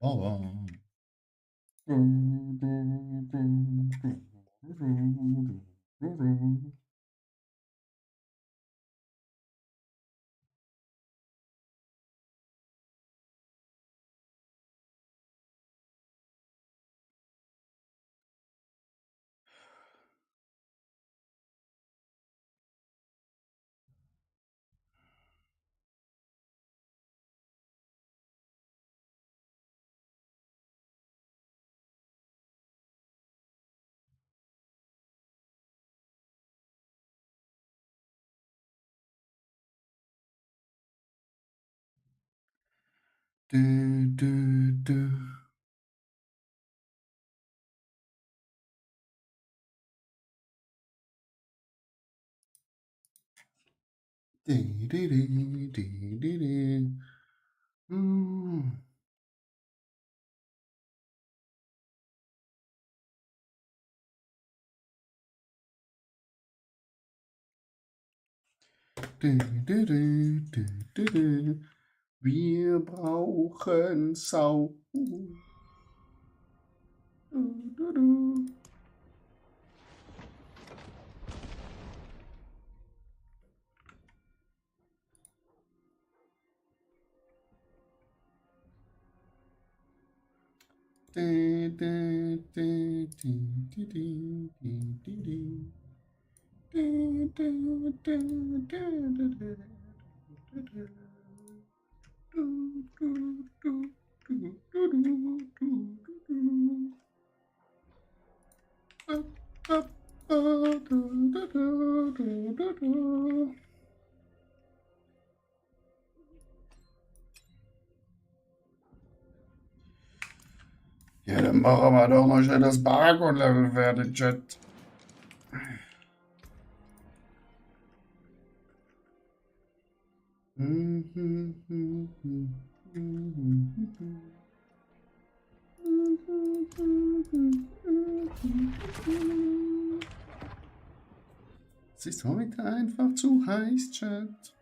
Oh. Wir brauchen Sau. Ja, dann machen wir doch mal schnell das Baragon-Level fertig, Chat. Es ist heute einfach zu heiß, Chat.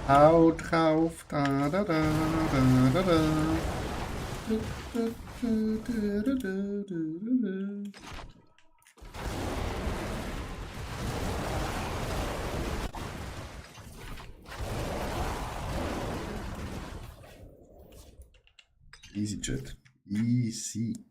Haut drauf, da da da da da da. Easy, Chat. Easy.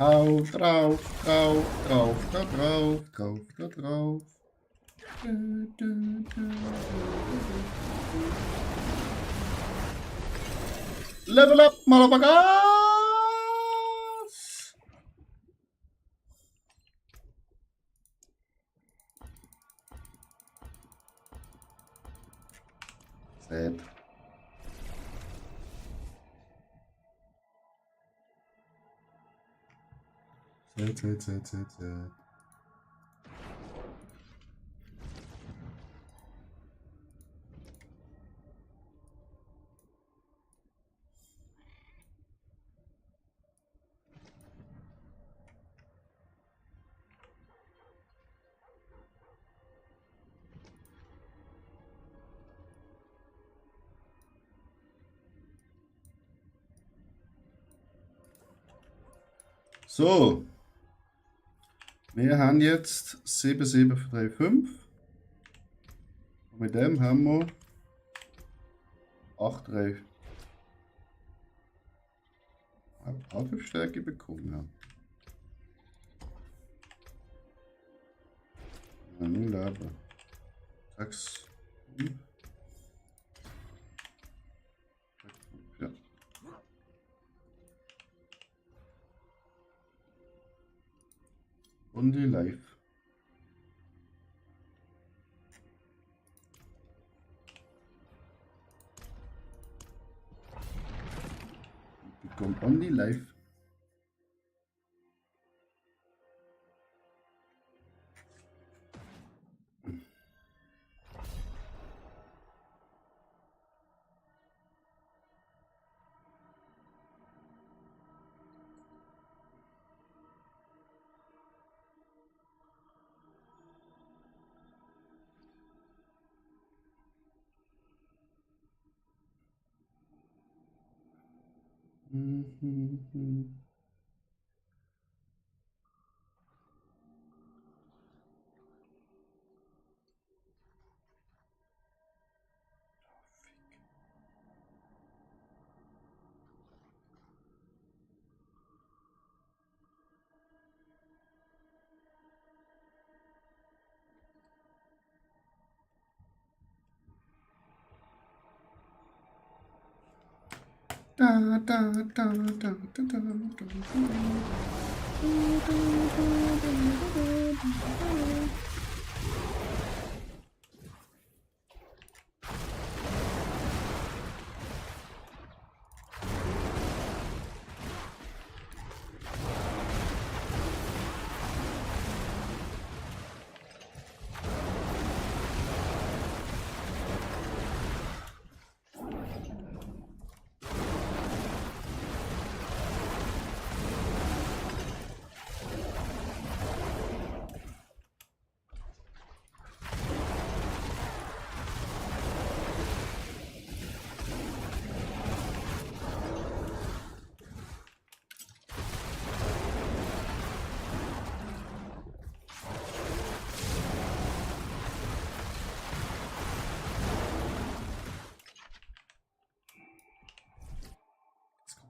Hau drauf, drauf, drauf, da drauf, drauf, da drauf. Level up, motherfuckers! Sad. Sad. So, wir haben jetzt 7,735. Und mit dem haben wir 8,3. Angriffsstärke bekommen. Ja, 0 Leben. 6. Ja. Und die Live. Bekommt Only Live.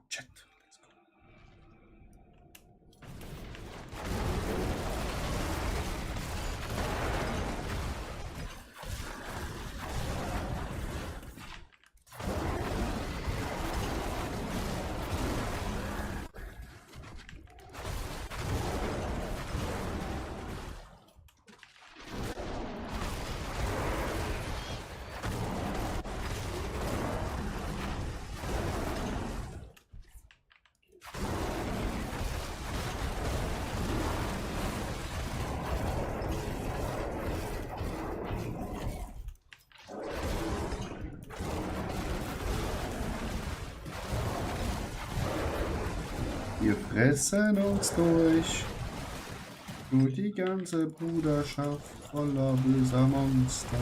Chat. Wir fressen uns durch die ganze Bruderschaft voller böser Monster.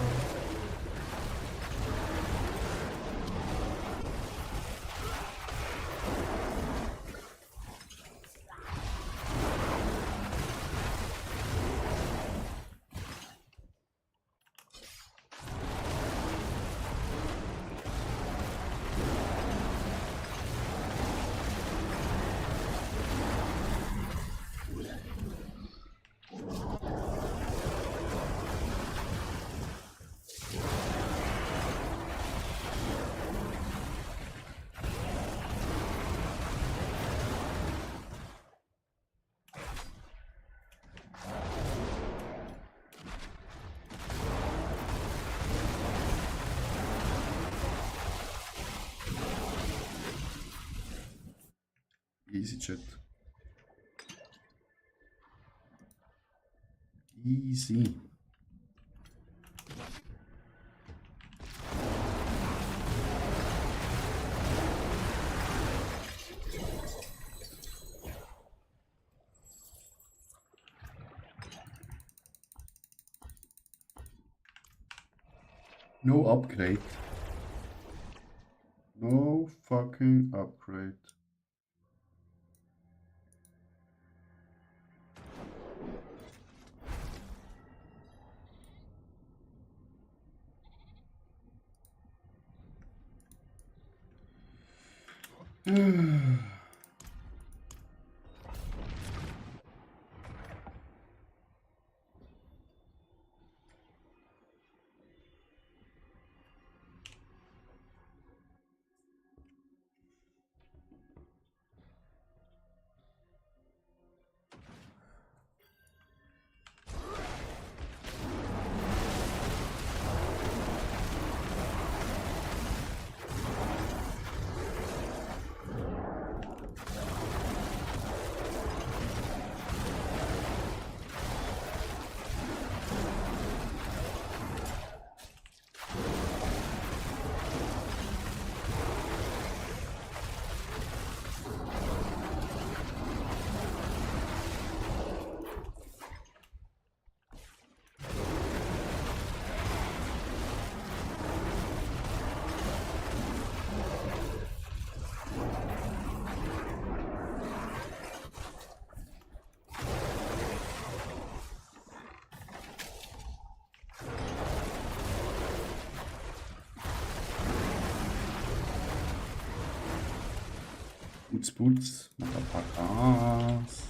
Easy Chat. Easy. No upgrade. No fucking upgrade. Putz, mit ein paar Gas.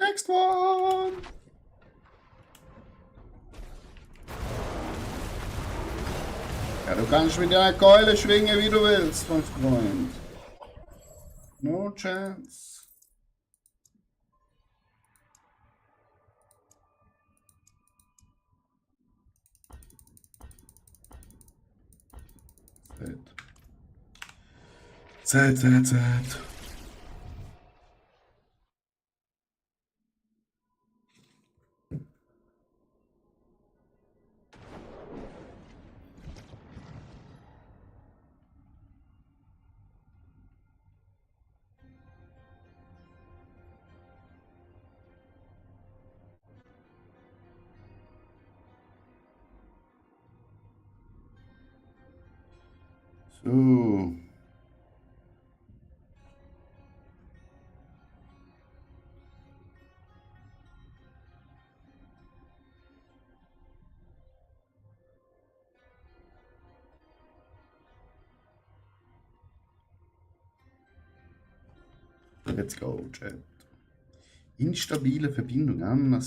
Next one! Ja, du kannst mit deiner Keule schwingen, wie du willst, mein Freund. No chance. Z. So. Let's go, Chat. Instabile Verbindung an.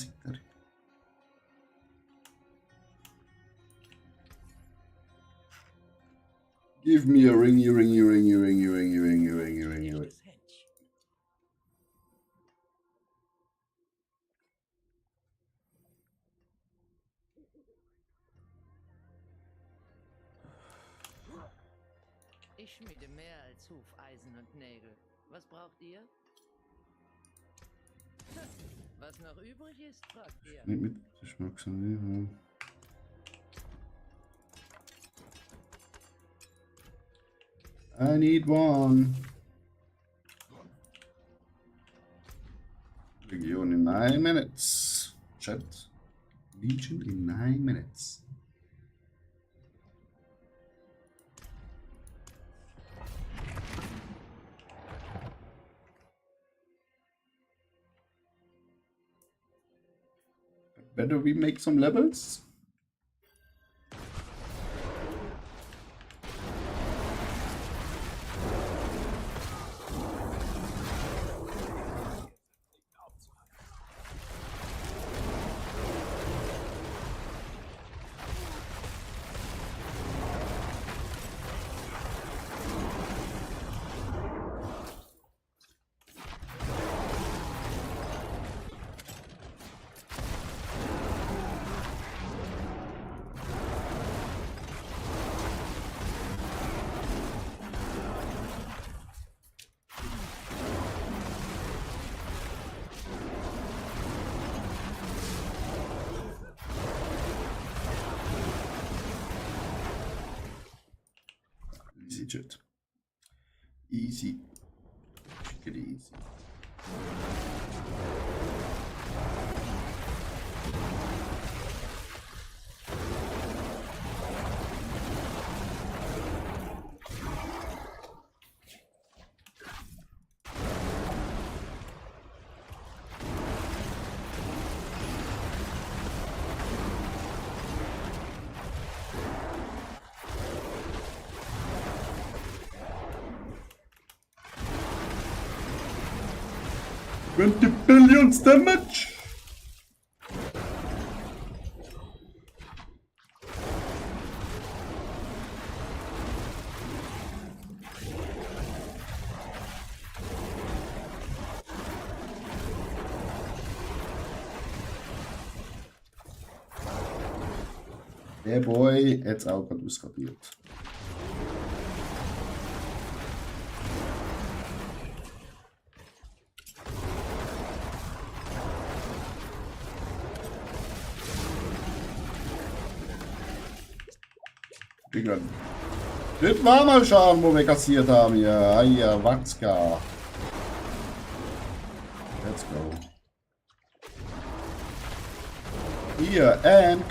Give me a ringy, ringy, ringy, ringy, ringy, ringy, ringy, ringy, ringy. Ich schmiede mehr als Hufeisen und Nägel. Was braucht ihr? Was noch übrig ist, fragt ihr. Mit Geschmackssanierung. I need one. Legion in 9 minutes. Chat. Legion in 9 minutes. Better we make some levels? Easy, chat. Easy. Get easy. $20 billion damage. Der Boy hat's auch gerade ausradiert. Digga. Das war mal Schaden, wo wir kassiert haben hier. Aja, Watzka. Let's go. Hier,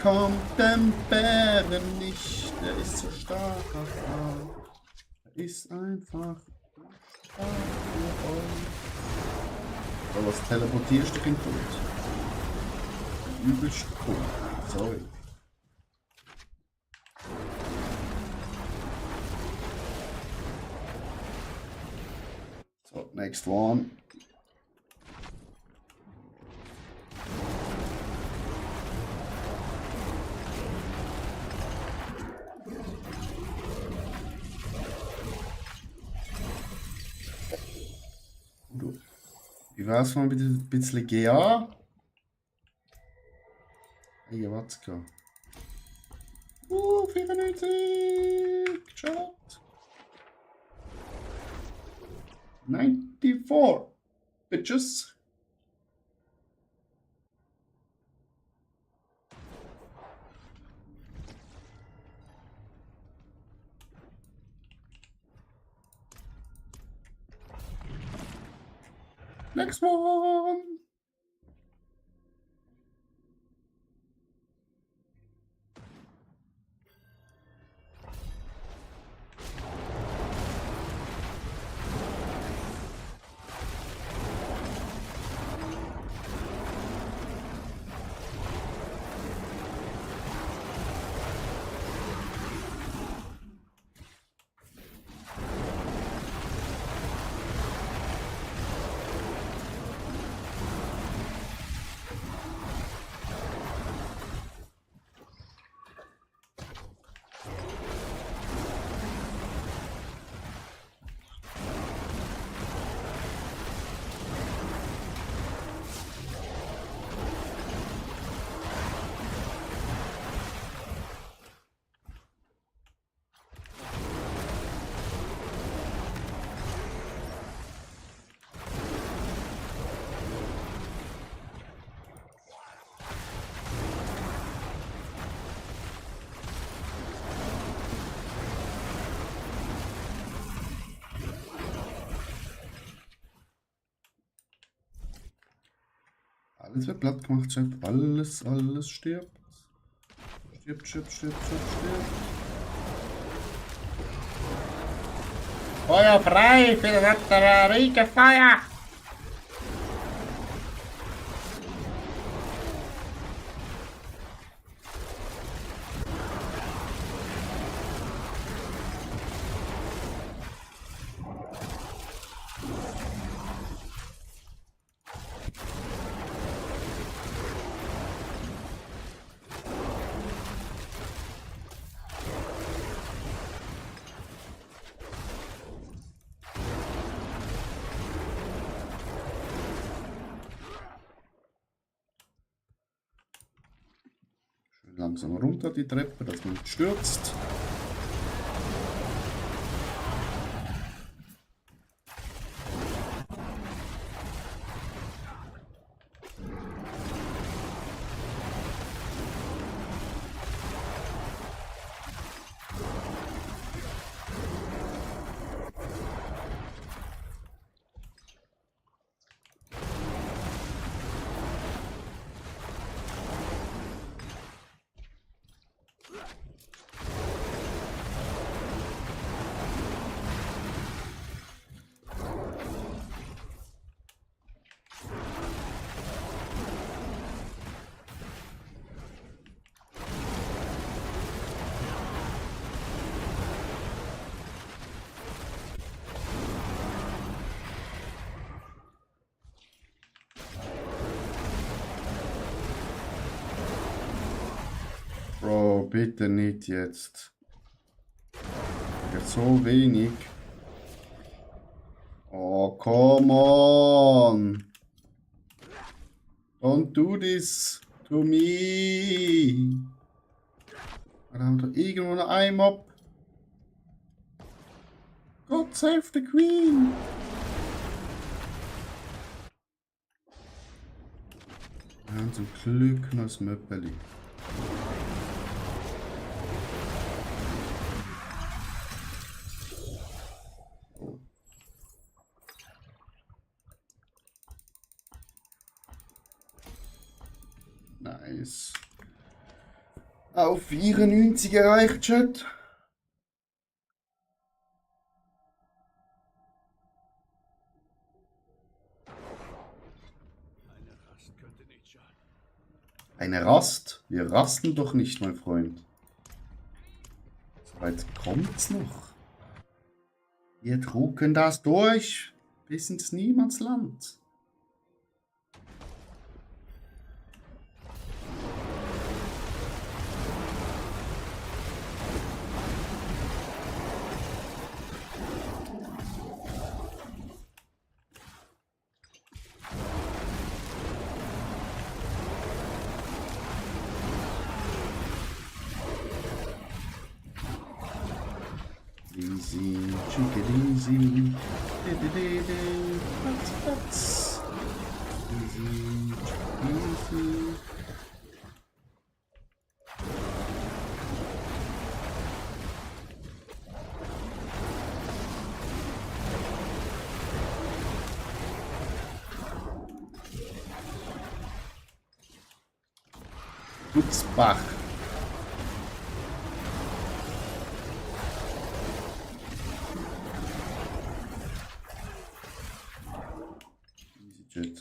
kommt den Bären nicht. Der ist so stark. Der ist einfach stark für euch. Aber was teleportierst du dich in den Tod? Übelst cool. Sorry. So, next one. Wie war es mal mit ein bisschen GA? Hey, Watzka. 94! Shot! 94! Bitches! Next one! Alles wird platt gemacht, Chat. Alles stirbt. Stirbt. Feuer frei für das Batteriefeuer! Langsam runter die Treppe, dass man nicht stürzt. Bro, bitte nicht jetzt. Jetzt so wenig. Oh, come on. Don't do this to me. Wir haben doch irgendwo noch einen Mob. God save the Queen. Wir haben zum Glück noch das Möppeli. Nice. Auf 94 erreicht, Chat. Eine Rast? Wir rasten doch nicht, mein Freund. So weit kommt's noch. Wir drucken das durch bis ins Niemandsland. Easy, take it easy. Patz. Easy, easy. Gutzbach. Jet.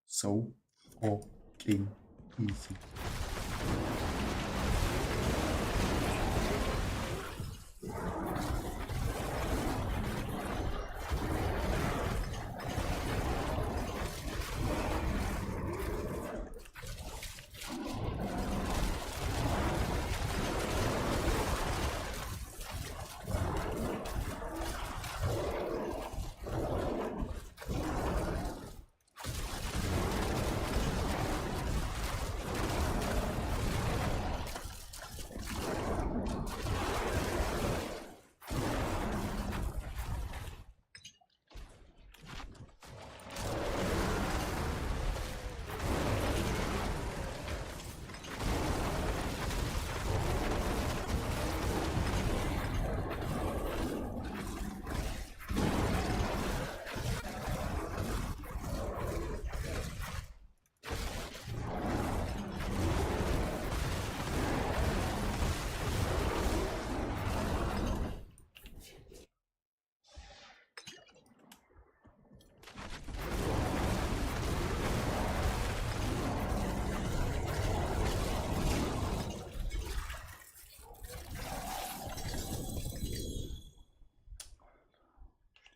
So fucking easy.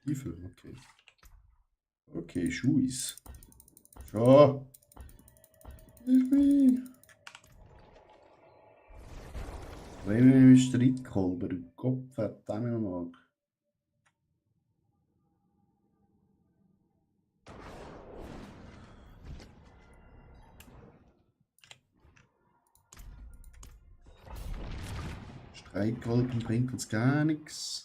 Stiefel, okay. Okay, Schuis. So. Hilf mir. Wenn wir mit Streitkolber, du Kopf, verdammt nochmal. Streitkolben bringt uns gar nichts.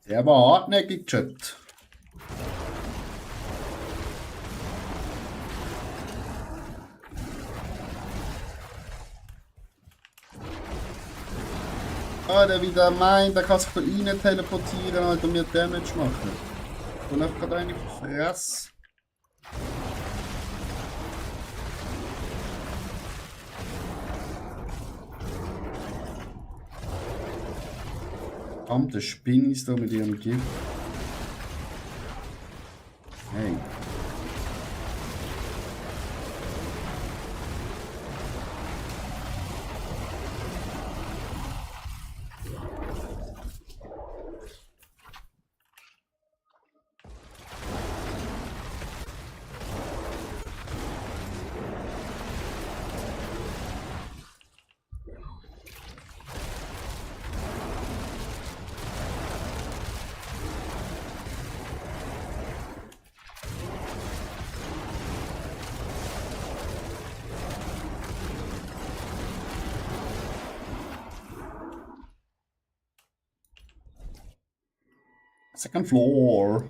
Der war hartnäckig, Chat. Ah, der wieder meint, der kann sich da rein teleportieren halt, und mir Damage machen. Und einfach gerade eine Fresse. Verdammte Spinnis da mit ihrem Gift. Hey. Second floor.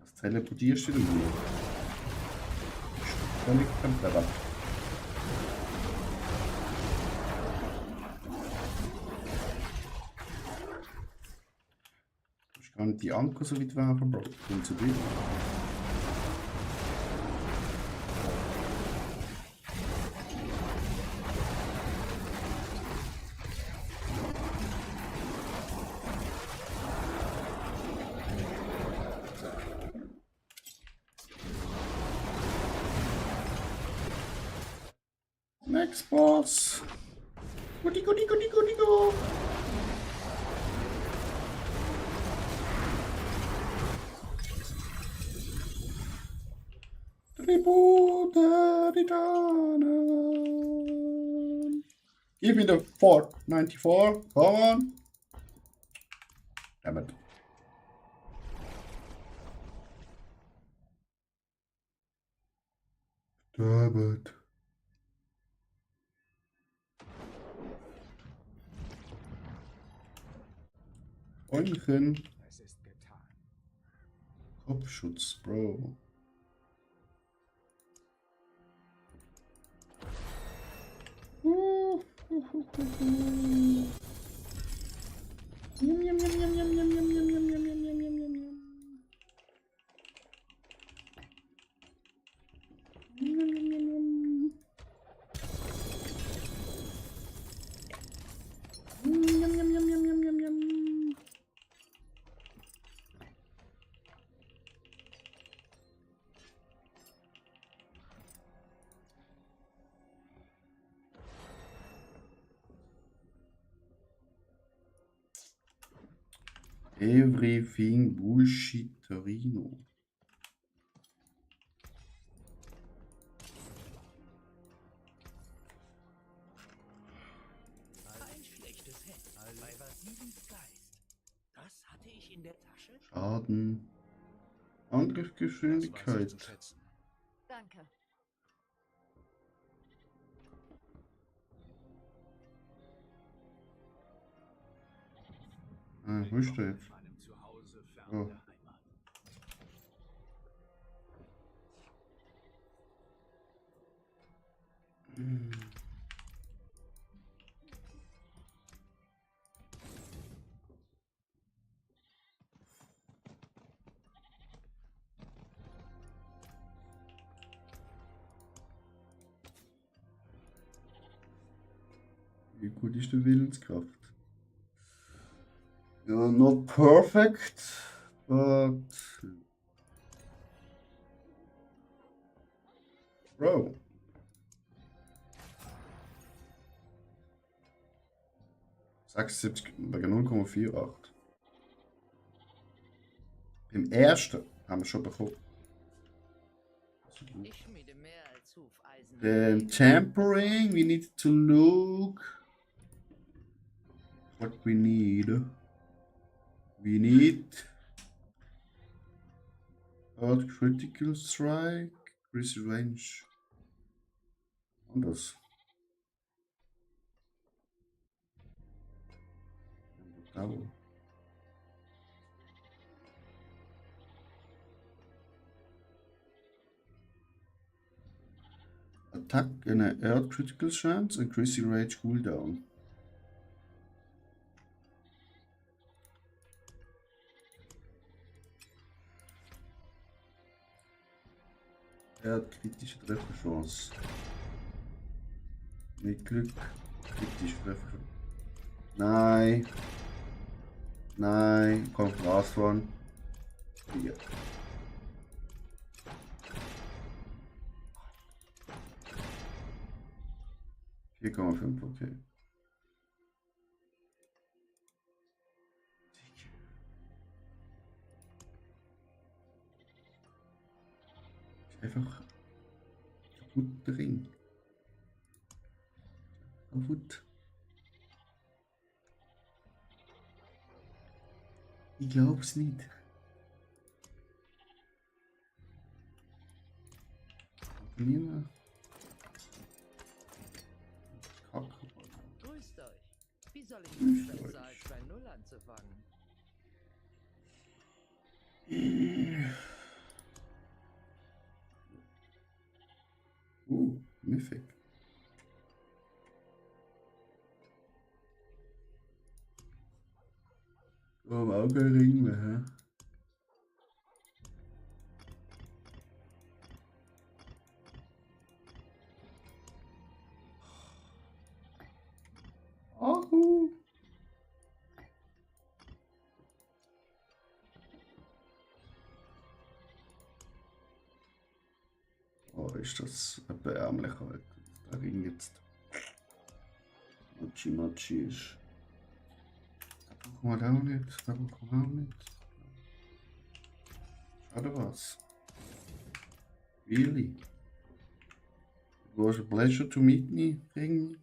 Was teleportierst du denn hier? Völlig komplett ab. Ich kann nicht die Anker so weit werfen, Bro. Ich bin zu dir. Next boss. Goodie, goodie, goodie, goodie, go. Tribute Titanen. Give me the 494. Come on. Damn it. Damn it. Freundchen. Es ist getan. Kopfschutz, Bro. Yum, yum, yum, yum, yum, yum, yum, yum, yum, yum, yum, yum, yum, yum, yum. Yum, yum, yum, yum, yum. Yum, yum, yum, yum, yum, yum, yum, yum. Everything Bullshit Torino. Ein schlechtes Hemd bei Vasilins Geist. Das hatte ich in der Tasche. Schaden. Das weiß ich Angriffsgeschwindigkeit. zu schätzen. Danke. Ah, wo ist der jetzt? Meinem Zuhause fern Oh. der Heimat. Wie gut ist die Willenskraft? Ja, not perfect, but... Bro. Wegen 0,48. Beim ersten haben wir schon bekommen. Ich schmiede mehr als Hufeisen und Then Nägel. tempering, we need to look what we need. We need Hard Critical Strike, Increase Range. Anders. Dauer. Attack and Earth Critical Chance, Increasing Rage Cooldown. Er hat kritische Trefferchance. Mit Glück. Kritische Trefferchance. Nein. Nein. Kommt last one. Hier. Hier 4,5, okay. Einfach kaputt drin. Kaputt. Ich glaub's nicht. Niemand. Kacke. Grüßt euch. Wie soll ich es besser als bei Null anzufangen? Mythic. Oh, Augenring mehr, hä? Ahu. Oh, ist das erbärmlich halt. Der Ring jetzt. Machi ist. Da brauchen wir auch nicht. Da brauchen wir auch nicht. Schade was. Really? It was a pleasure to meet me, Ring.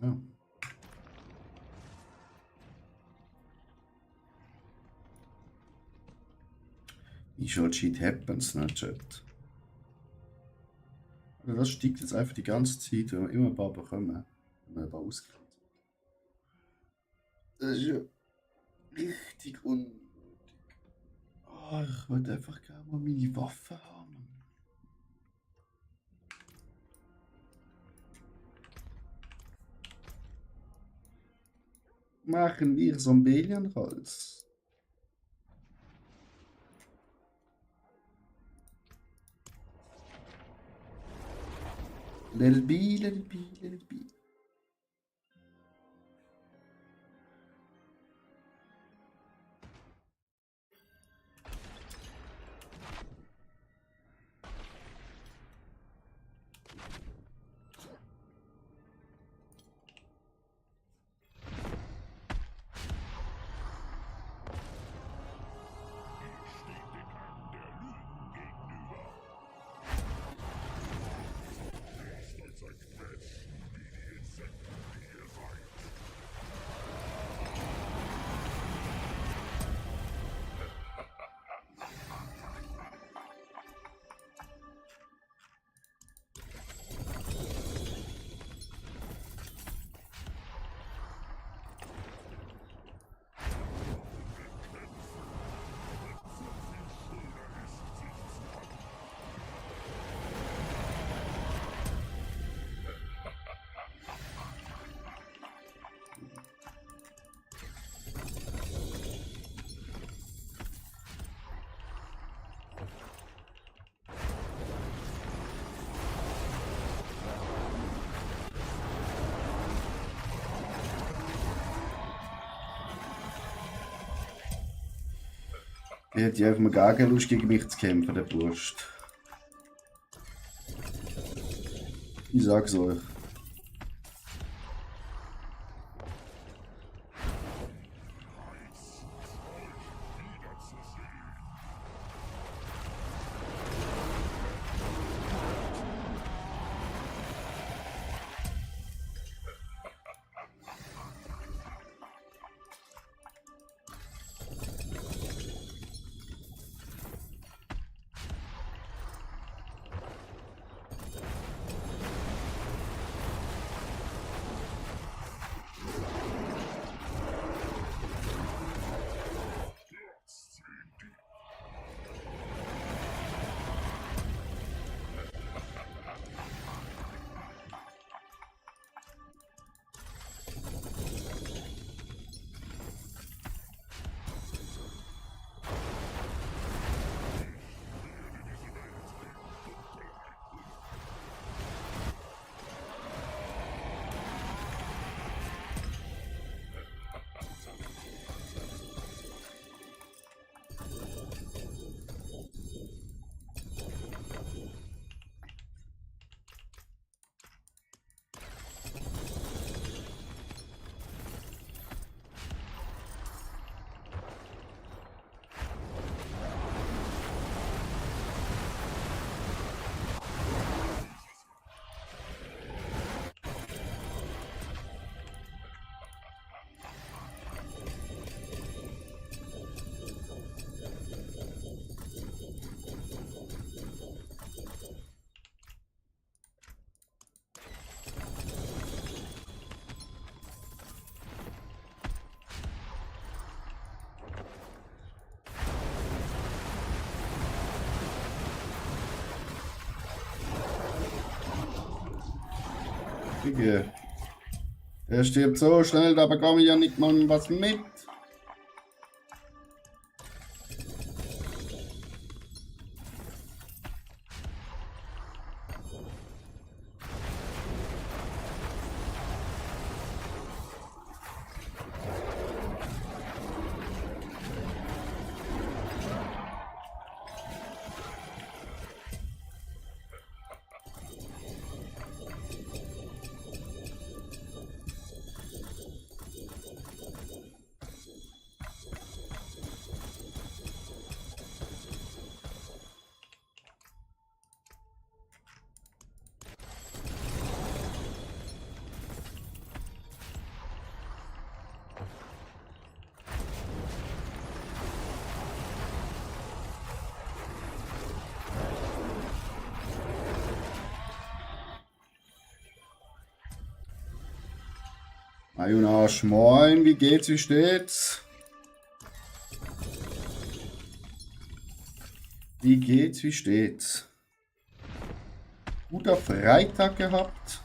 Ja. Wie schon shit happens, ne, Chat? Also das steigt jetzt einfach die ganze Zeit, wenn wir immer ein paar bekommen. Wenn wir da ausgeht. Das ist ja richtig unnötig. Oh, ich wollte einfach gerne mal meine Waffe haben. Machen wir so ein Belianholz. Let it be, let it be, let it be. Der hat ja einfach mal gar keine Lust gegen mich zu kämpfen, der Bursch. Ich sag's euch. Digga. Der stirbt so schnell, da bekomme ich ja nicht mal was mit. Ayunasch, moin, wie geht's, wie steht's? Wie geht's, wie steht's? Guter Freitag gehabt.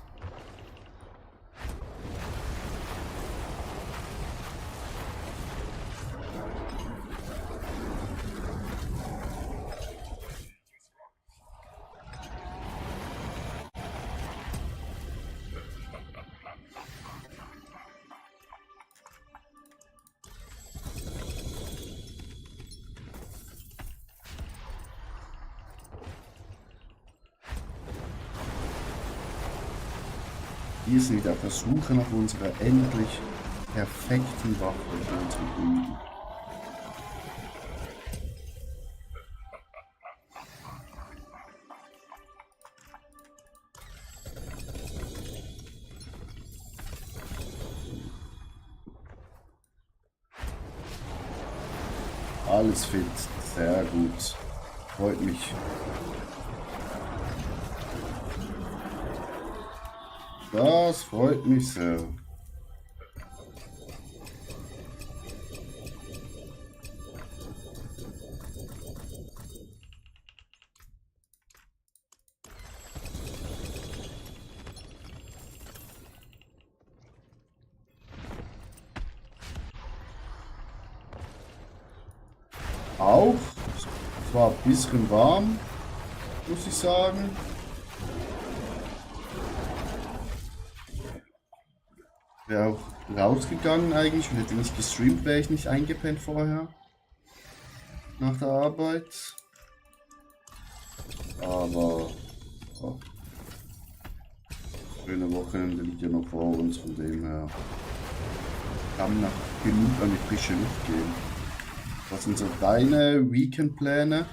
Wir sind wieder auf der Suche nach unserer endlich perfekten Waffe für unseren Kunden. Alles fit, sehr gut. Freut mich. Das freut mich sehr. Auch, es war ein bisschen warm, muss ich sagen. Wäre auch rausgegangen eigentlich und hätte nicht gestreamt, wäre ich nicht eingepennt vorher. nach der Arbeit. Aber ja, schöne Wochenende liegt ja noch vor uns, von dem her kann noch genug an die frische Luft gehen. Was sind so deine Weekend-Pläne?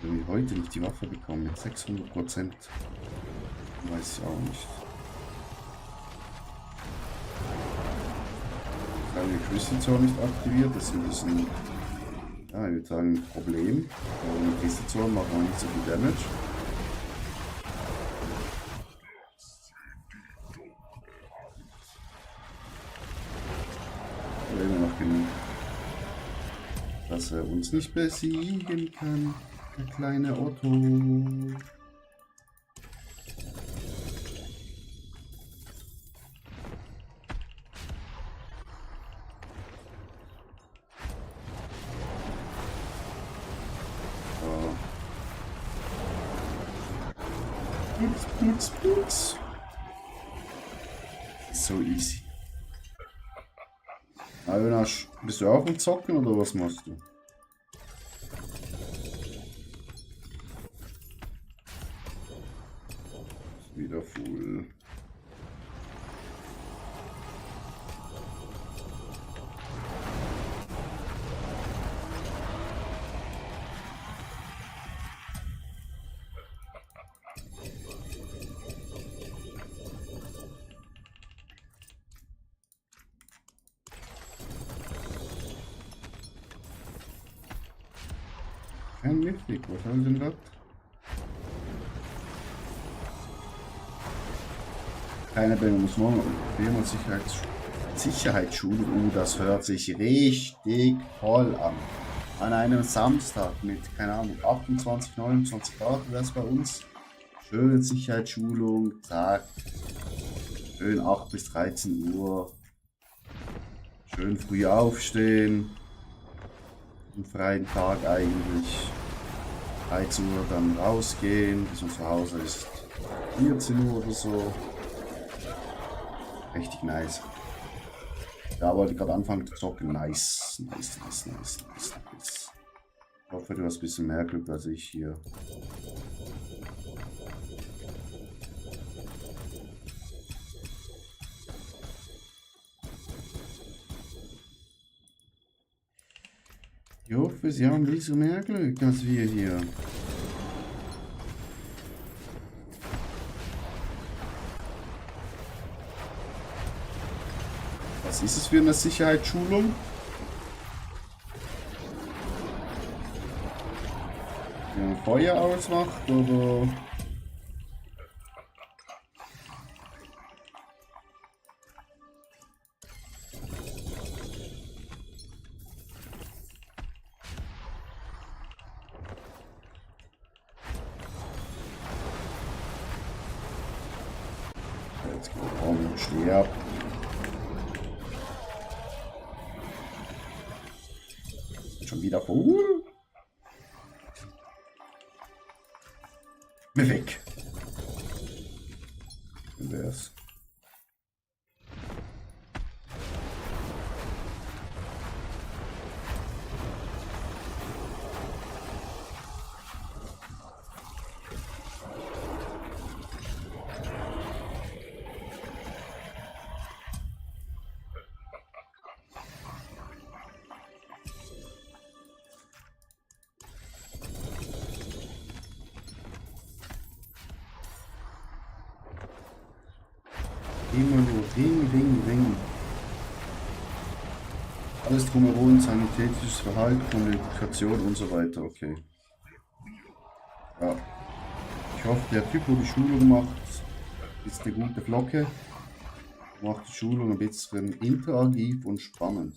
Wenn wir heute nicht die Waffe bekommen mit 600%, weiß ich auch nicht. Sagen wir Crystal zwar nicht aktiviert, das ist ein bisschen, ja, ich würde sagen, ein Problem. Aber mit Crystal zwar machen wir nicht so viel Damage. Aber immer noch genug, dass er uns nicht besiegen kann. Der kleine Otto. Putz. So easy. Jonas, bist du auch am Zocken oder was machst du? Wieder full. Kein Mythic, was haben sie denn da? Keine Bände muss morgen und Sicherheitsschulung. Das hört sich richtig toll an. An einem Samstag mit, keine Ahnung, 28, 29 Grad wäre es bei uns. Schöne Sicherheitsschulung, Tag. Schön 8 bis 13 Uhr. Schön früh aufstehen. Am freien Tag eigentlich. 13 Uhr dann rausgehen, bis man zu Hause ist. 14 Uhr oder so. Richtig nice. Da wollte ich gerade anfangen zu zocken. Nice. Ich hoffe, du hast ein bisschen mehr Glück als ich hier. Ich hoffe, sie haben ein bisschen mehr Glück als wir hier. Was ist es für eine Sicherheitsschulung? Wie man Feuer ausmacht oder? Jetzt komm, steh ab. Schon wieder vor. Mir weg. Wär's. Immer nur Ring, Ring, Ring. Alles drumherum, sanitätisches Verhalten, Kommunikation und so weiter. Okay. Ja. Ich hoffe, der Typ, wo die Schulung macht, ist eine gute Flocke. Macht die Schulung ein bisschen interaktiv und spannend.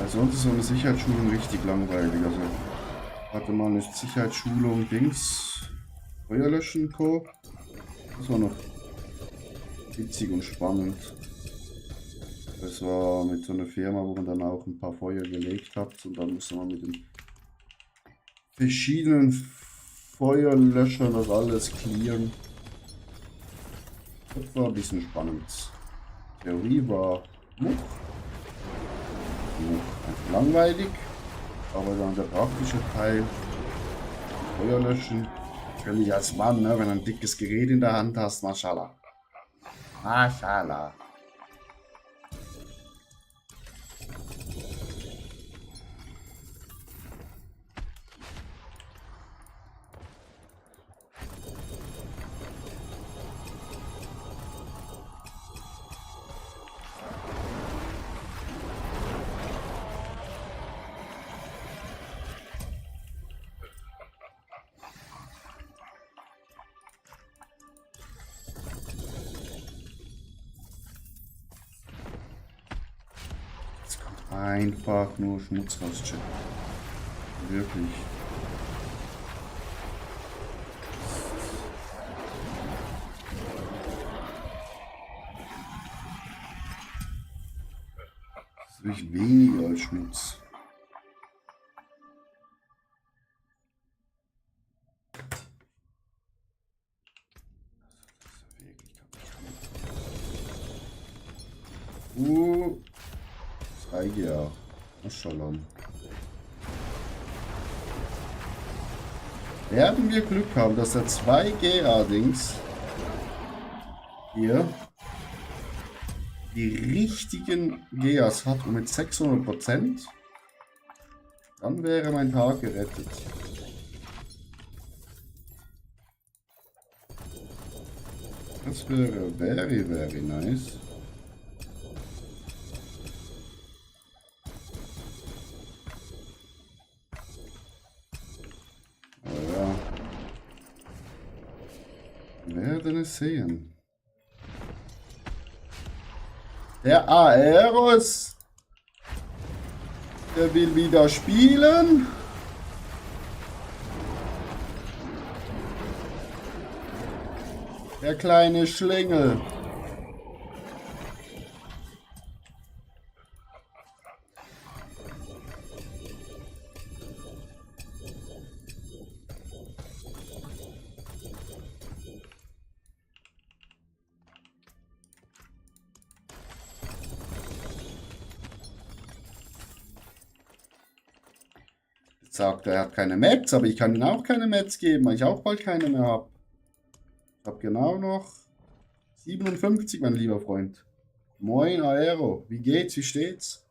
Sonst ist so eine Sicherheitsschulung richtig langweilig. Also hatte mal eine Sicherheitsschulung Dings, Feuerlöschen Co. Das war noch witzig und spannend. Das war mit so einer Firma, wo man dann auch ein paar Feuer gelegt hat und dann musste man mit den verschiedenen Feuerlöschern das alles clearen. Das war ein bisschen spannend. Theorie war langweilig, aber dann der praktische Teil, Feuer löschen, natürlich als Mann, ne, wenn du ein dickes Gerät in der Hand hast, Mashallah. Mashallah. Einfach nur Schmutz rauschecken. Wirklich. Das ist wirklich weniger als Schmutz. Ja, Shalom. Werden wir Glück haben, dass der 2G allerdings hier die richtigen Geas hat und mit 600%, dann wäre mein Tag gerettet. Das wäre very nice. Werden es sehen. Der Aeros, der will wieder spielen. Der kleine Schlingel. Sagt, er hat keine Mets, aber ich kann ihm auch keine Mets geben, weil ich auch bald keine mehr habe. Ich habe genau noch 57, mein lieber Freund. Moin Aero, wie geht's, wie steht's?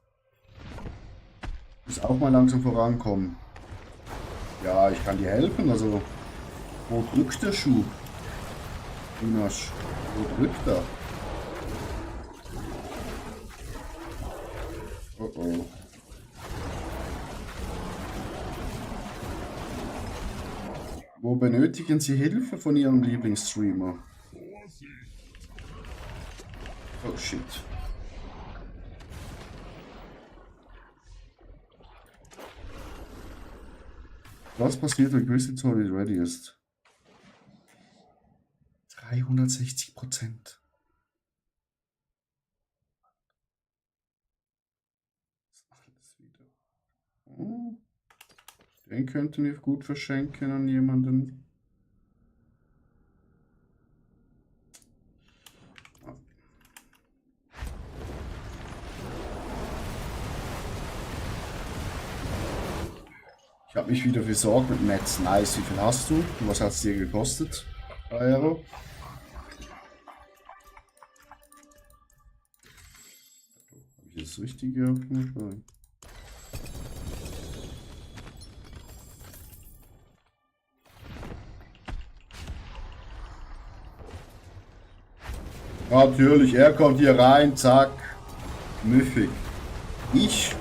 Muss auch mal langsam vorankommen. Ja, ich kann dir helfen, also wo drückt der Schuh? Minasch, wo drückt er? Oh oh. Wo benötigen Sie Hilfe von Ihrem Lieblingsstreamer? Oh shit. Was passiert, wenn Crystal Zombie ready ist? 360%. Oh. Den könnten wir gut verschenken an jemanden. Ich habe mich wieder versorgt mit Metz. Nice. Wie viel hast du? Was hat es dir gekostet? 3 Euro. Habe ich das Richtige auf jeden Fall? Natürlich, er kommt hier rein, zack. Müffig. Ich?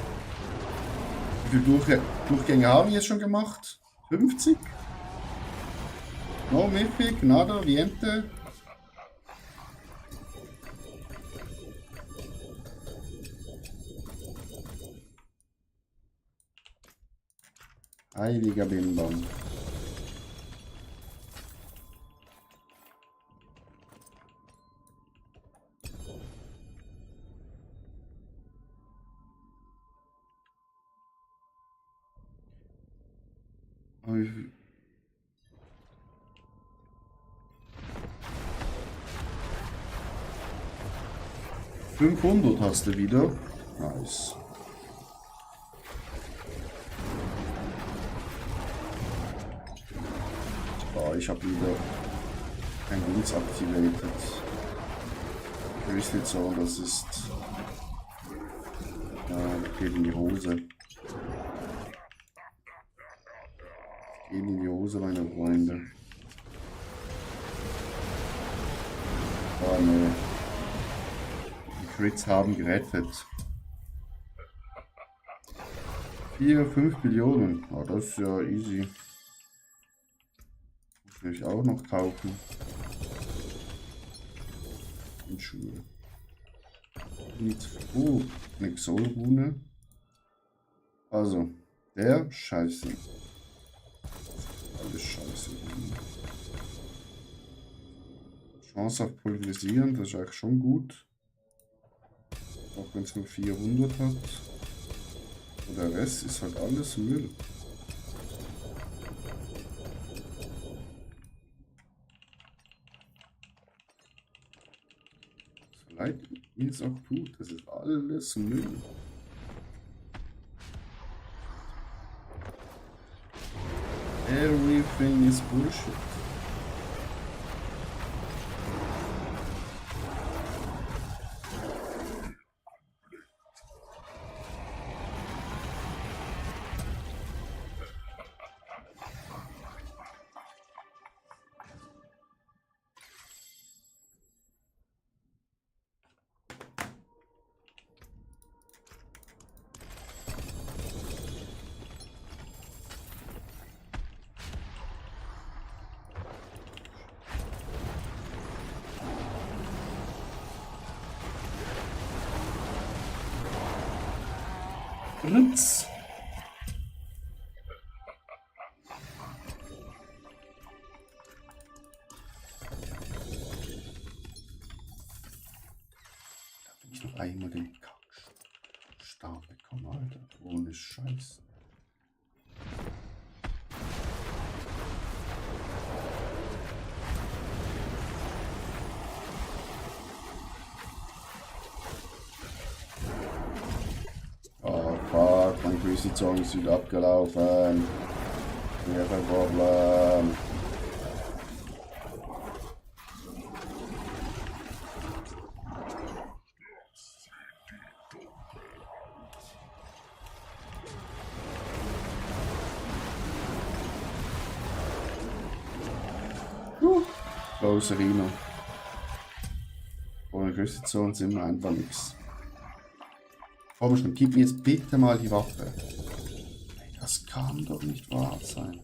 Wie viele Durchgänge haben wir jetzt schon gemacht? 50? No, Mythic, nada, viente. Heiliger Bimbam. Aber wie viel- 500 hast du wieder. Nice. Ich habe wieder ein Dings aktiviert. Crystal Zone, das ist. Das geht in die Hose. Geht in die Hose, meine Freunde. Oh ne. Die Crits haben gerettet. 4, 5 Billionen. Oh, das ist ja easy. Will ich auch noch kaufen. Und Schuhe. Nicht. Oh, eine Xolrune. Also, der Scheiße. Alles Scheiße. Chance auf Pulverisieren, das ist eigentlich schon gut. Auch wenn es nur 400 hat. Und der Rest ist halt alles Müll. Leid mir es auch tut, das ist alles Müll. Everything is bullshit. Ritz. Da bin ich noch einmal den Kackstab bekommen, Alter. Ohne Scheiß. Oh fuck, mein Crazy Song ist wieder abgelaufen. Wäre ein Problem. Close Arena. Ohne Crazy Song sind wir einfach nichts. Komm schon, gib mir jetzt bitte mal die Waffe. Das kann doch nicht wahr sein.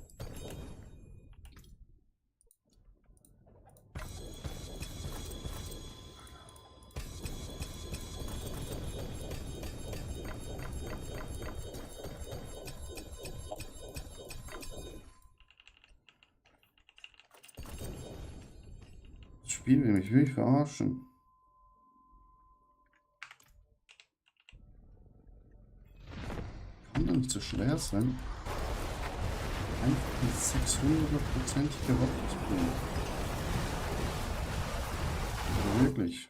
Das Spiel will mich wirklich verarschen. Kann doch nicht so schwer sein. Einfach die 600%ige Waffe zu bringen. Also wirklich.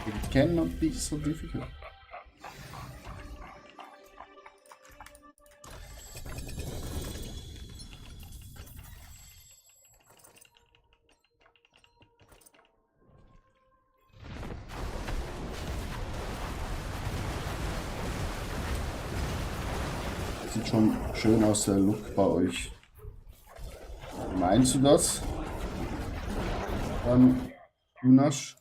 It cannot be so difficult. sieht schon schön aus, der Look bei euch. Meinst du das? Dann, Jonas?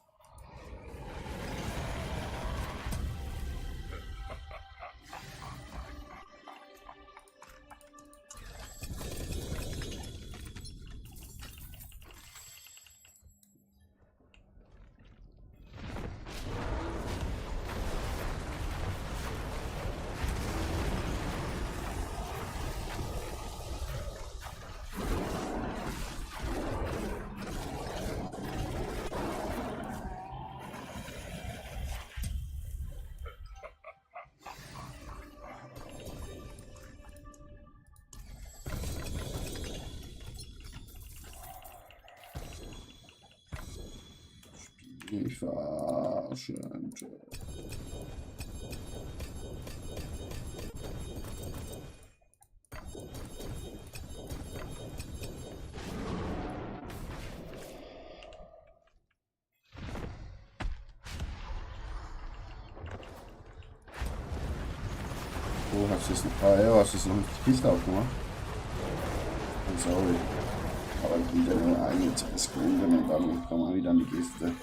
Ich verarschen. Oh, hast du es noch? Ah ja, hast du es noch nicht die Kiste aufgemacht? I'm sorry. Aber ich bin ja nur ein einziges Sekunden und dann kommen wir wieder an die Kiste.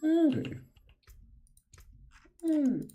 Hey. Hey.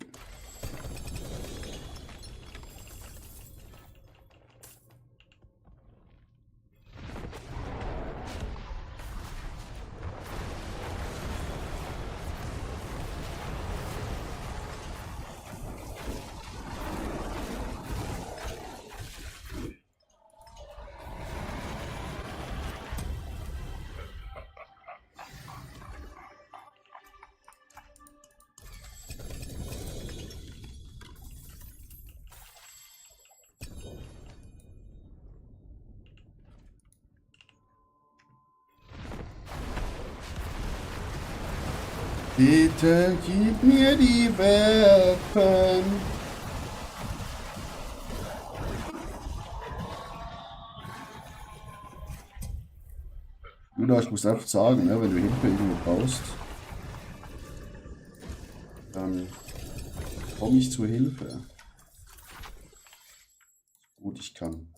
Bitte gib mir die Weapon. Judah, ich muss einfach sagen, ne, wenn du Hilfe irgendwo brauchst, dann komme ich zur Hilfe. Gut, ich kann.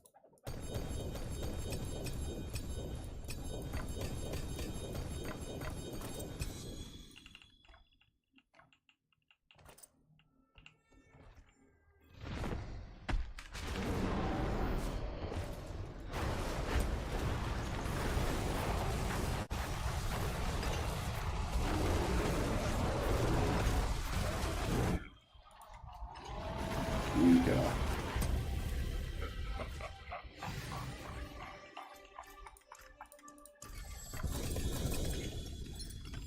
Mega.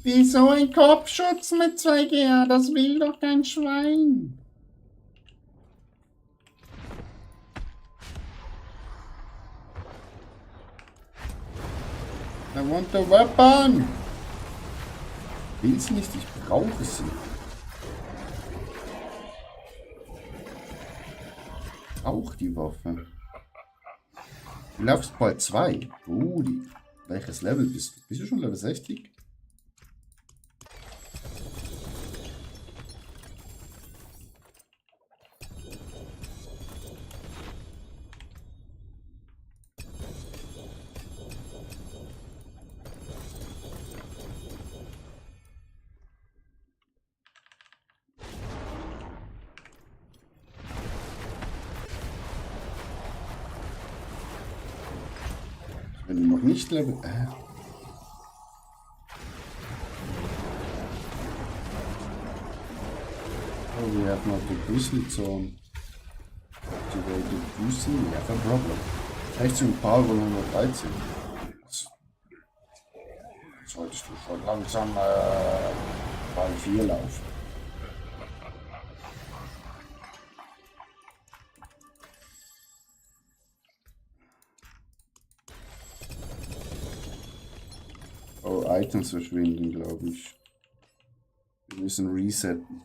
Wieso ein Kopfschutz mit 2GA? Das will doch kein Schwein. I want the weapon. Will sie nicht, ich brauche sie. Auch die Waffe. Du laufst bald 2. Brudi. Welches Level bist du? Bist du schon Level 60? Wenn du noch nicht Level... Oh, we have not the Grizzly Zone. Activated Grizzly, we have a problem. Rechts und Power 113. Solltest du schon langsam bei 4 laufen. Oh, Items verschwinden, glaube ich. Wir müssen resetten.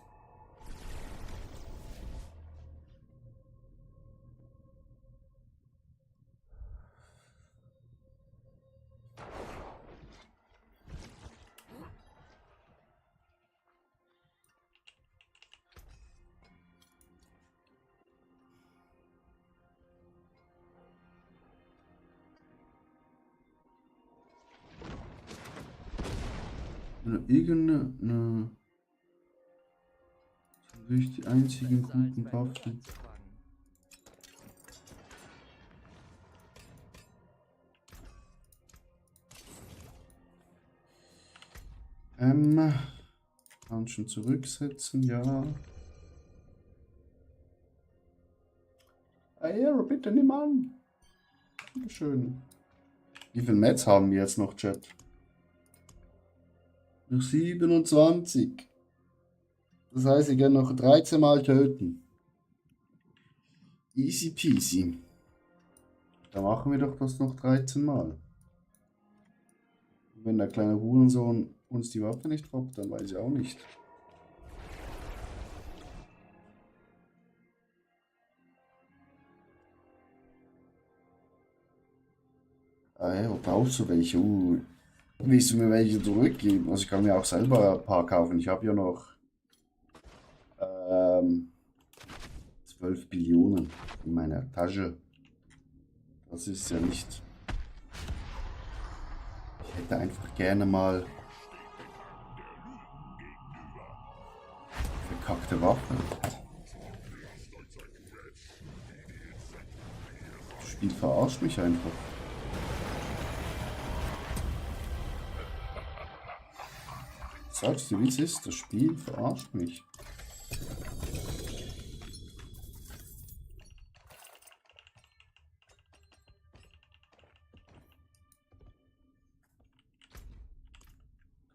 Irgendeine. Wirklich die einzigen guten Waffen. Kann schon zurücksetzen, ja. Aero, bitte nimm an. Schön. Wie viel Metz haben wir jetzt noch, Chat? Noch 27. Das heißt, ich kann noch 13 Mal töten. Easy peasy. Da machen wir doch das noch 13 Mal. Wenn der kleine Hurensohn uns die Waffe nicht droppt, dann weiß ich auch nicht. Ah ja, brauchst du welche? Willst du mir welche zurückgeben? Also ich kann mir auch selber ein paar kaufen. Ich habe ja noch 12 Billionen in meiner Tasche. Das ist ja nicht... Ich hätte einfach gerne mal verkackte Waffe. Das Spiel verarscht mich einfach. Sagst du, wie es ist? Das Spiel verarscht mich.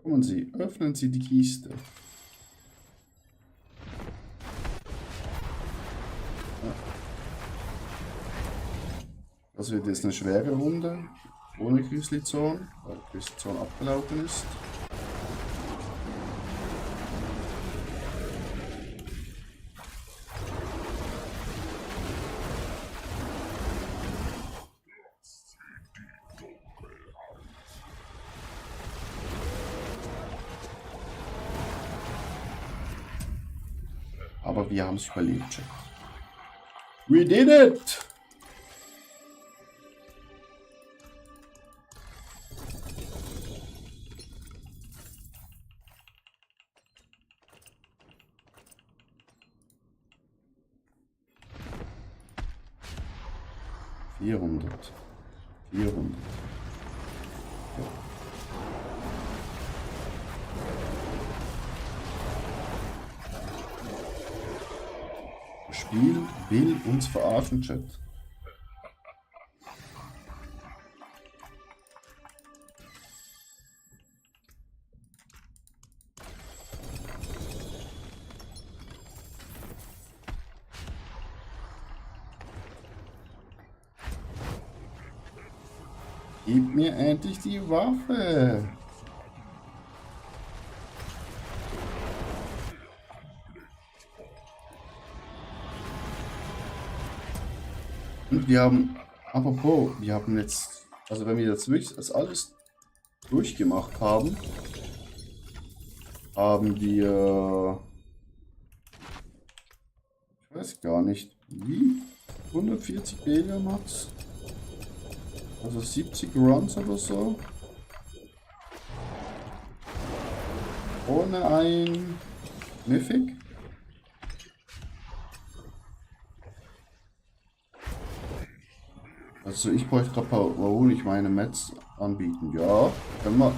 Kommen Sie, öffnen Sie die Kiste. Das wird jetzt eine schwere Runde, ohne Grizzly-Zone, weil Grizzly-Zone abgelaufen ist. Aber wir haben es überlebt, Chat. We did it! Vierhundert. Das Spiel will uns verarschen, Chat. Gib mir endlich die Waffe. Und wir haben, apropos, wir haben jetzt, also wenn wir jetzt wirklich das alles durchgemacht haben, haben wir, ich weiß gar nicht, wie, 140 Billion macht's? Also 70 Runs oder so. Ohne ein Mythic. Also ich bräuchte gerade warum ich meine Mets anbieten. Ja, können wir.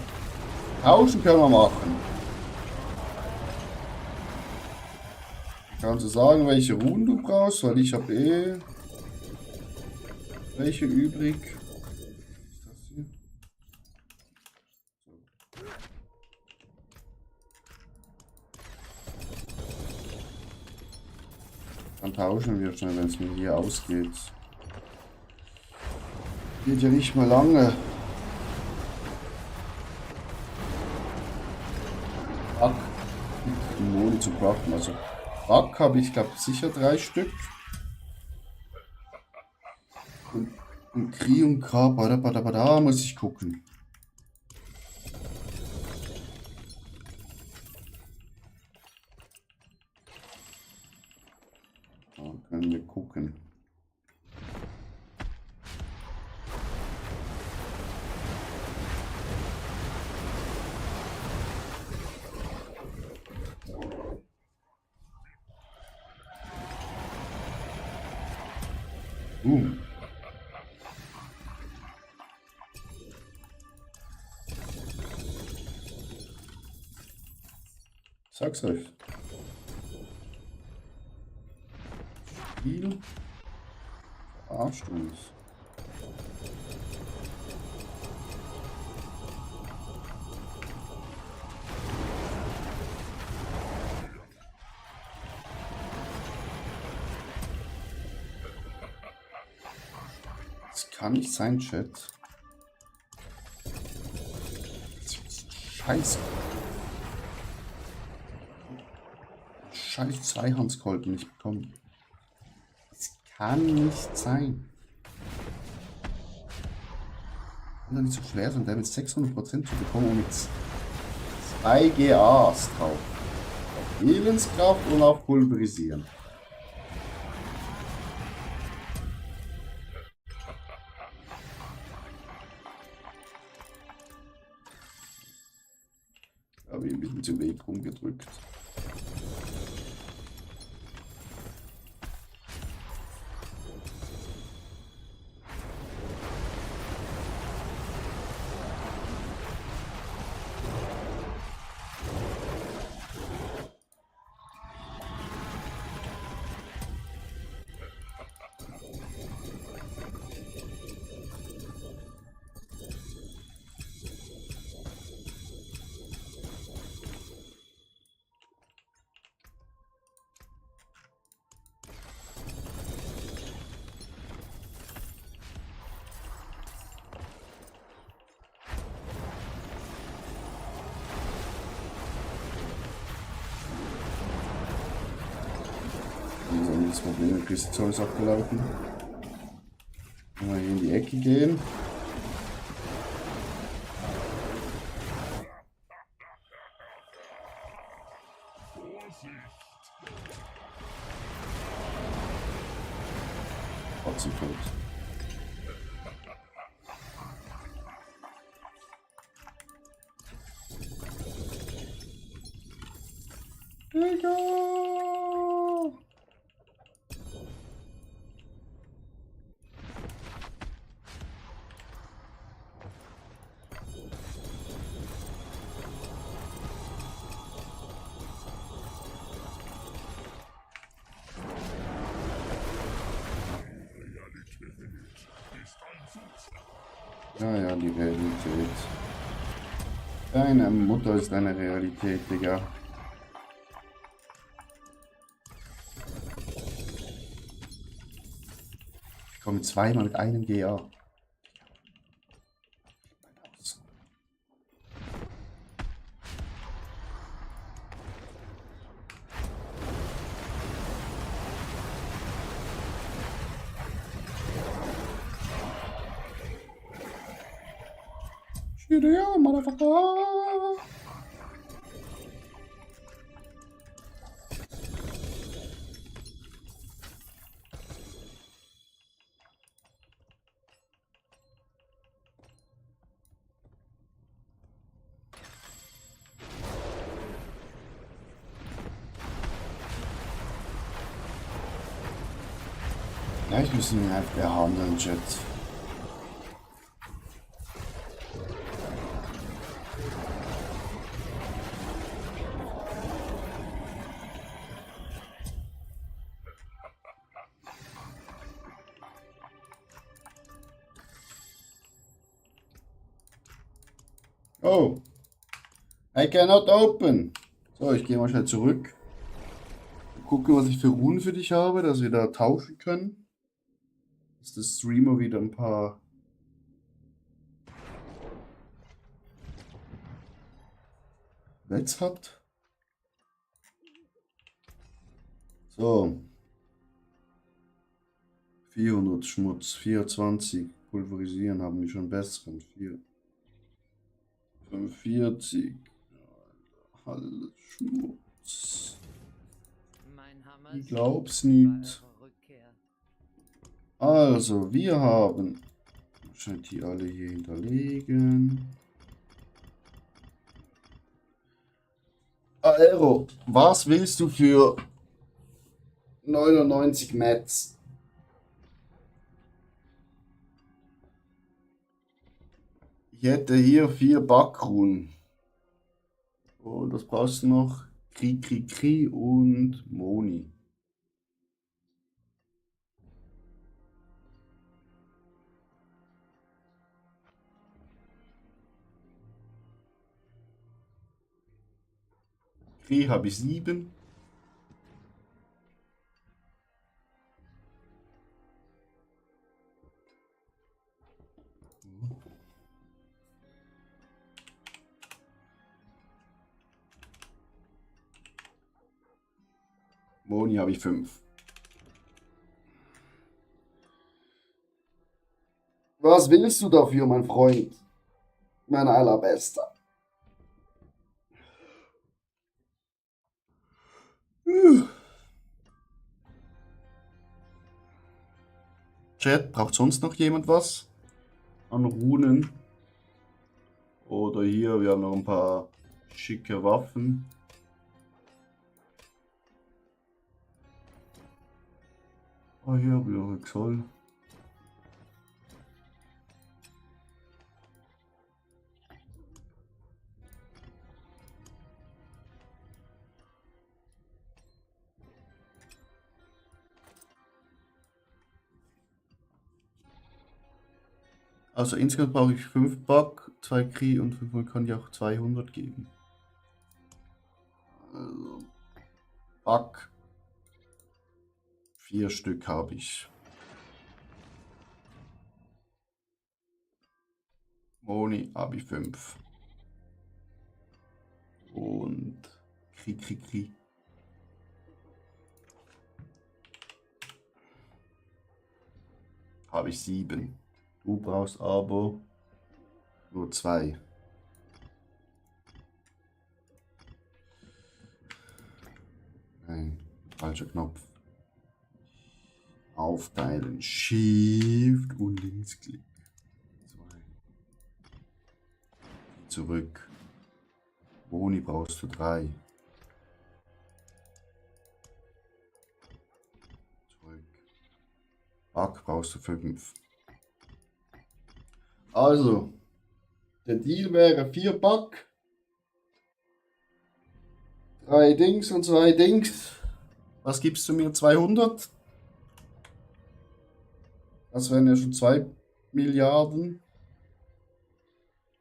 Tauschen können wir machen. Kannst du sagen, welche Runen du brauchst, weil ich habe eh welche übrig. Dann tauschen wir schnell, wenn es mir hier ausgeht. Geht ja nicht mehr lange. Back, um Moni zu brauchen. Also Back habe ich glaube sicher 3 Stück. Und Kri und Krab, da muss ich gucken. Können wir gucken. Boom. Sag's euch. Spiel verarscht uns. Das kann nicht sein, Chat. Scheiße. Scheiß Zweihandskolben nicht bekommen. Das kann nicht sein. Kann doch nicht so schwer sein, der mit 600% zu bekommen und mit 2 GAs drauf. Auf Lebenskraft und auf Pulverisieren. Habe ich ein bisschen zu wenig rumgedrückt. Das Problem mit Pistol ist abgelaufen. Mal hier in die Ecke gehen. Trotzdem tot. Digga! Ja, ja, die Realität. Deine Mutter ist deine Realität, Digga. Ich komme zweimal mit einem GA. Ja, Motherfucker. Vielleicht müssen wir einfach behandeln, Chat. Oh, I cannot open. So, ich gehe mal schnell zurück. Gucken, was ich für Runen für dich habe, dass wir da tauschen können. Dass der Streamer wieder ein paar Wets hat. So. 400 Schmutz, 24 pulverisieren haben wir schon besseren. 45. Alles Schmutz. Ich glaub's nicht. Also, wir haben. Wahrscheinlich die alle hier hinterlegen. Aero, was willst du für 99 Mets? Ich hätte hier 4 Backruhen. Und das brauchst du noch. Kri und Moni. Kri habe ich 7. Moni habe ich 5. Was willst du dafür, mein Freund? Mein Allerbester. Chat, braucht sonst noch jemand was? An Runen? Oder hier, wir haben noch ein paar schicke Waffen. Oh, hier habe ich noch ein Xoll. Also insgesamt brauche ich 5 Back, 2 Kri und 5 kann ich auch 200 geben. Also Back. 4 Stück habe ich. Moni habe ich 5. Und Kri. Habe ich 7. Du brauchst aber nur 2. Nein, falscher Knopf. Aufteilen. Shift und Linksklick. 2. Zurück. Boni brauchst du 3. Zurück. Back brauchst du 5. Also, der Deal wäre 4 Back, 3 Dings und 2 Dings. Was gibst du mir? 200? Das wären ja schon 2 Milliarden.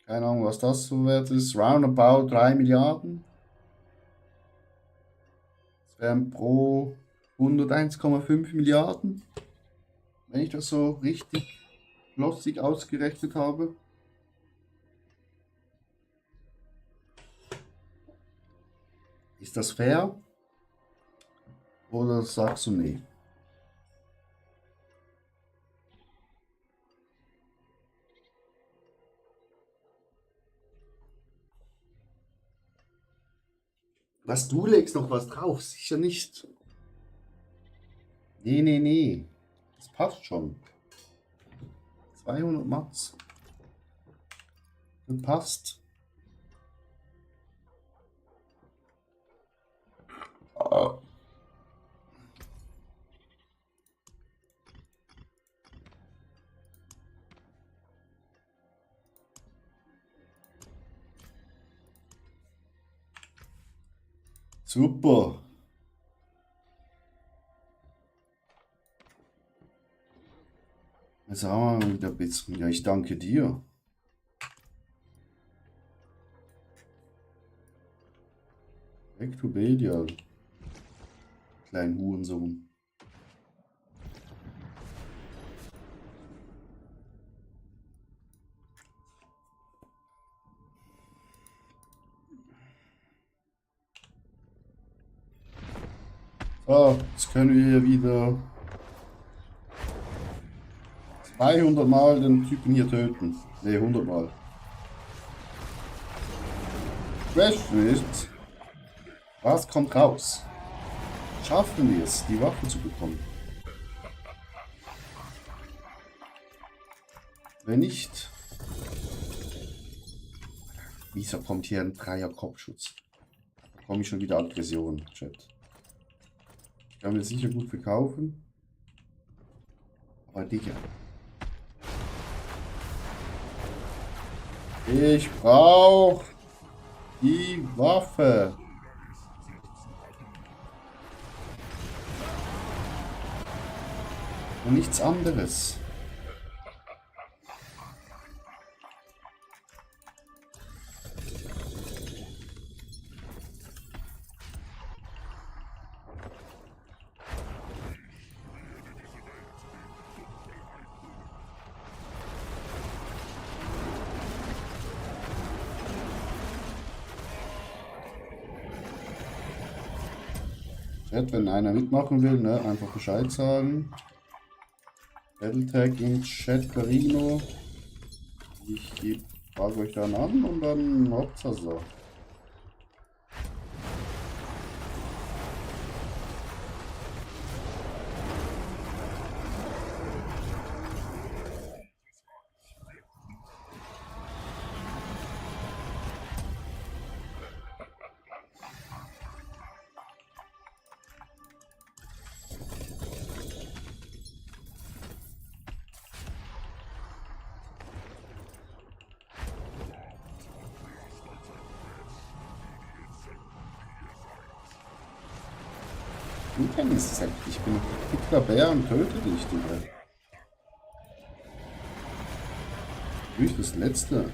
Keine Ahnung, was das so wert ist. Roundabout 3 Milliarden. Das wären pro 101,5 Milliarden. Wenn ich das so richtig flossig ausgerechnet habe. Ist das fair? Oder sagst du nee? Was, du legst noch was drauf? Sicher nicht. Nee. Das passt schon. 200 Mats. Das passt. Ah. Super. Jetzt haben wir wieder ein bisschen. Ja, ich danke dir. Weg to Bedia. Kleinen Hurensohn. So, jetzt können wir hier wieder 200 Mal den Typen hier töten. Ne, 100 Mal. Schwäche ist, was kommt raus? Schaffen wir es, die Waffe zu bekommen? Wenn nicht, wieso kommt hier ein 3er Kopfschutz? Da komme ich schon wieder Aggression, Chat. Ich kann mir sicher gut verkaufen. Aber Digga. Ich brauche die Waffe. Und nichts anderes. Chat, wenn einer mitmachen will, ne, einfach Bescheid sagen. Battletag im Chat, Carino. Ich frage euch dann an und dann Hauptsache so. Tennisset. Ich bin ein dicker Bär und töte dich, Digga. Durch das letzte.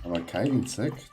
Aber kein Insekt.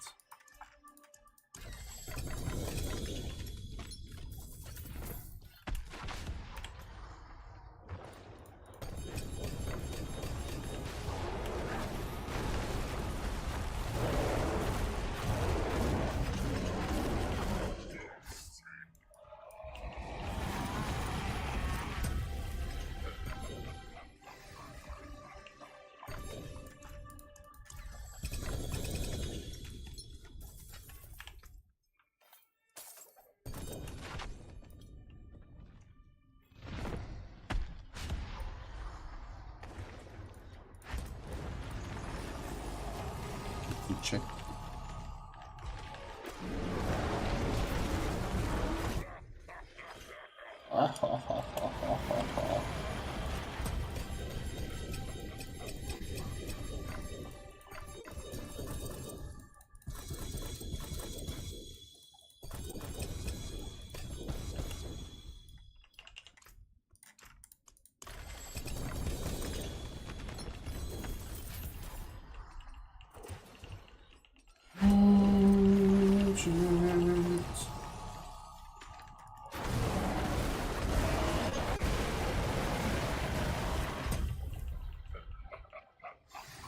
Check.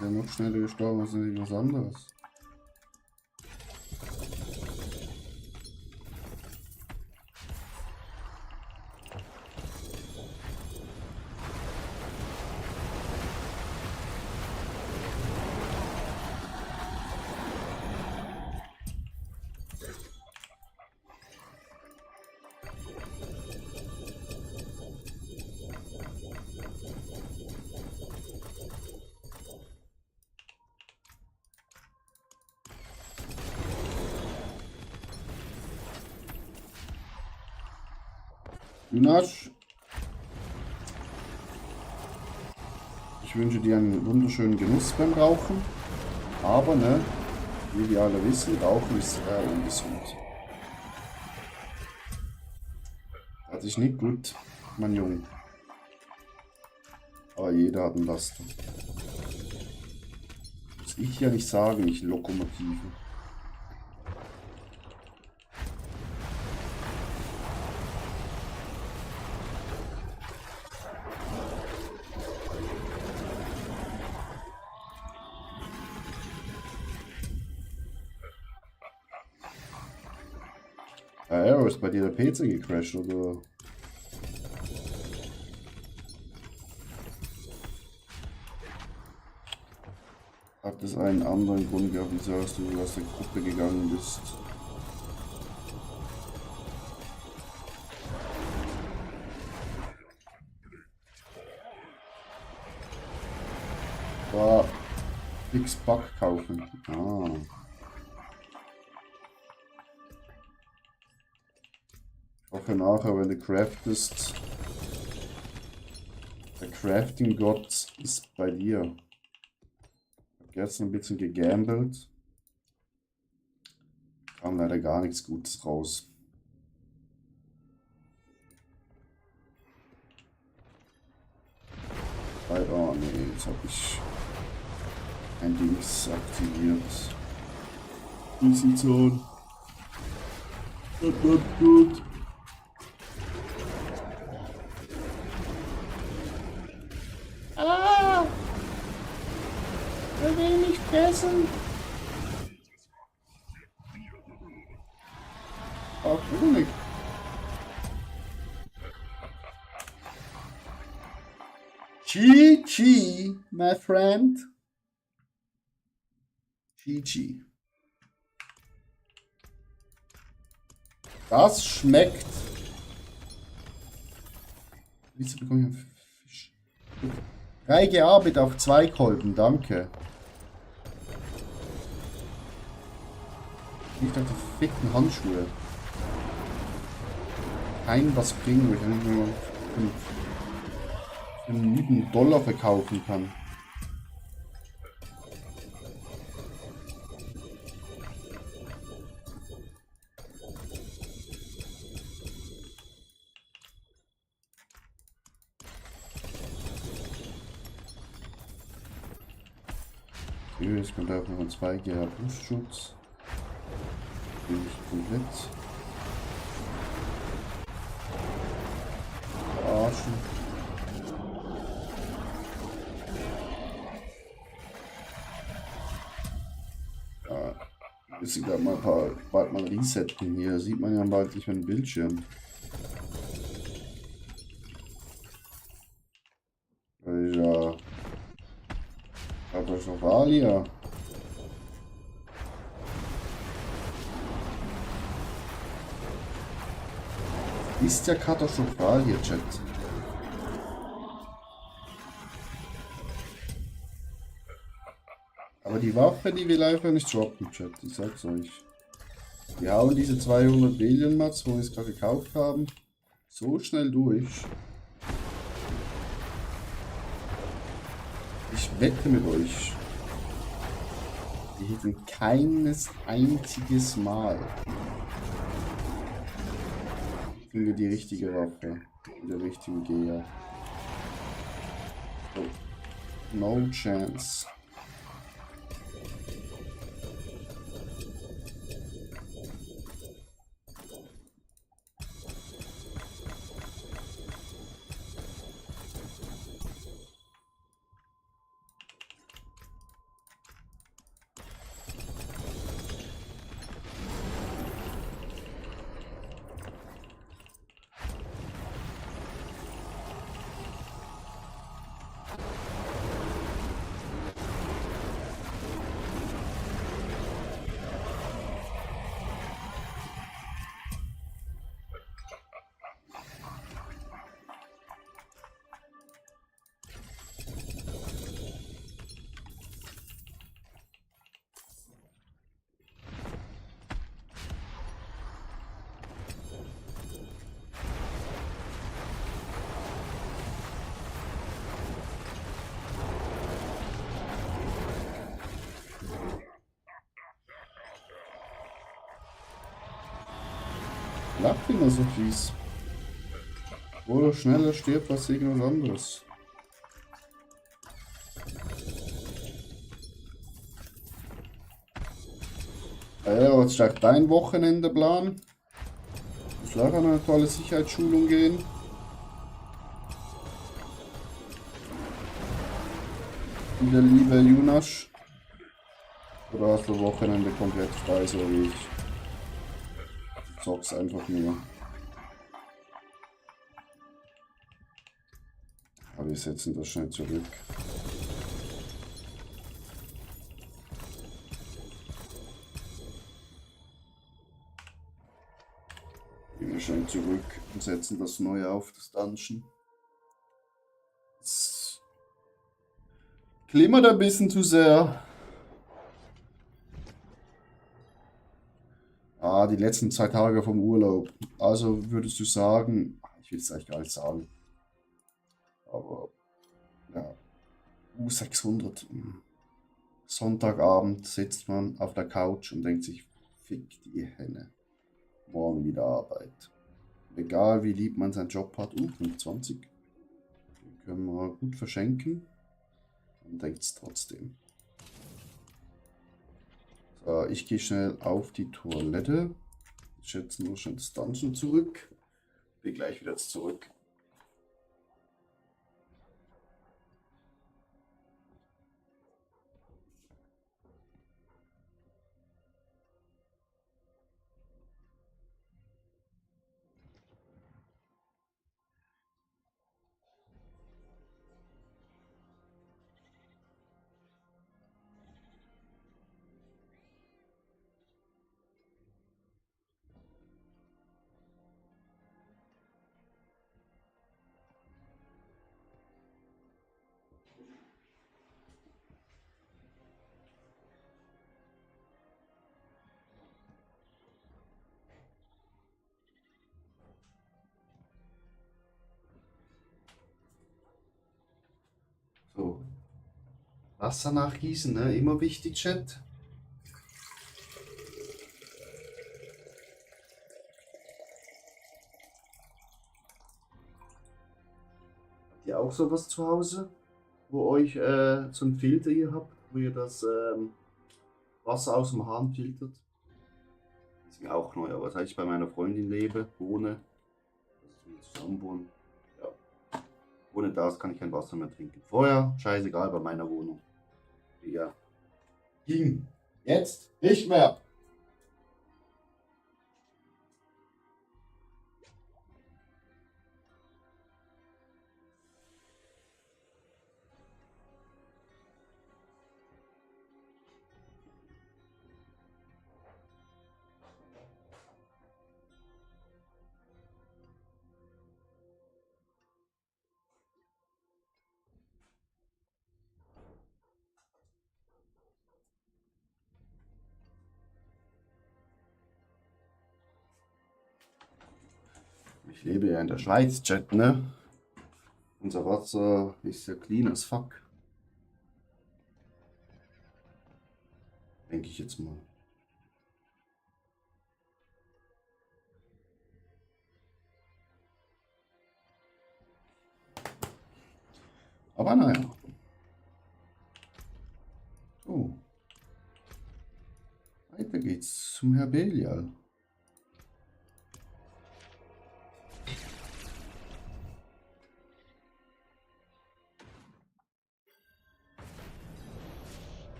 Der noch schneller gestorben ist nicht was anderes. Lunasch, ich wünsche dir einen wunderschönen Genuss beim Rauchen, aber ne, wie wir alle wissen, Rauchen ist sehr ungesund. Das ist nicht gut, mein Junge. Aber jeder hat ein Laster. Muss ich ja nicht sagen, ich Lokomotive. Arrow, ist bei dir der PC gecrashed oder? Hat es einen anderen Grund gehabt, wieso hast du aus der Gruppe gegangen bist? War Fix Bug kaufen. Ah. Ich hoffe nachher, wenn du craftest, der Crafting-Gott ist bei dir. Gestern ein bisschen gegambelt. Kam leider gar nichts Gutes raus. Oh nee, jetzt habe ich ein Dings aktiviert. Easy Zone. Not gut. Ah! Er will mich fressen. Auch Honig. GG, my friend. GG. Das schmeckt. Wieso bekomme ich einen Fisch? Reige Arbeit auf 2 Kolben, danke. Nicht auf die ficken Handschuhe. Kein was bringen, weil ich nicht nur für einen lieben Dollar verkaufen kann. Okay, jetzt kommt auch noch ein 2G Brustschutz. Bin ich komplett. Arschen. Ich glaube mal bald mal resetten hier. Sieht man ja bald nicht mehr den Bildschirm. Ja. Katastrophal hier. Ist ja katastrophal hier, Chat. Aber die Waffe, die will einfach nicht droppen, Chat. Ich sag's euch. Wir hauen diese 200 Billion-Mats, wo wir es gerade gekauft haben, so schnell durch. Ich wette mit euch. Wir hätten keines einziges Mal kriegen wir die richtige Waffe. Mit der richtigen Gear. Oh. No chance. Lacht immer so fies. Oder schneller stirbt als irgendwas anderes. Ja, was sagt dein Wochenendeplan? Ich will auch an eine tolle Sicherheitsschulung gehen. Der liebe Jonas. Oder hast du Wochenende komplett frei, so wie ich? Zock's einfach nur. Aber wir setzen das schnell zurück. Gehen wir schnell zurück und setzen das neue auf, das Dungeon. Es klimmert ein bisschen zu sehr. Ah, die letzten 2 Tage vom Urlaub. Also würdest du sagen, ich will es eigentlich gar nicht sagen. Aber ja, 600. Sonntagabend sitzt man auf der Couch und denkt sich, fick die Henne. Morgen wieder Arbeit. Egal wie lieb man seinen Job hat. 25. Den können wir gut verschenken. Man denkt es trotzdem. So, ich gehe schnell auf die Toilette. Ich schätze nur schon das Dungeon zurück. Bin gleich wieder zurück. So. Wasser nachgießen, ne? Immer wichtig, Chat. Habt ihr auch sowas zu Hause, wo euch so ein Filter hier habt, wo ihr das Wasser aus dem Hahn filtert? Das ist mir auch neu, aber seit ich bei meiner Freundin lebe, wohne, also wir zusammen wohnen, ja, ohne das kann ich kein Wasser mehr trinken. Vorher, scheißegal, bei meiner Wohnung. Ja. Ging. Jetzt nicht mehr. Ich lebe ja in der Schweiz, Chat, ne? Unser Wasser ist ja clean as fuck. Denke ich jetzt mal. Aber naja. So. Weiter geht's zum Herbelial.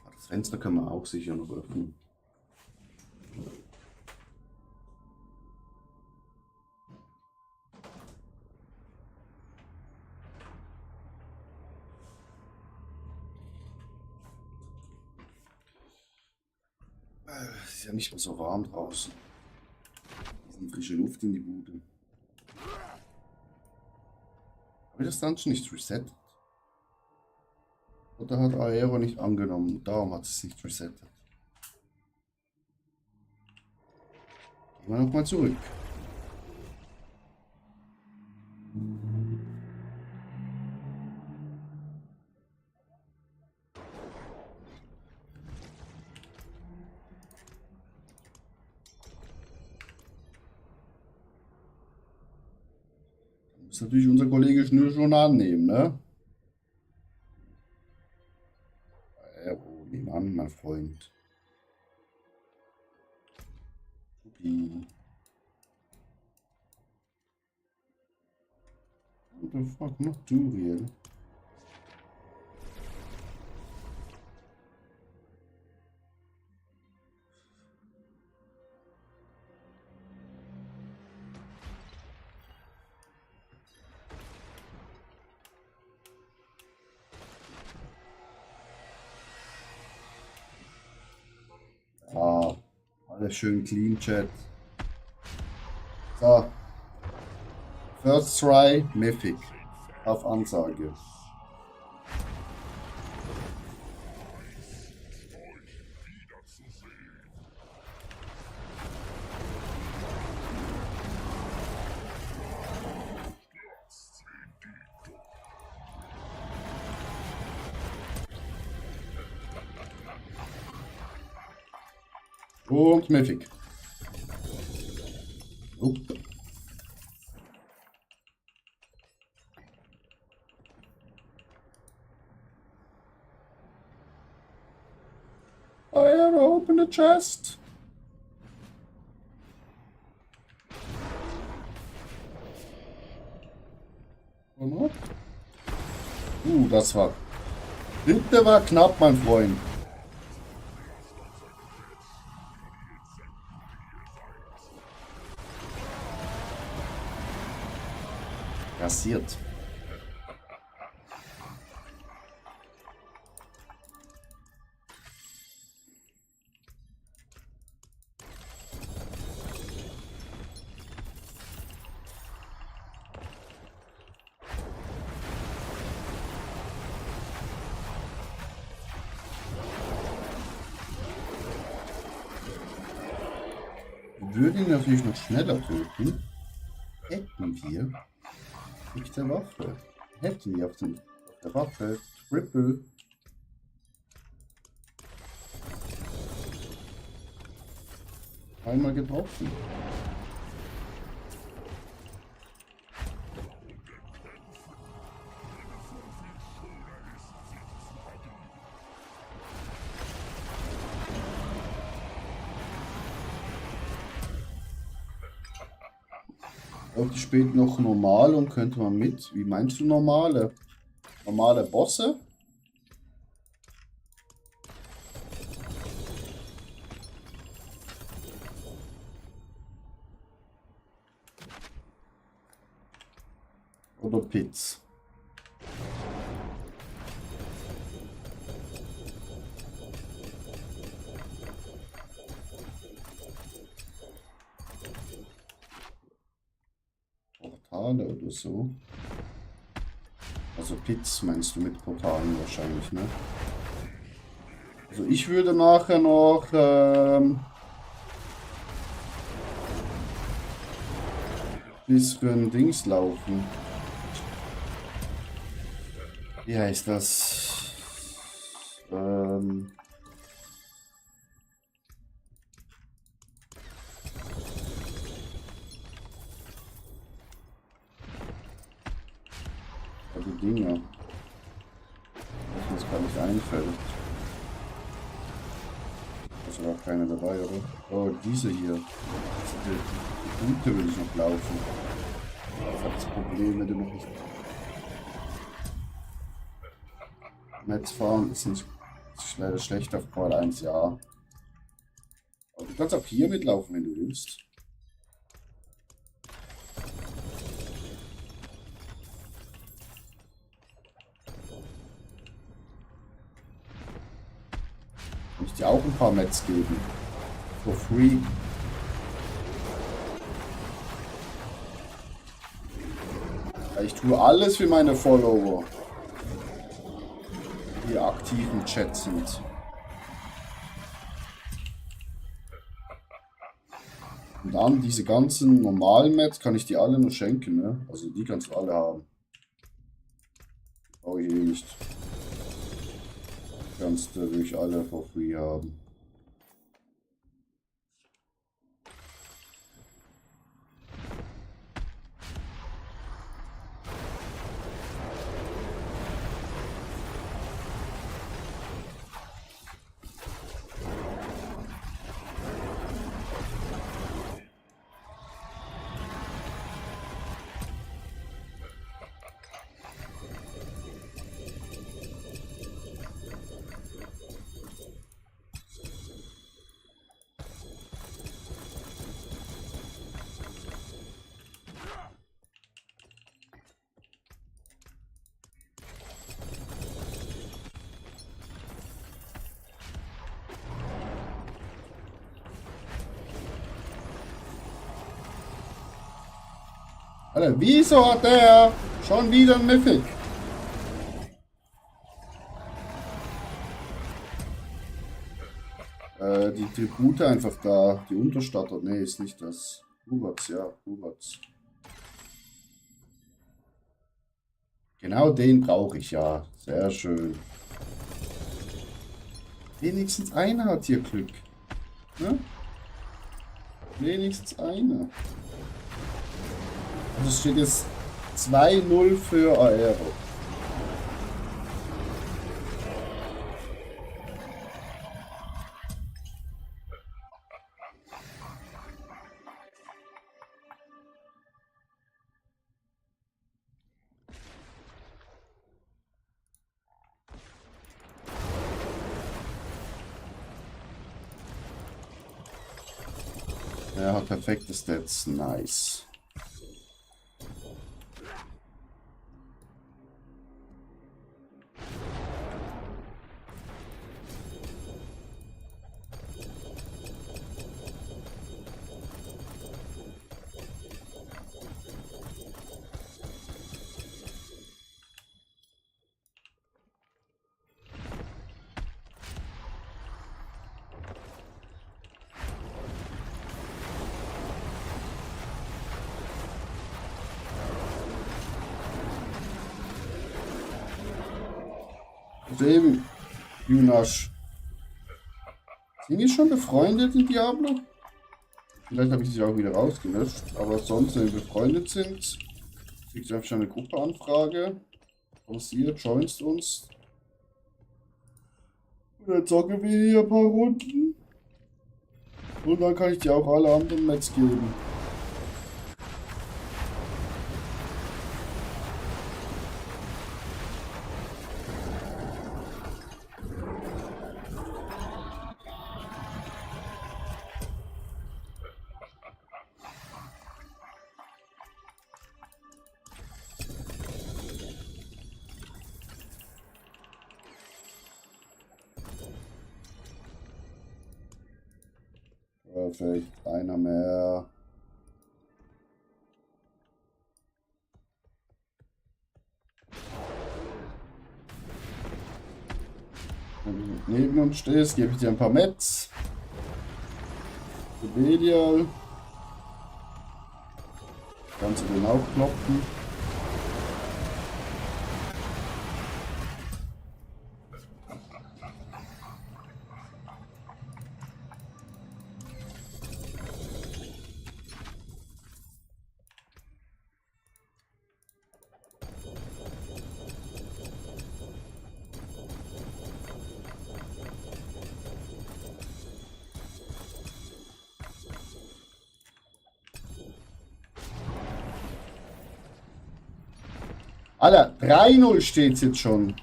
Das Fenster können wir auch sicher noch öffnen. Es ist ja nicht mehr so warm draußen. Bisschen frische Luft in die Bude. Habe ich das Dungeon nicht resettet? Oder hat Aero nicht angenommen? Darum hat es nicht resettet. Gehen wir nochmal zurück. Das ist natürlich unser Kollege Schnür schon annehmen, ne? Aero, nehm an, mein Freund. Supi. What the fuck, noch Duriel? Ah, alles schön clean, Chat. So. First try, Mythic. Auf Ansage. Und Mythic. Oh. I have opened the chest. Und? Das war. Dritte war knapp, mein Freund. Rasiert. Wir würden ihn natürlich noch schneller töten. Hätten wir auf der Waffe. Hätten wir auf der Waffe Triple. Einmal getroffen. Auch die spielt noch normal und könnte man mit. Wie meinst du normale? Normale Bosse? Oder Pits? Portale oder so. Also Pits meinst du mit Portalen wahrscheinlich, ne? Also ich würde nachher noch bisschen Dings laufen. Wie heißt das? Die Dinger. Was mir jetzt gar nicht einfällt. Da ist aber auch keine dabei, oder? Oh, diese hier. Die gute will ich noch laufen. Ich habe das Problem, wenn du noch nicht. Netz fahren ist nicht leider schlecht auf Qual 1, ja. Aber du kannst auch hier mitlaufen, wenn du willst. Kann ich dir auch ein paar Mets geben. For free. Ja, ich tue alles für meine Follower, die aktiv im Chat sind. Und dann diese ganzen normalen Mets kann ich dir alle nur schenken, ne? Also die kannst du alle haben. Brauche ich eh nicht. Kannst du durch alle for free haben. Alter, wieso hat der schon wieder ein Mythic? Die Tribute einfach da, die Unterstatter, nee, ist nicht das. Urats, ja, Urats. Genau den brauche ich, ja. Sehr schön. Wenigstens einer hat hier Glück. Ne? Wenigstens eine. Also es steht jetzt 2-0 für Aero. Er hat perfekte Stats. Nice. Eben, Junasch. Sind wir schon befreundet in Diablo? Vielleicht habe ich sie auch wieder rausgelöscht, aber sonst, wenn wir befreundet sind, kriegst du einfach schon eine Gruppeanfrage. Passiert, joinst uns. Und dann zocken wir hier ein paar Runden. Und dann kann ich dir auch alle anderen Mets geben. Perfekt, einer mehr. Wenn du neben uns stehst, gebe ich dir ein paar Mets. Belial. Kannst du den auch kloppen. Alter, 3-0 steht's jetzt schon.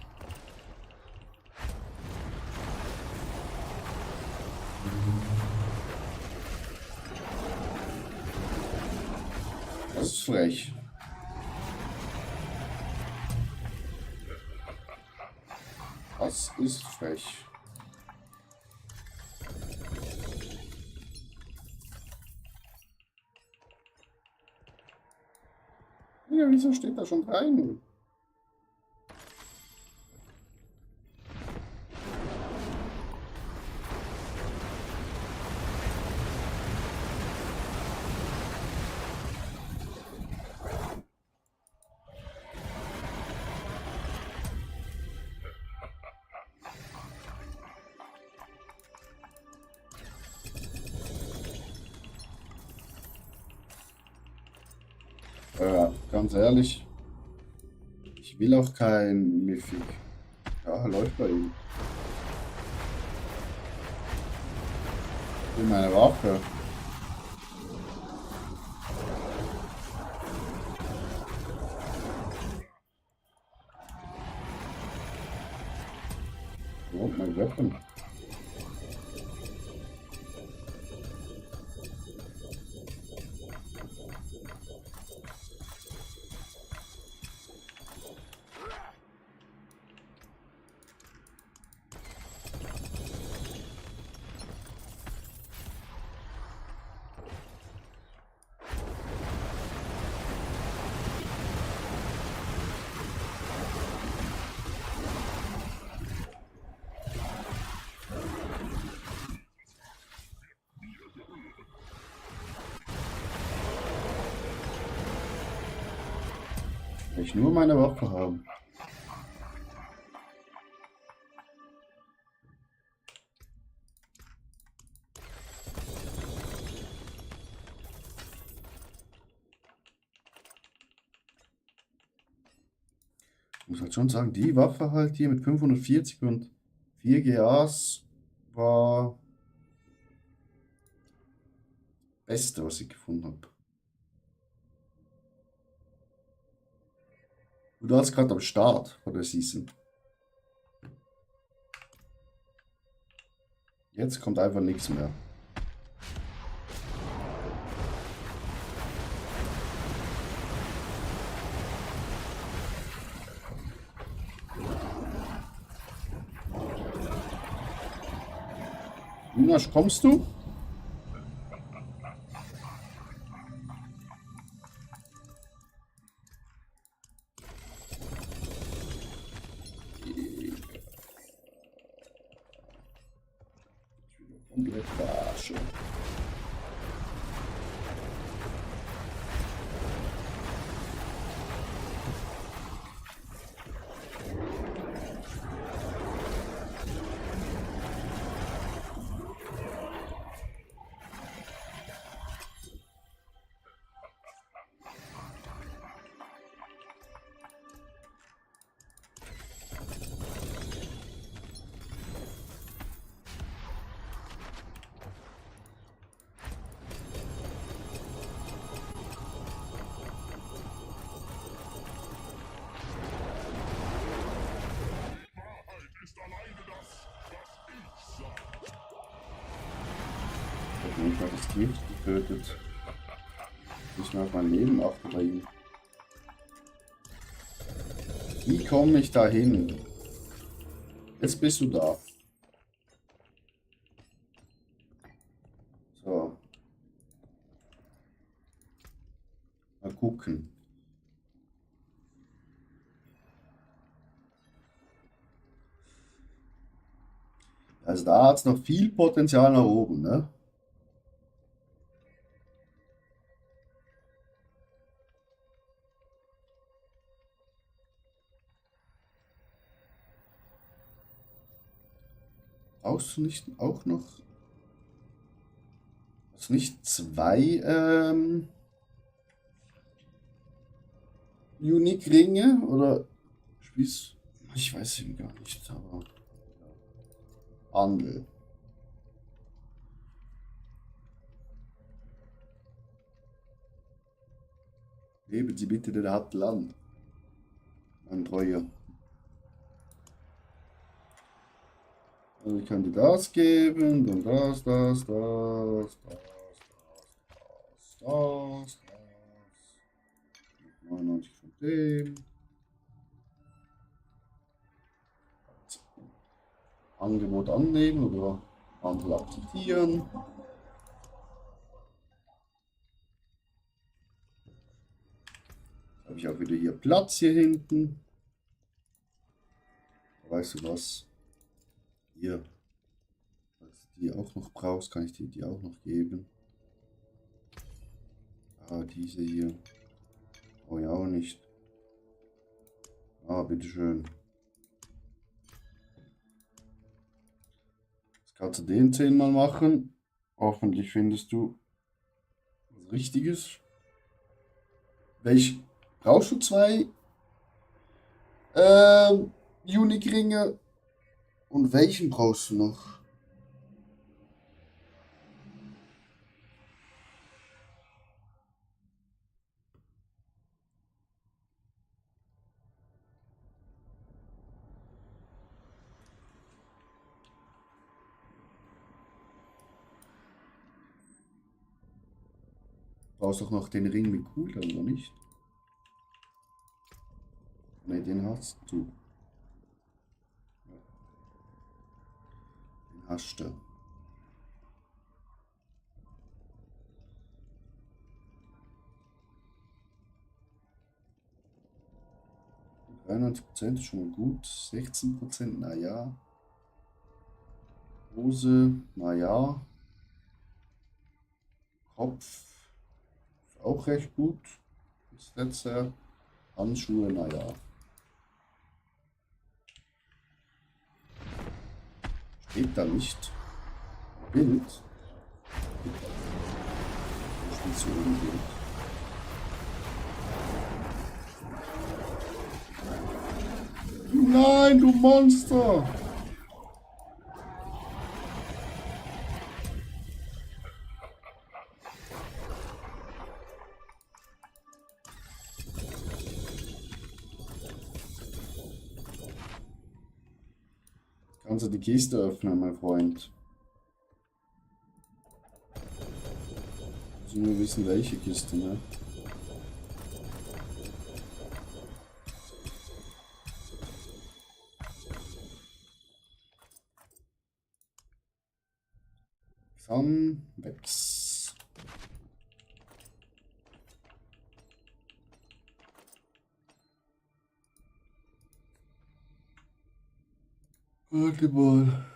Das ist frech. Das ist frech. Ja, wieso steht da schon 3-0? Ganz ehrlich, ich will auch kein Mythic. Ja, läuft bei ihm. Ich will meine Waffe. Oh, mein Weapon. Will ich nur meine Waffe haben. muss halt schon sagen, die Waffe halt hier mit 540 und 4 GAs war das Beste, was ich gefunden habe. Du warst gerade am Start von der Season. Jetzt kommt einfach nichts mehr. Jonas, kommst du? Komplett verarsche. Ich habe das Gift getötet. Ich muss auf mein Leben achten bei ihm. Wie komme ich da hin? Jetzt bist du da. So. Mal gucken. Also da hat es noch viel Potenzial nach oben, ne? Brauchst du nicht auch noch? Hast du nicht zwei Unique-Ringe? Oder spielst ich weiß eben gar nicht, aber Handel. Geben Sie bitte den harten Land. Mein Treuer. Also ich kann dir das geben, dann das. 99 von dem. Angebot annehmen oder Handel akzeptieren. Habe ich auch wieder hier Platz hier hinten. Weißt du was? Hier, falls du die auch noch brauchst, kann ich dir die auch noch geben. Ah, diese hier. Oh ja, auch nicht. Ah, bitteschön. Jetzt kannst du den 10-mal machen. Hoffentlich findest du was Richtiges. Brauchst du zwei Unique-Ringe? Und welchen brauchst du noch? Brauchst doch noch den Ring mit Cooldown, oder nicht? Ne, den hast du. Den hast du. Die 93% ist schon mal gut. 16%, naja. Hose, naja. Kopf ist auch recht gut. Das letzte. Handschuhe, naja. Steht da nicht. Bild. Spielst du unbedingt. Nein, du Monster! Kannst du die Kiste öffnen, mein Freund? Also nur wissen, welche Kiste, ne? Sunwex. Warte mal.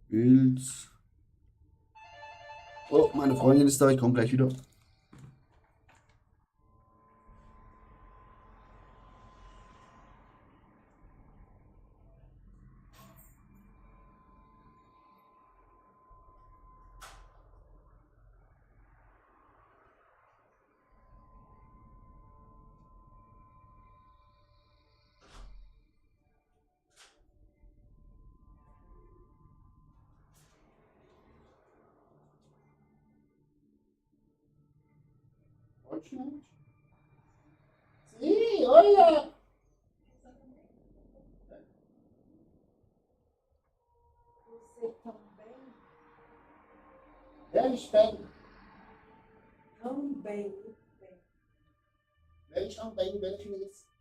Bild. Oh, meine Freundin ist da, ich komme gleich wieder. Deutschland? Sí, hola. Você também? Eles têm, Também. eles também, eles.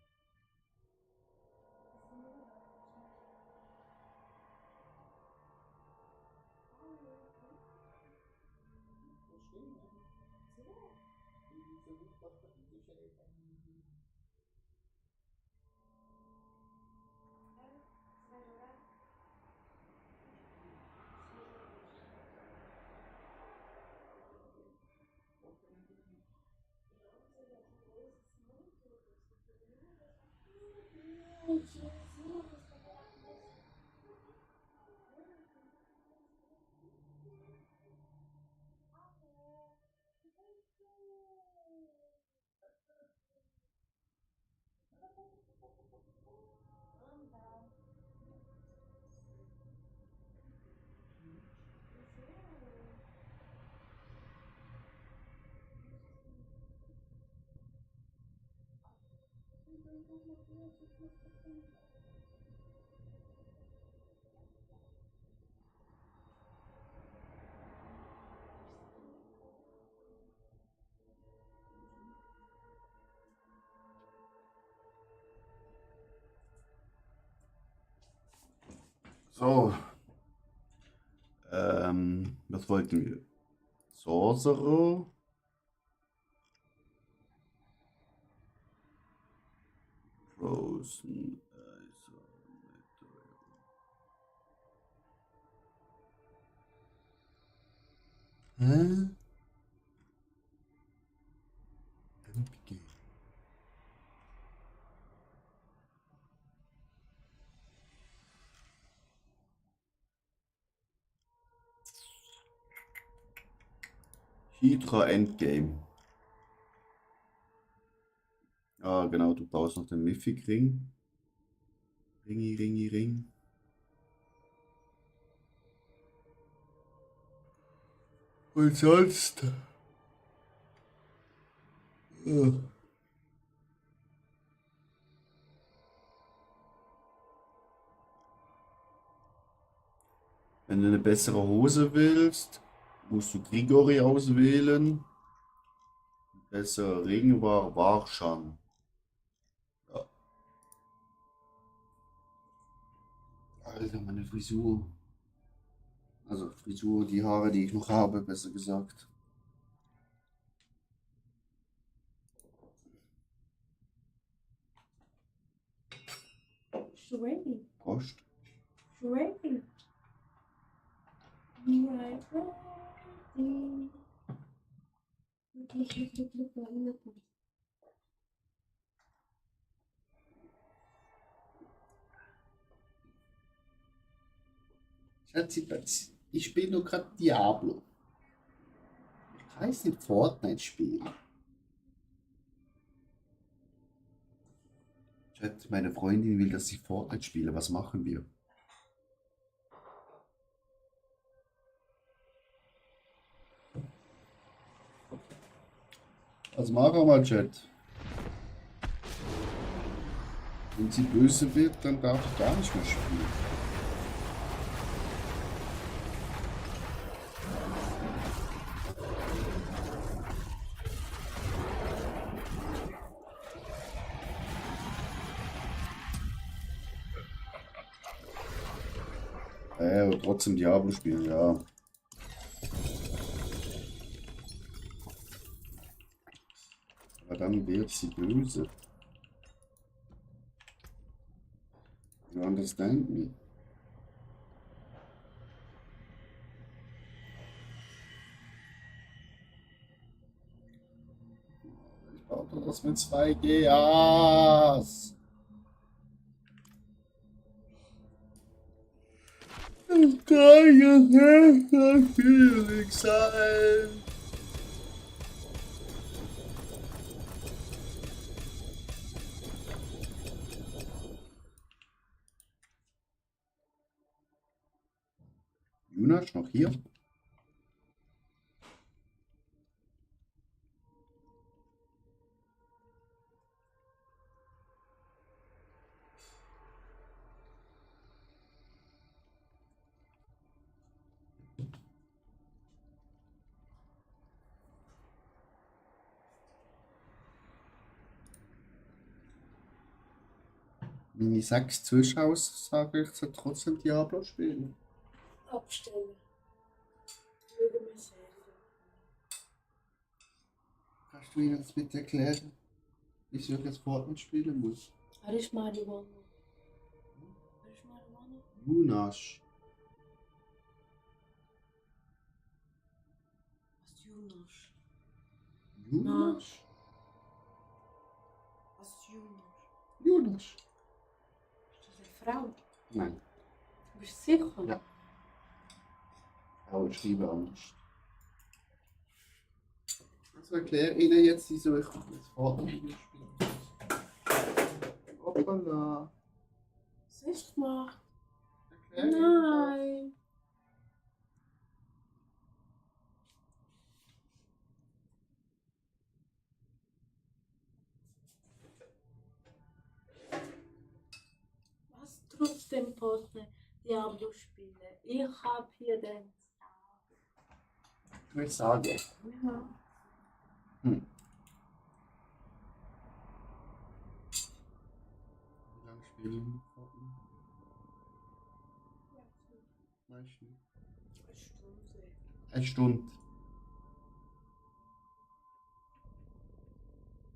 So, was wollten wir? Sorcerer. Frozen. Hä? MPG. Hydra Endgame. Ah, genau, du brauchst noch den Mythic Ring. Ringi, Ringi, Ring. Und sonst. Wenn du eine bessere Hose willst, musst du Grigori auswählen. Ein besserer Ring war Warshan. Ja. Alter, meine Frisur. Also Frisur, die Haare, die ich noch habe, besser gesagt. Shreddy. Post. Shreddy. Right, ready. Schatzi, ich spiele nur gerade Diablo. Ich kann jetzt nicht Fortnite spielen. Chat, meine Freundin will, dass ich Fortnite spiele. Was machen wir? Was machen wir mal, Chat? Wenn sie böse wird, dann darf ich gar nicht mehr spielen. Und trotzdem Diablo spielen, ja. Aber dann wird sie böse. You understand me? Ich brauche das mit 2G. Yes. Das kann jetzt nicht so schwierig sein. Jonas noch hier? Meine 6 Zuschauer sagen, ich soll trotzdem Diablo spielen. Abstellen. Schauen wir Serie. Kannst du ihnen jetzt bitte erklären, wieso ich jetzt Fortnite spielen muss? Er ist Marihuana. Er ist Marihuana. Jonas. Was Jonas? Jonas? Was Jonas? Jonas? Ist das eine Frau? Nein, Du bist sicher? Ja. Frauen schreiben anders. Also erkläre Ihnen jetzt, wieso ich jetzt Fortnite spielen muss. Hoppala. Was ist gemacht? Erklär Ihnen das. Nein. Was trotzdem Partner Diablo spielen? Ich habe hier den. Ich würde sagen, Ja. wie lange spielen wir Fortnite? Weißt du nicht. Eine Stunde. Eine Stunde.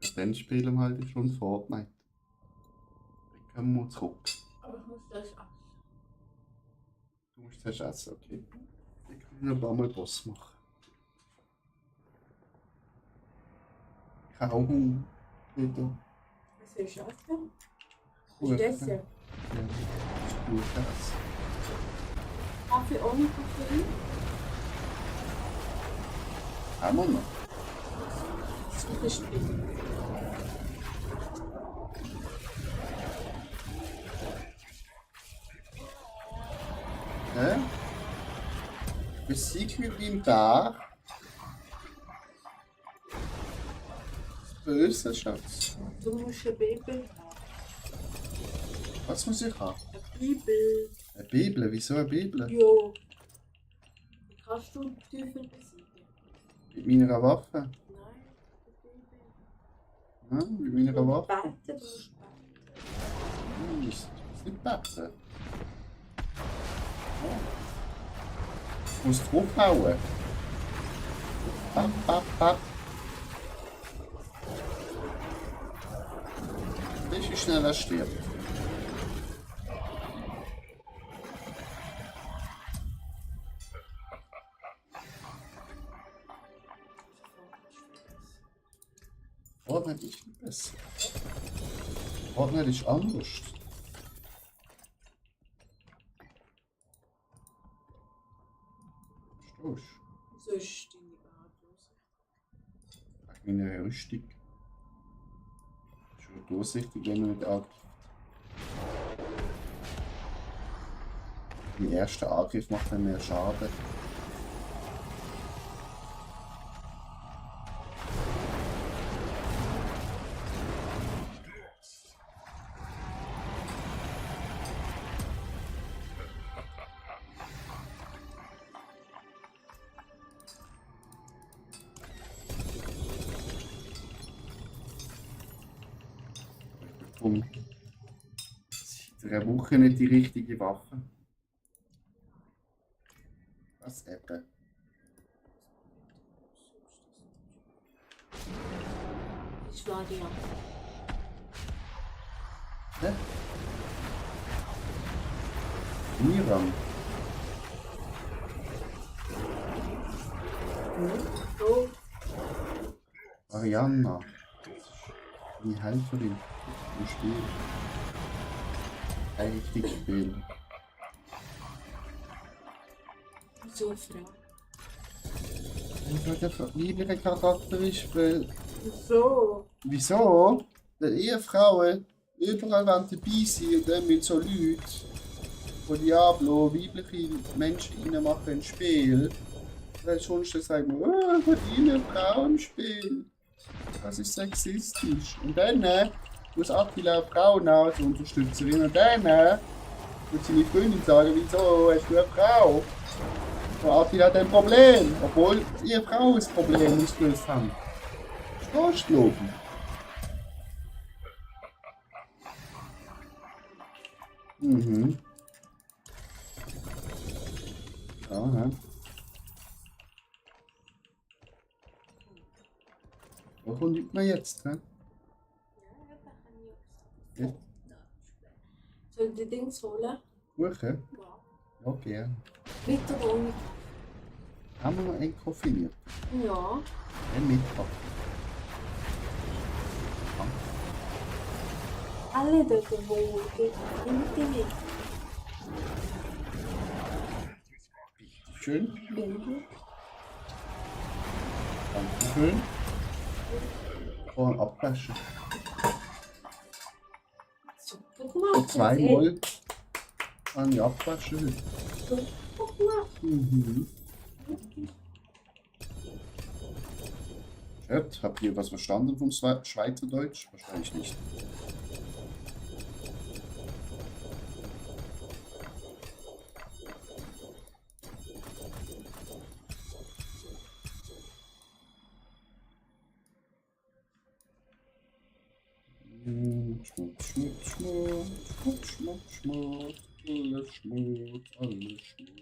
Ja, dann spielen wir halt eine Stunde Fortnite. Dann kommen wir zurück. Aber ich muss das essen. Du musst zuerst essen, okay. Ich kann ein paar Mal Boss machen. Ich habe auch Hunger. Wieder. Was ist das denn? Kuchen. Ist das ja? Ja, das ist gut essen. Kaffee ohne Koffein? Haben wir noch? Das ist das Spiel. Hä? Besiege ihn da. Das Böse, Schatz. Du musst eine Bibel haben. Was muss ich haben? Eine Bibel. Eine Bibel? Wieso eine Bibel? Jo. Wie kannst du Teufel besiegen? Mit meiner Waffe? Nein, eine Bibel. Ja, mit meiner Du Waffe? beten, du musst beten. Ich muss nicht beten. Ich muss draufhauen. Bap, bap, bap. Das ist wie schnell er stirbt. Fortnite ist nicht besser. Fortnite ist anders. Verstehst So ist deine Behandlung. du? Wegen meiner Rüstung. Schon durchsichtig, wenn man nicht aktiv Der erste Angriff macht dann mehr Schaden. Seit einer Woche nicht die richtige Waffe. Was eben? Ich war dir. Hä? Miram. Oh, Arianna. Die Helferin im Spiel. Ein richtiges Spiel. so Frau. Weil der liebere Charakter ist, weil... So. Wieso? Weil Ehefrauen überall wollen dabei sein und dann mit so Leuten von Diablo weibliche Menschen reinmachen ins Spiel. Weil sonst sagt man, oh, von ihnen Frau im Spiel. Das ist sexistisch. Und dann muss Attila eine Frau als Unterstützerin und dann wird seine Freundin sagen, wieso hast du eine Frau? Und Attila hat ein Problem, obwohl ihre Frau das Problem ausgelöst haben. Verstehst du, glaube ich? Mhm. Aha. Wo kommt man jetzt, ne? Ja. Soll ich die Dings holen? Kuchen? Ja. Ja, gerne. Mit oder ohne? Haben wir noch einen koffiniert? Ja. Ein Mittag. Alle dort, wo ich mit. Schön. Bin Dankeschön. Und abwaschen. super gemacht. Zweimal habe ich abwaschen heute. Super gemacht. Mhm. Chat, habt ihr was verstanden vom Schweizerdeutsch? Wahrscheinlich nicht. Schmutz, Schmutz, Schmutz, Schmutz, Schmutz, alles Schmutz, alles Schmutz.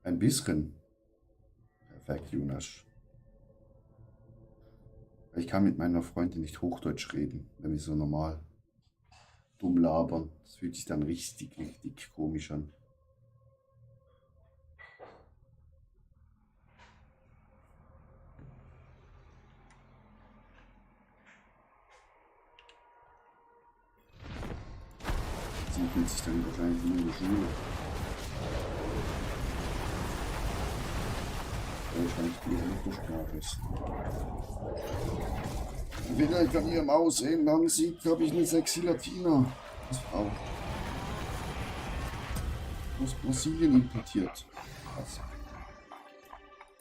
Ein bisschen. Perfekt, Jonas. Ich kann mit meiner Freundin nicht Hochdeutsch reden, wenn wir so normal dumm labern. Das fühlt sich dann richtig, richtig komisch an. Sie fühlt sich dann wahrscheinlich wie in der Schule. Wahrscheinlich die Muttersprache ist. Wenn ihr an ihrem Aussehen dann sieht, habe ich eine sexy Latina. Das Frau. Aus Brasilien importiert. Was?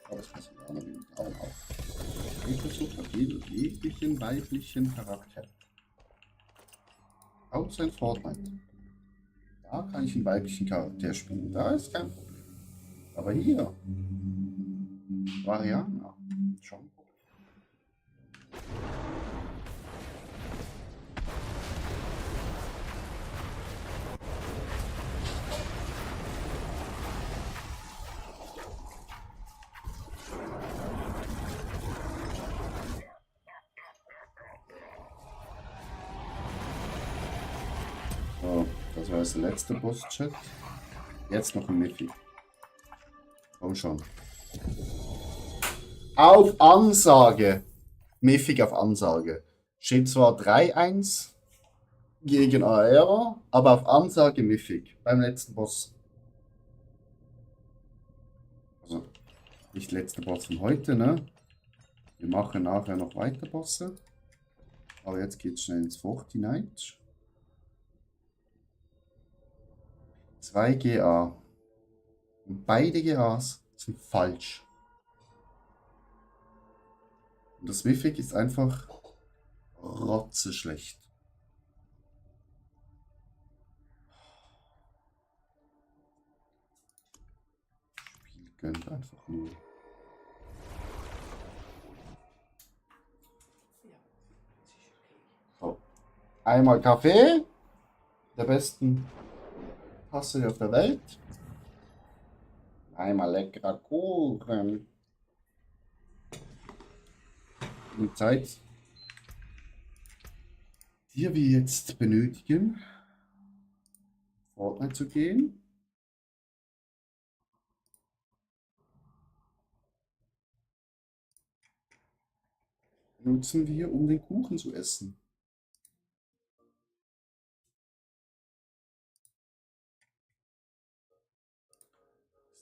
Aber das Brasilianer mit den Frauen auch. Eifersucht auf jeglichen weiblichen Charakter. Außer in Fortnite. Da kann ich einen weiblichen Charakter spielen. Da ist kein Problem. Aber hier. Variana. Schon. So, das war jetzt der letzte Boss-Chat. Jetzt noch ein Mythic. Komm schon. Auf Ansage. Mythic auf Ansage. Steht zwar 3-1 gegen Aera, aber auf Ansage Mythic. Beim letzten Boss. Nicht letzter Boss von heute, ne? Wir machen nachher noch weiter Bosse. Aber jetzt geht's schnell ins Fortnite. 2 GA. Und beide GAs sind falsch. Und das Mythic ist einfach rotzeschlecht. Spiel gönnt einfach nur. So. Einmal Kaffee. Der besten Tasse auf der Welt. Einmal leckerer Kuchen. Die Zeit, die wir jetzt benötigen, Fortnite zu gehen. Nutzen wir, um den Kuchen zu essen.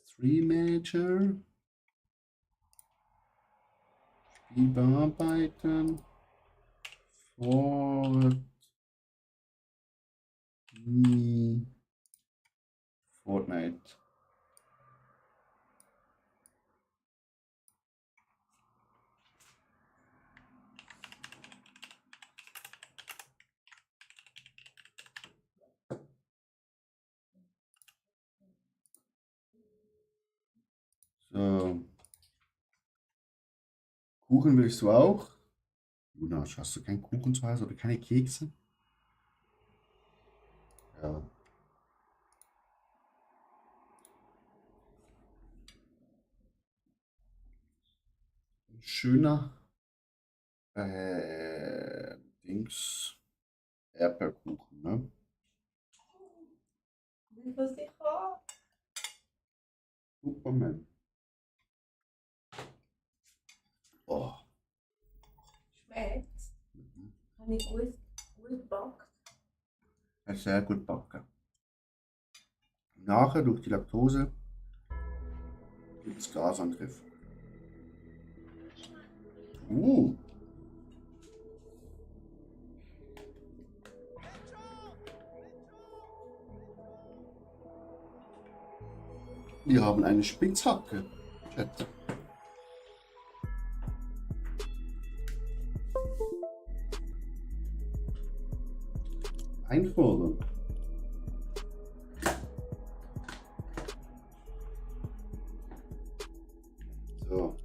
Stream Manager. Spiel bearbeiten. Fortnite. So. Kuchen willst du auch? Jonas, hast du keinen Kuchen zu Hause oder keine Kekse? Ja. Ein schöner Dings Erdbeerkuchen, ne? Was ich habe. Superman. Oh. Schmeckt. Habe ich gut gebacken. Sehr gut backen. Nachher durch die Laktose gibt es Gasangriff. Wir haben eine Spitzhacke. Chat. Einfordern. So.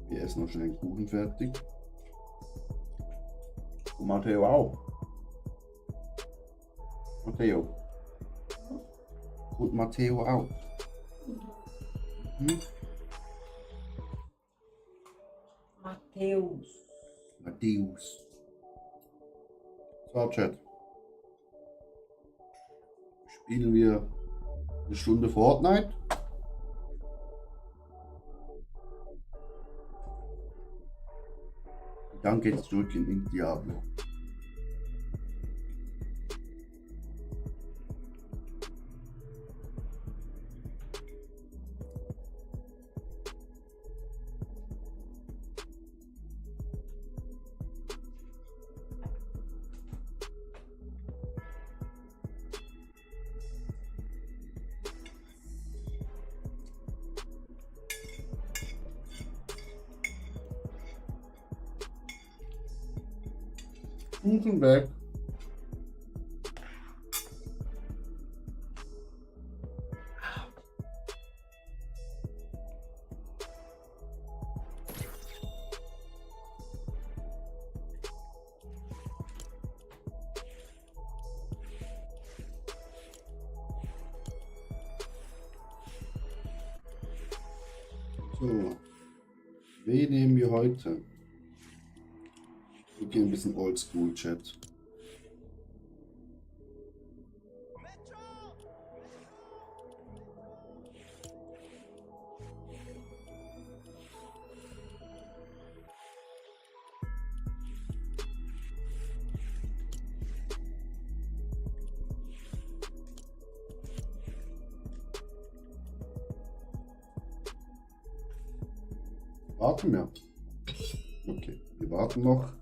Wir essen noch schnell den Kuchen fertig. Und Matteo auch. Matteo. Und Matteo auch. Mhm. Matthäus. Matthäus. So, Chat. Spielen wir eine Stunde Fortnite. Und dann geht's zurück in Diablo. Kuchen weg. So, wen nehmen wir heute? Wir gehen ein bisschen oldschool, Chat. warten wir. Okay, wir warten noch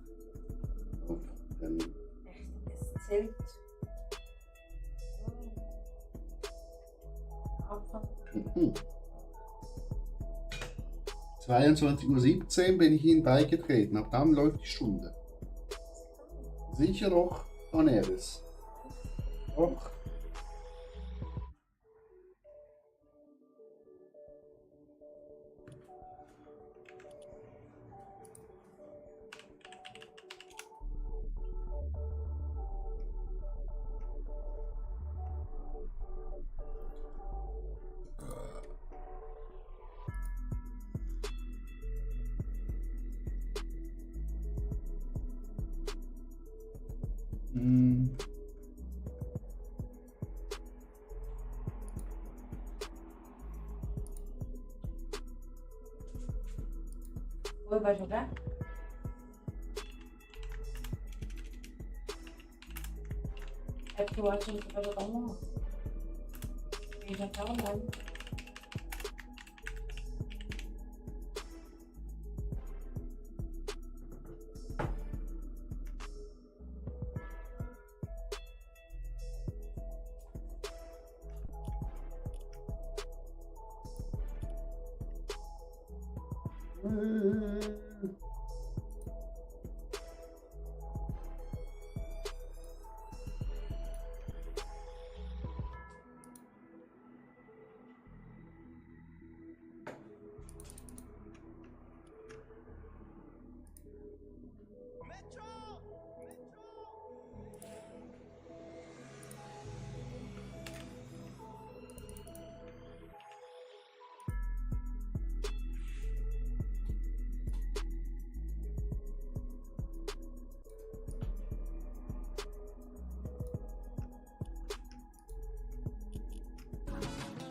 auf den. Es zählt. Mhm. 22:17 Uhr bin ich Ihnen beigetreten. Ab dann läuft die Stunde. Sicher noch, Daenerys. Doch. Hm. Oi, vai jogar? É porque eu acho que vai jogar uma. Ele já tá online.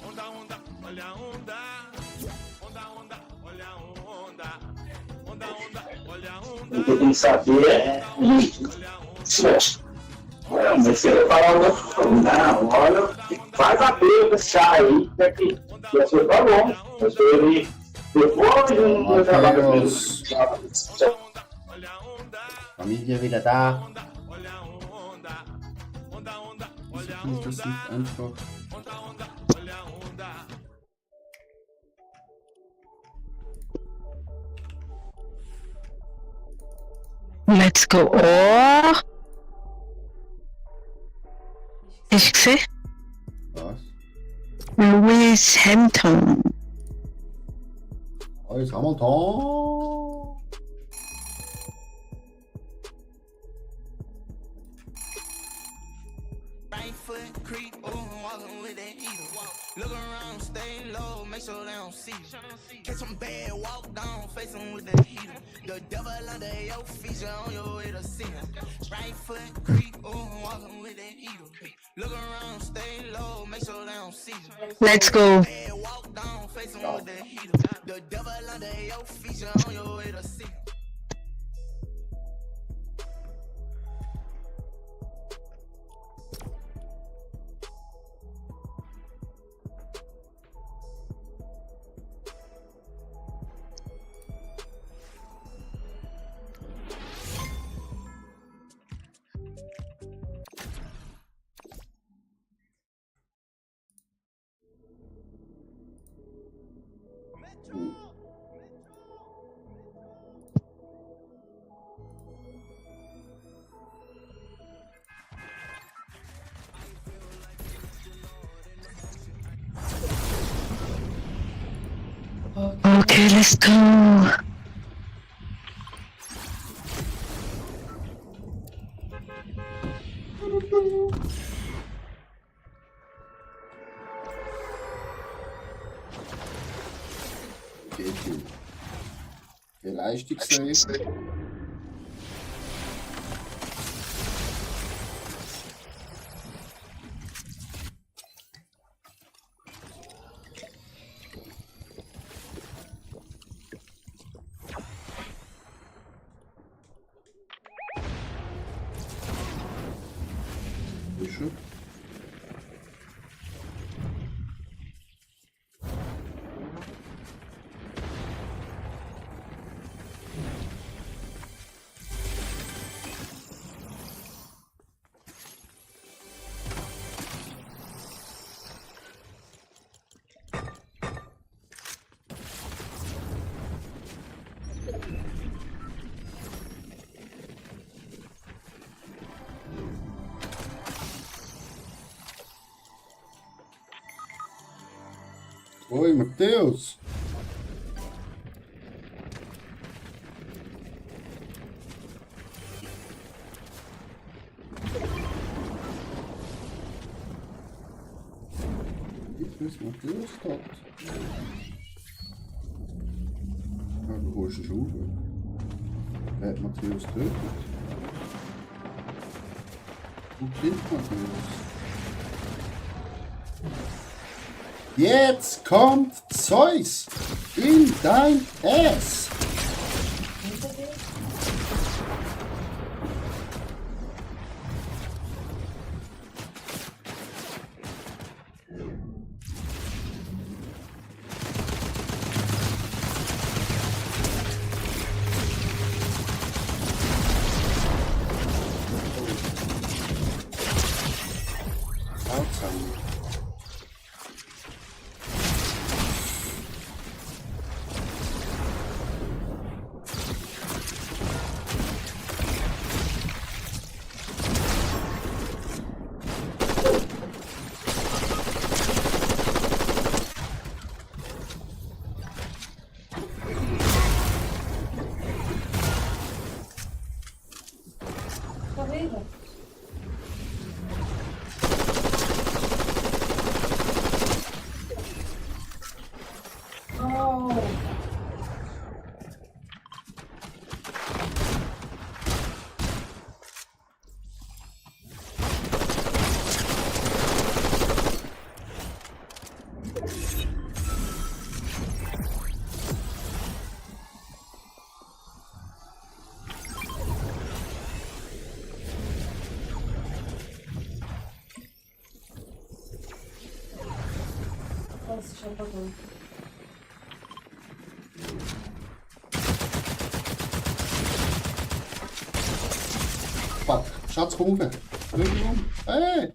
Onda, onda, olha a onda. Onda, onda, olha a onda. Onda, onda, olha a onda. O que eu tenho que saber é. Não, mas se eu falar não, olha, faz a briga com esse cara aí, que já foi tá bom. Eu sou ele depois de um trabalho Mateus. Familie wieder da. Wieso ist das nicht einfach? Let's go. Oh! Ich gesehen? Was? Lewis Hampton. Alles Hamilton. Right foot creep, ooh, walking with that heater. Look around, stay low, make sure they don't see you. Catch them bad, walk down, face them with that heater. The devil under your feet, you on your way to see him. Right foot creep, ooh, walking with that heater. Look around, stay low, make sure they don't see you. Let's go. Bad, walk down, face them with that heater. The devil under your feet, you on your way to see him. Okay, let's go. Geht hin. Leistungssave. Büsche. Oi, Matheus. Ist Matheus tot? Ja, du holst ihn schon auf. Wer hat Matheus tötet? Wo killt Matheus? Jetzt kommt Zeus in dein Ass! Hinter dir? Outside. Tá viva? Oh, das schon verloren. Fuck. Schatz, komm rauf. Irgendwo. Hey!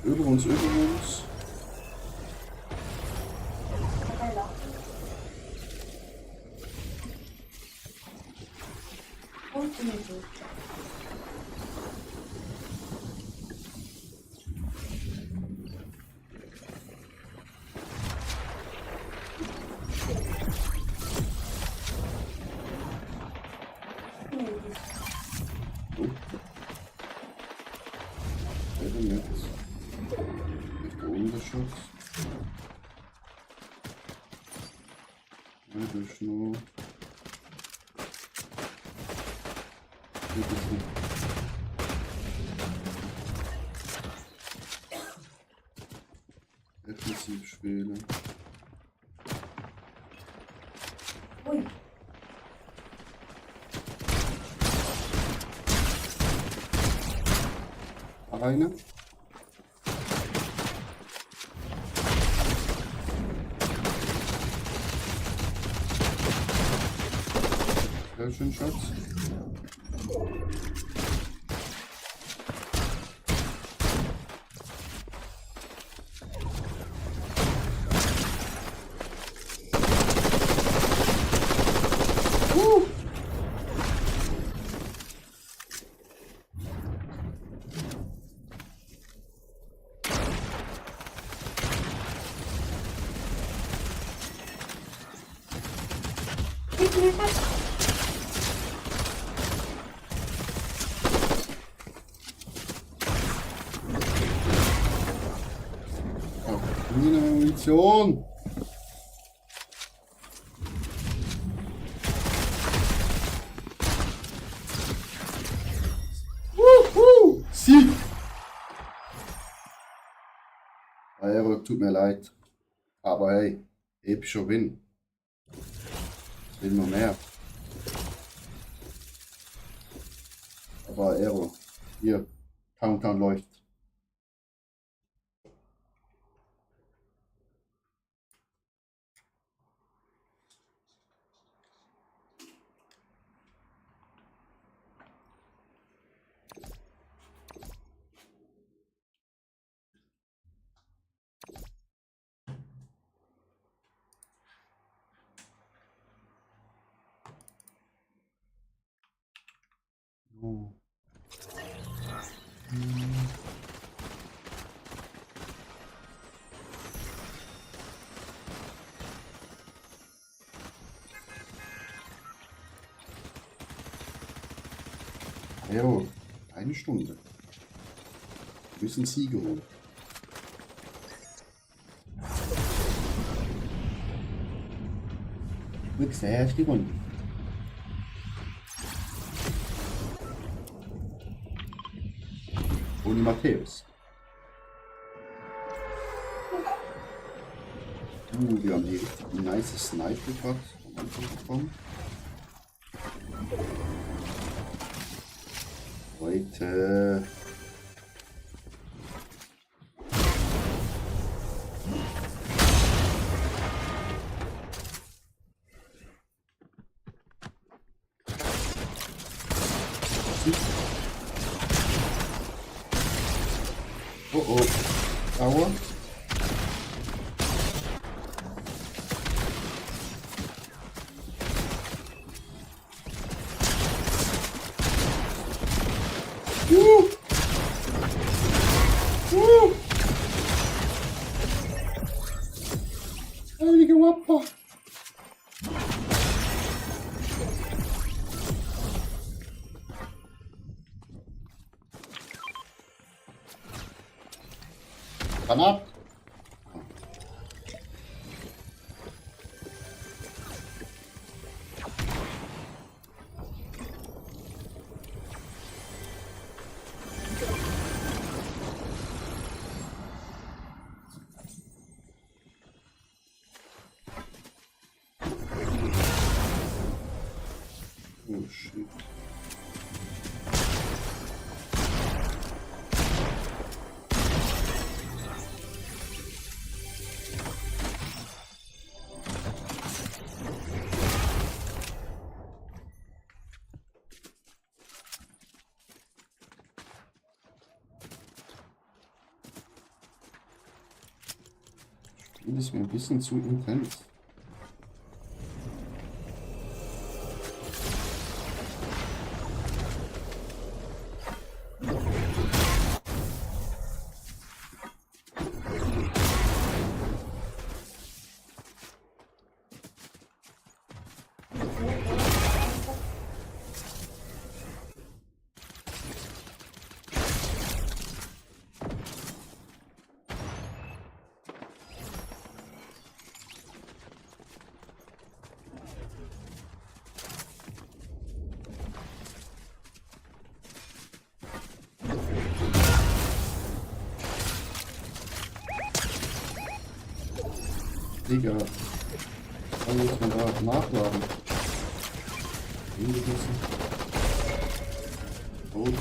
Über uns, über uns. Vai lá. Muito medo. Sehr nett. Nicht der Unterschutz. Ja, das ist noch. Hier ist noch. Defensiv spielen. Ui. Alleine. Sehr schön, Schatz. Keine Munition. Wuhu! Sieg! Aero, tut mir leid. Aber hey, epischer Win. Will noch mehr. Aber Aero, hier, Countdown läuft. Oh. Jo, eine Stunde. Wir müssen Siege holen. Du siehst die Runde. Ohne Matthäus. Wir haben die richtig nice Sniper gerade am Anfang bekommen. Leute. Oh oh. Aua. Heilige Wappa. Granat. Oh shit. Das ist mir ein bisschen zu intens. Digga. Dann muss man da nachladen. Hingebissen. Tot.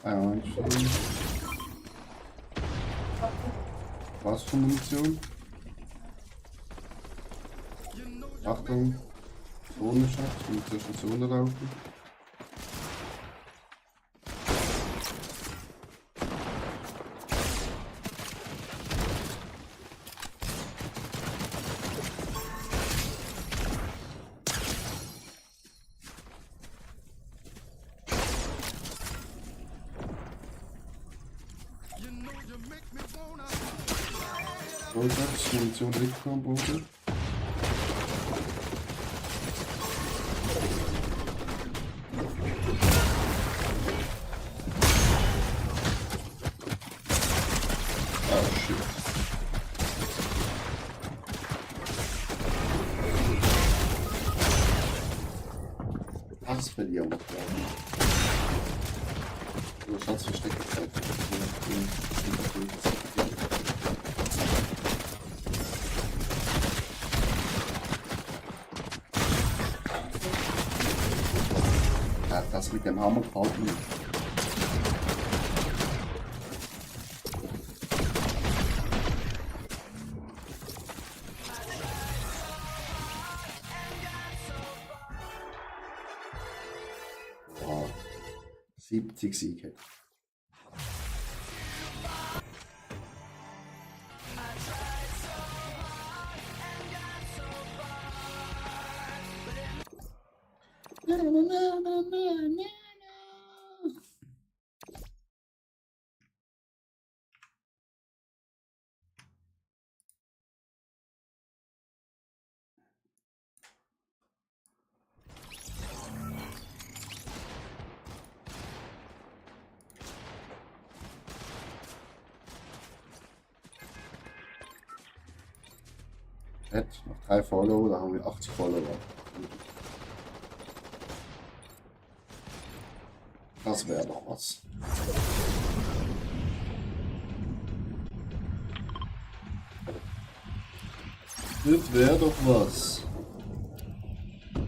Einstellen. Was für Munition? Achtung, Zonenschacht, ich muss zwischen Zone laufen. Rollsatz, Munition wegkommen, Bote. Ah, shit. verlieren wir, glaube ich. Oder Schatz versteckt Zeit. Ja, das mit dem Hammer braucht nicht. Wow. 70 Siege. Noch 3 Follower, da haben wir 80 Follower. Das wäre doch was. Das wäre doch was.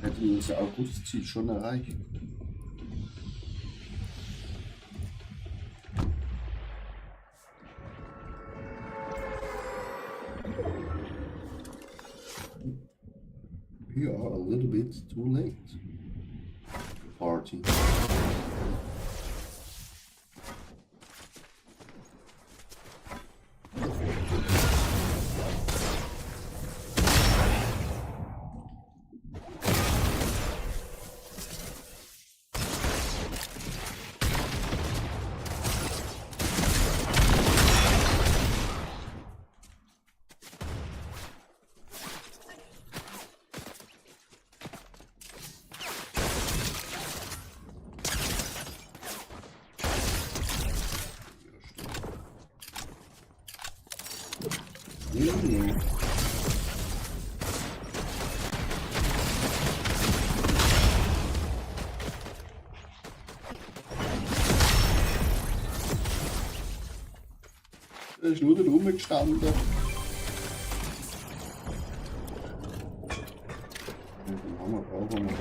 Hätten wir unser August-Ziel schon erreicht. We are a little bit too late. Party. Er ist nur da rumgestanden. Den Hammer brauchen wir.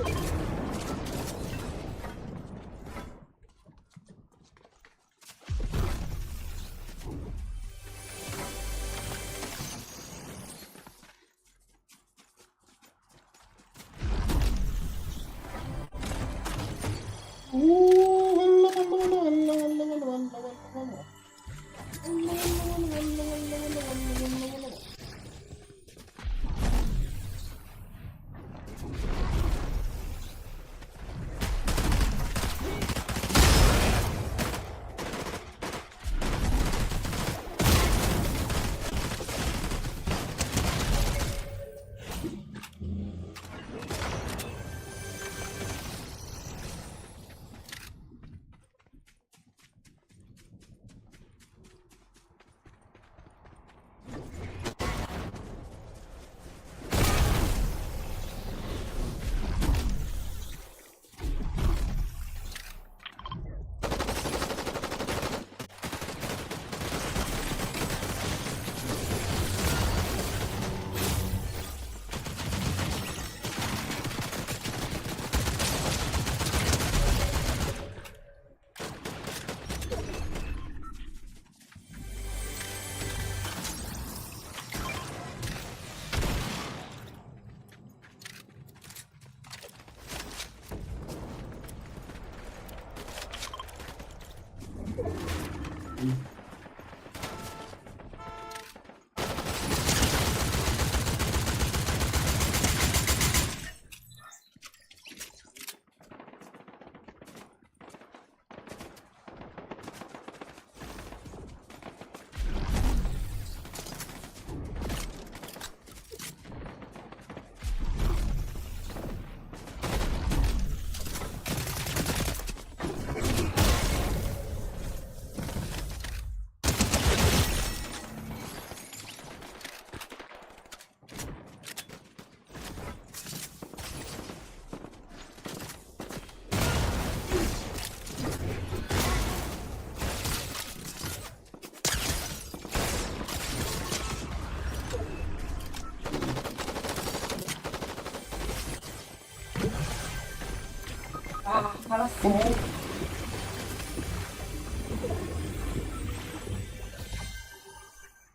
Was? Komm.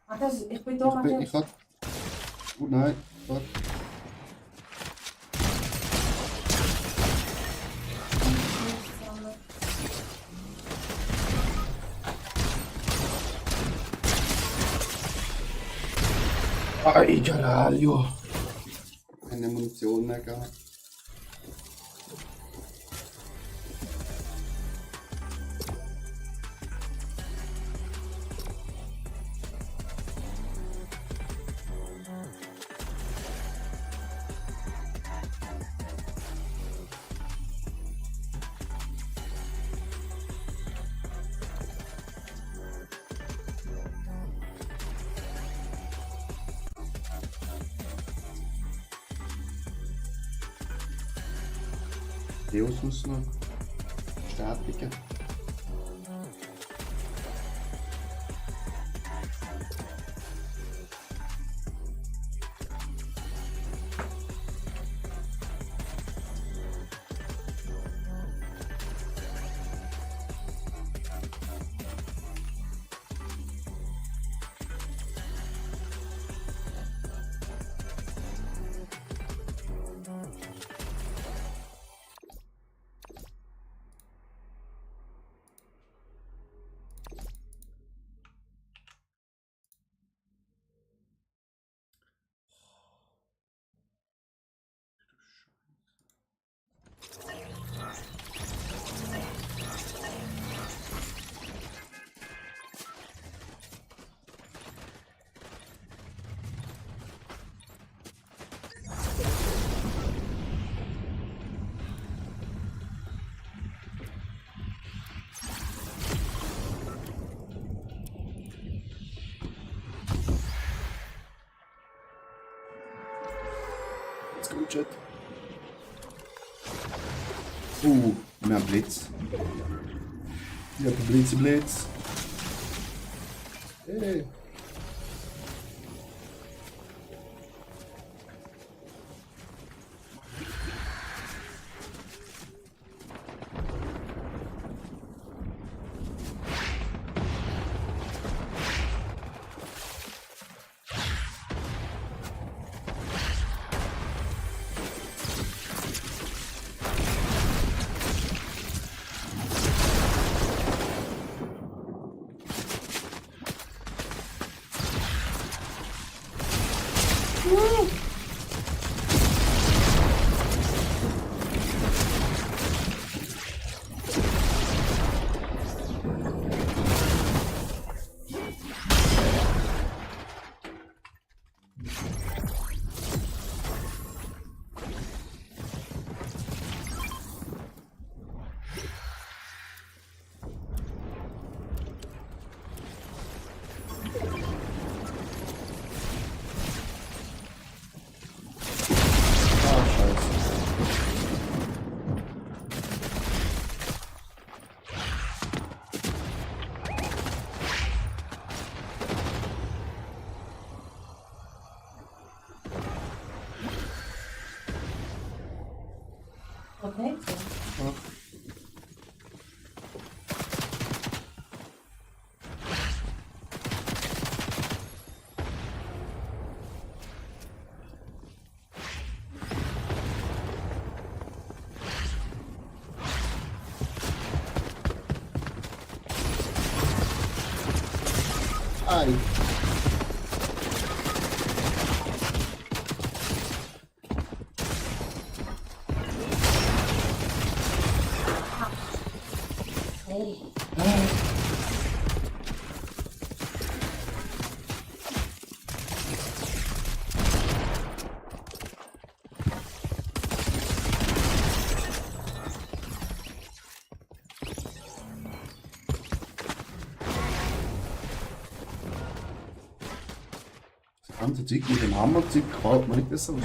Matthias, ich bin da, Ich Matthias. hab... Oh nein, warte. Ay, caralho! Keine Munition mehr gehabt. Deus muss noch bestätigen. Let's go, Chat. Wir haben Blitz. Ich habe Blitz. Hey. Okay. Ai. Das ganze Zeug mit dem Hammerzeug gefällt mir nicht besser. Okay.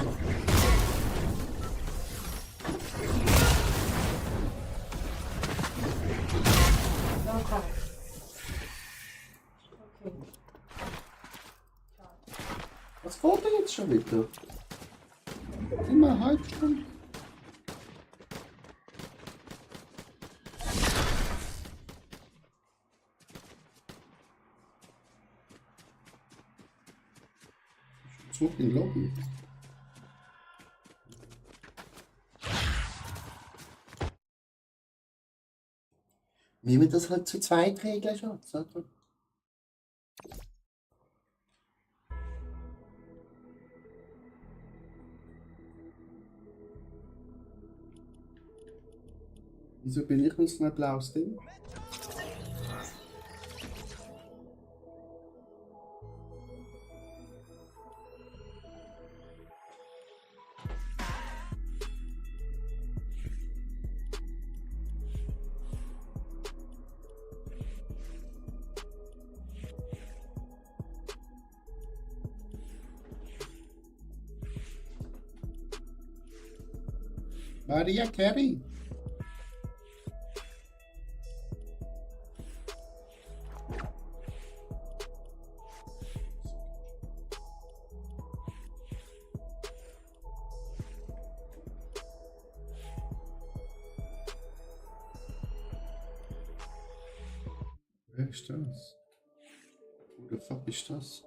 Was fährt denn jetzt schon wieder? Immer eine halbe Stunde. zurück in die Lobby. Wie wir das halt zu zweit regeln, Schatz, oder? Wieso bin ich uns nicht blaues Ding? Maria Carey. Wer ist das? Who the fuck ist das?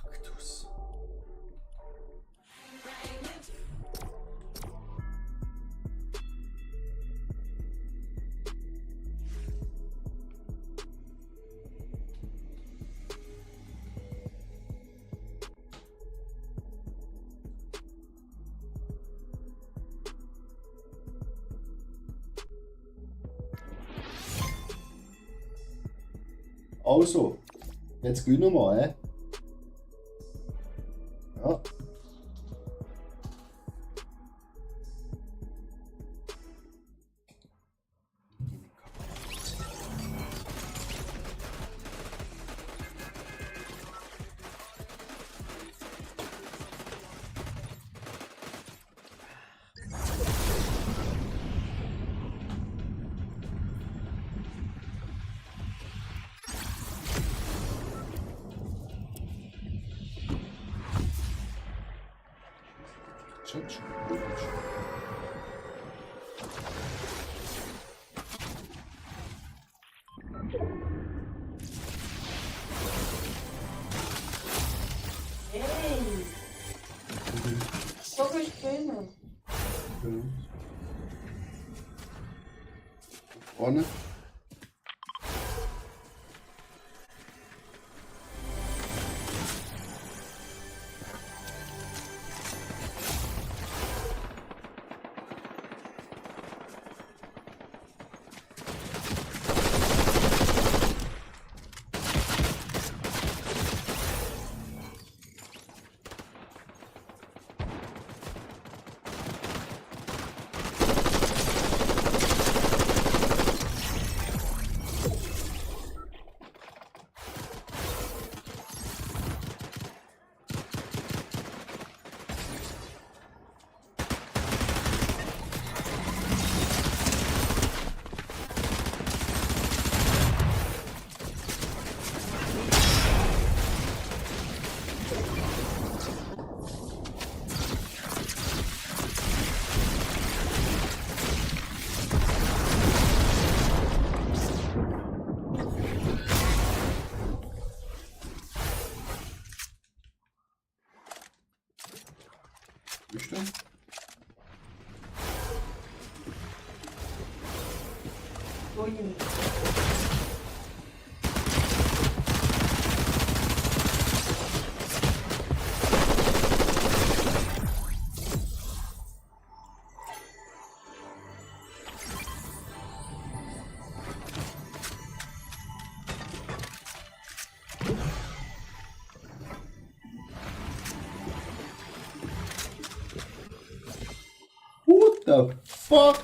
Kaktus. Also, jetzt gewinnen wir mal, Ja. Tschüss. Hey! So viel Filme. Genau. Vorne. Bestimmt. Ui. What the fuck?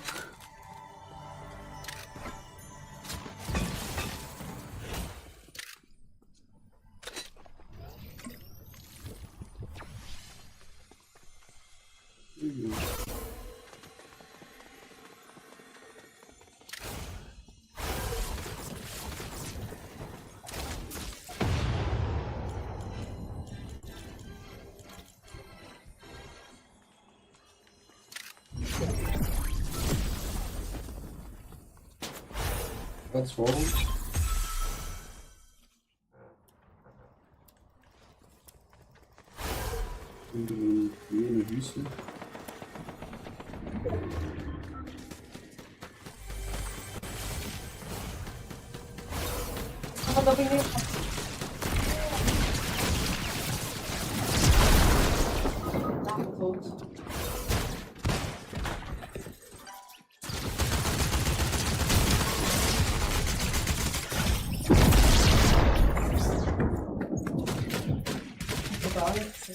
Platz vor uns. Grüne Wiese. Aber da bin ich. Ach, tot. Gar nichts.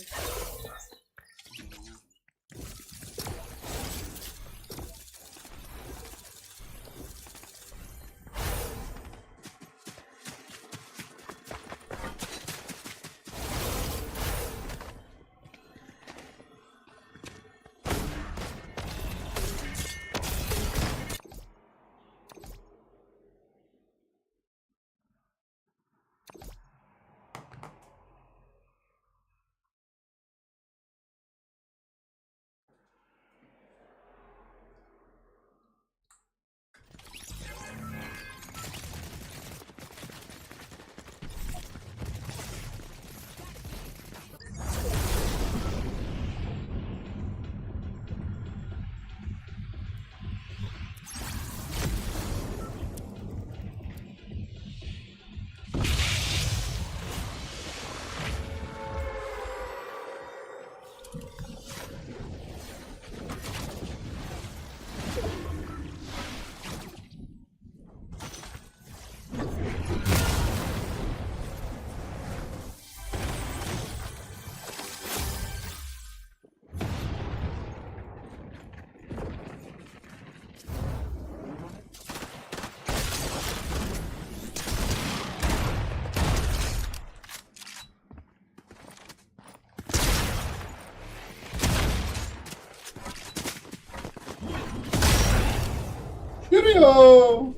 Yürüyor.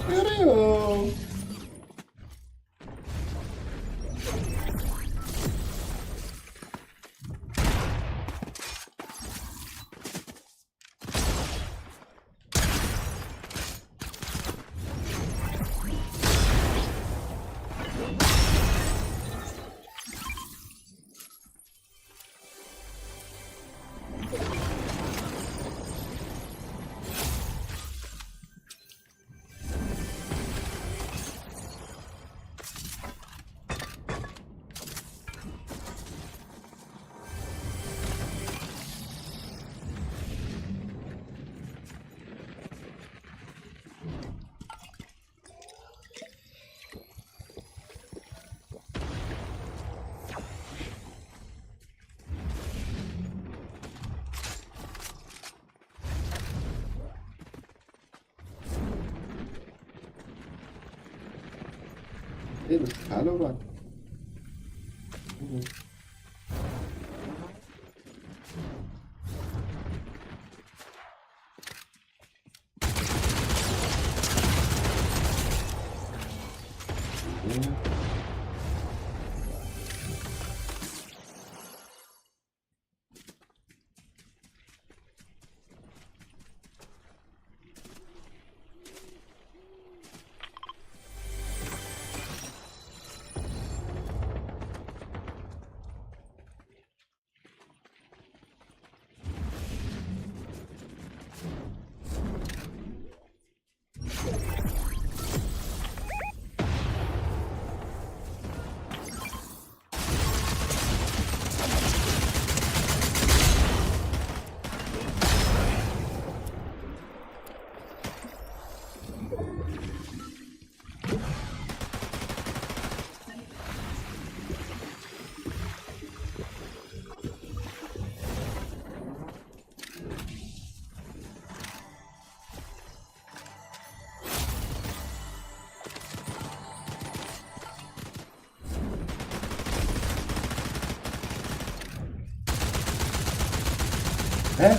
Yürüyor. Hey, hallo, Mann. Hä?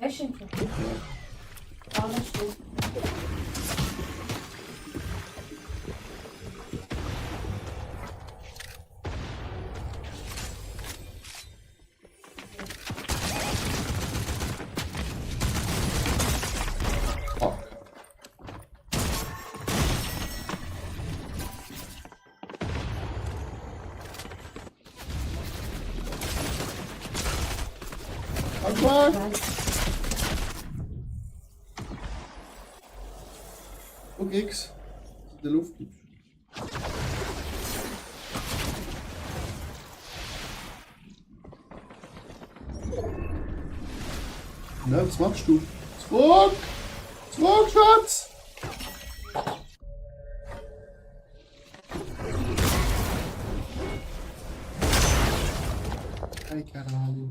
Washington. Ja. Auch nicht schlecht. Oh. Anschlag! Du kriegst in der Luft gibst. Na, was machst du? Zurück! Zurück, Schatz! Ay, carajo.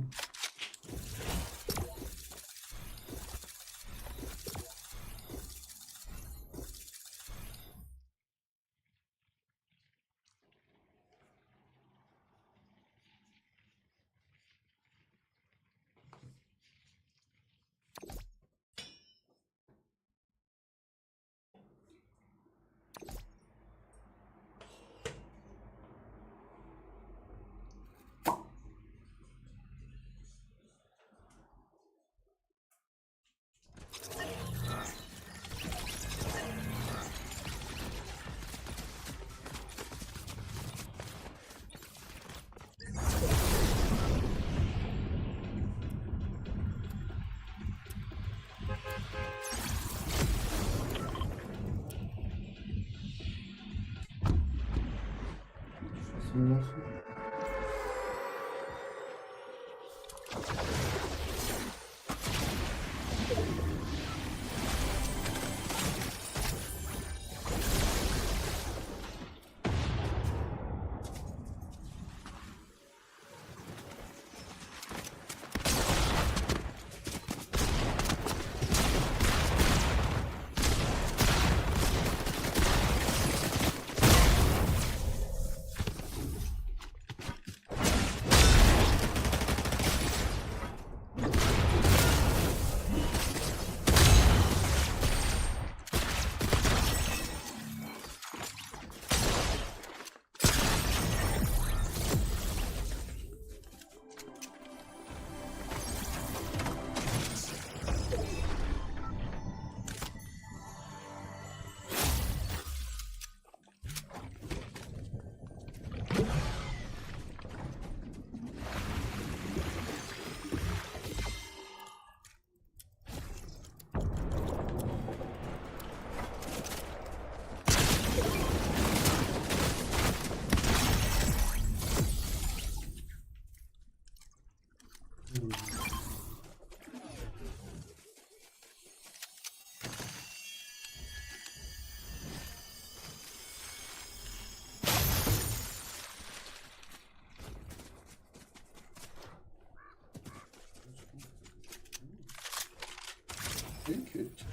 Trinkit.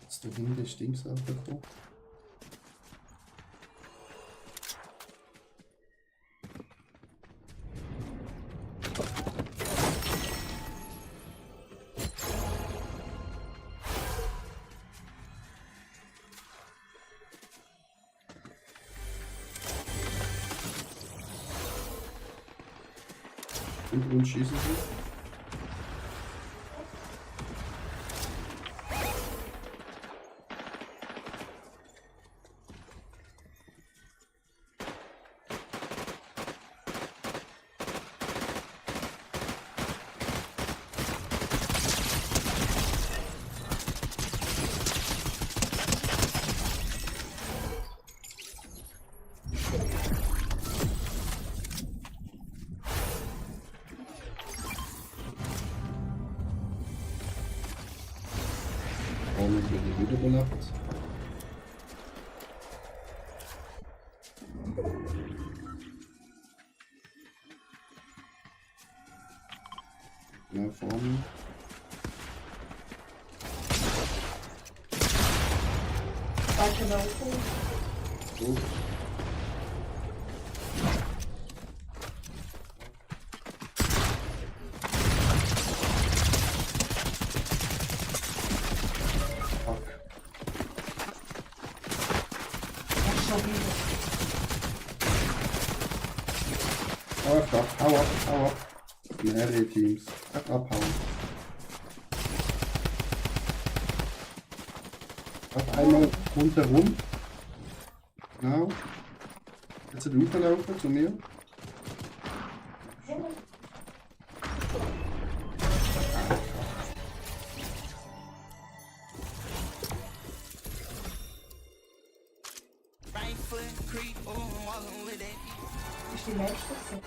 Jetzt da hinten stinkt's auch davor. Und schießen sie. Warum wird die Hütte belappt? Ja, vorne. Weiter laufen. So. schon wieder. Hau ab. Mehrere Teams. Einfach abhauen. Auf einmal rundherum. Genau. Jetzt rüberlaufen zu mir. Right foot creep, ooh, I'm walking with that. Ist die nächste gewesen?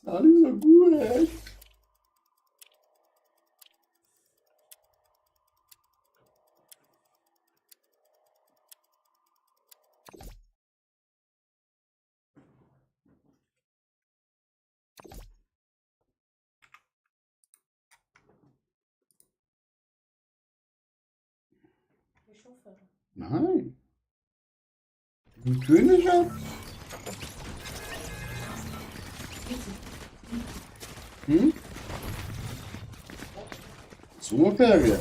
Alles so gut. Ich hoffe. Nein. Ein Königsschatz? Hm? Sommerferien?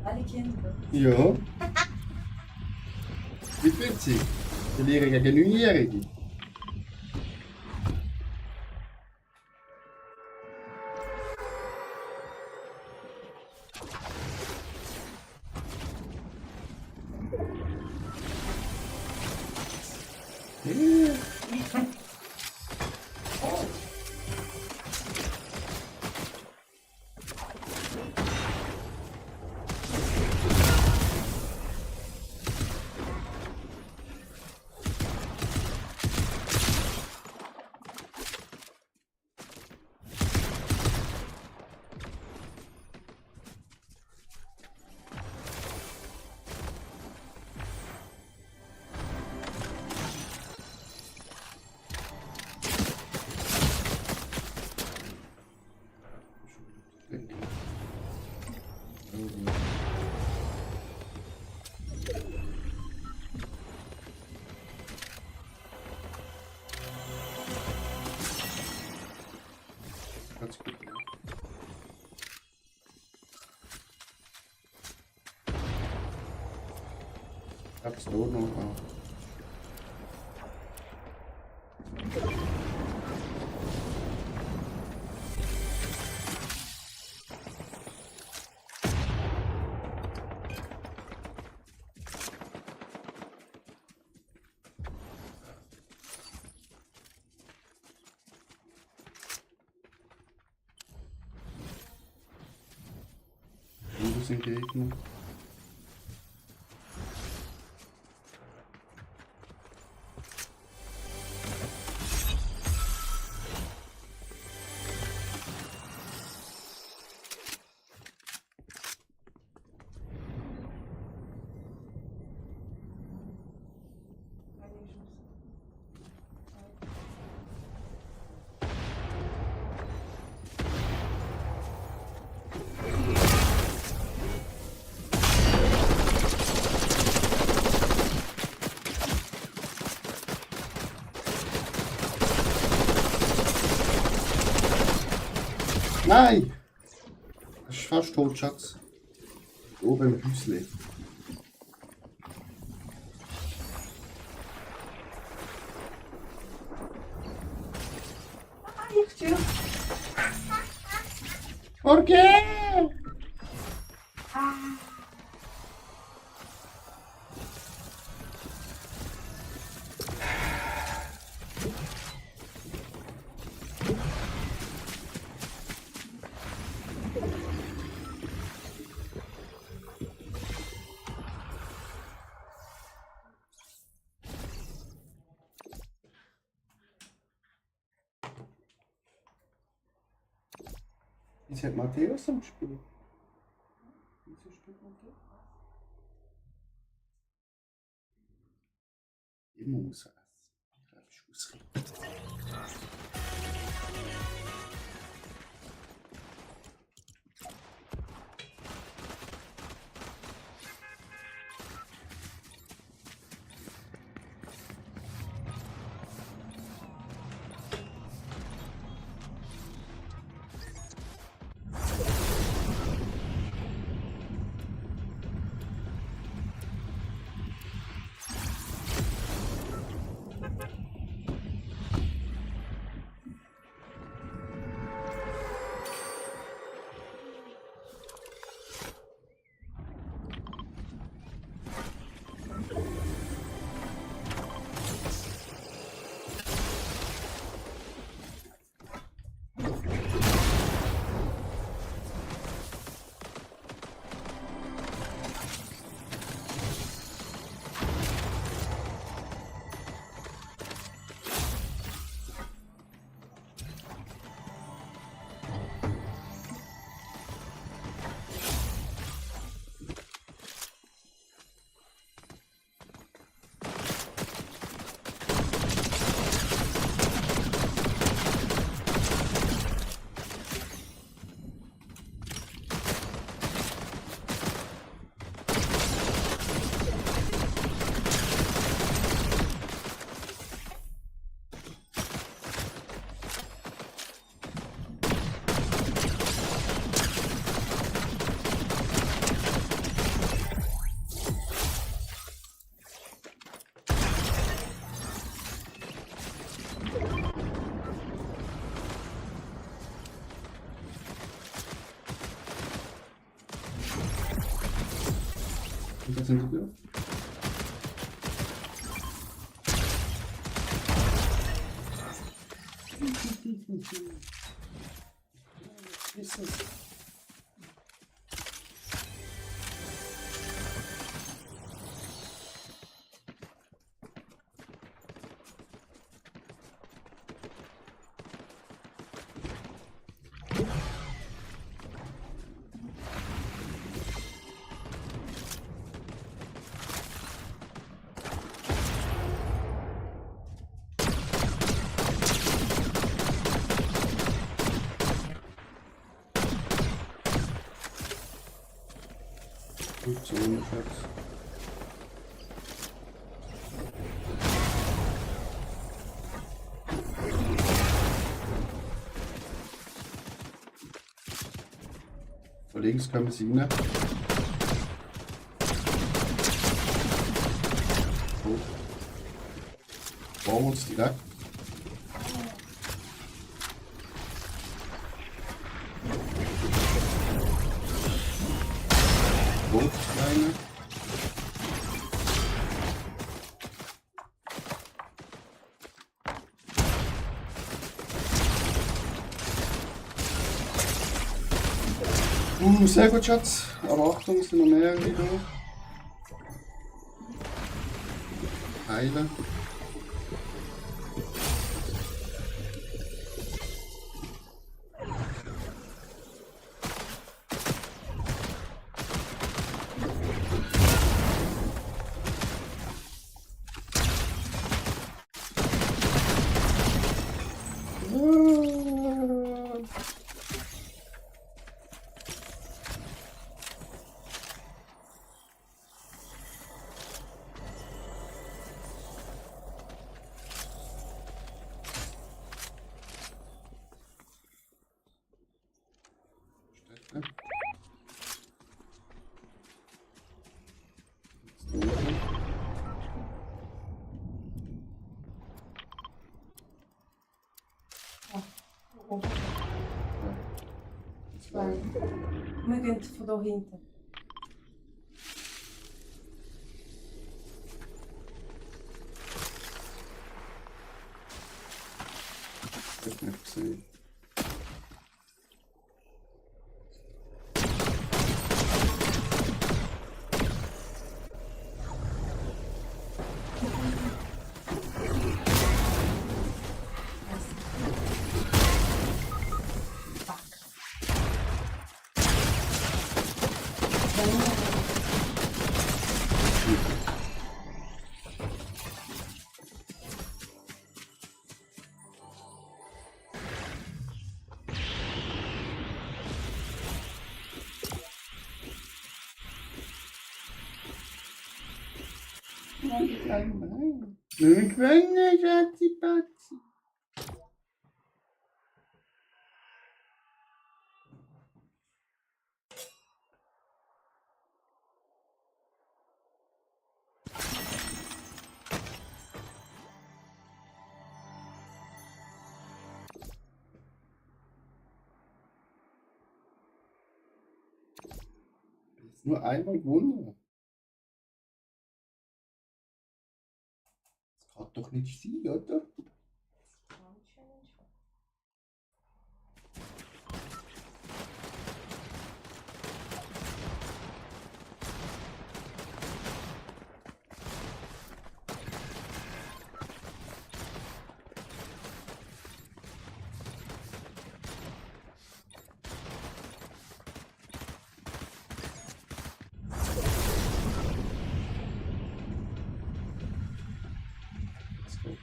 Alle Kinder. Ja. Wie fühlt sich? Die Lehrer gegen 9-Jährige. Ganz gut. Ich hab's da noch. Wo sind Gegner? Nein! Das ist fast tot, Schatz. Oben im Häusle. Ich tschüss. ¿Por qué? Jetzt hat Matthäus am Spiel. Wieso spielt Matthäus? Ich muss es. Ich glaube, ich muss es. Was hinter dir? Ist es? Gut, so ungefähr. Von links kommen sie rein. Gut. Bauen wir uns direkt. Gut, kleine. Sehr gut, Schatz. Aber Achtung, es sind noch mehr wieder. Heilen. Oh. Zwei. Wir gehen von da hinten. Ich hab nicht gesehen. Nein, kleine Schatzi-Patzi. Ist nur einmal gewonnen. Das kann doch nicht sein, oder?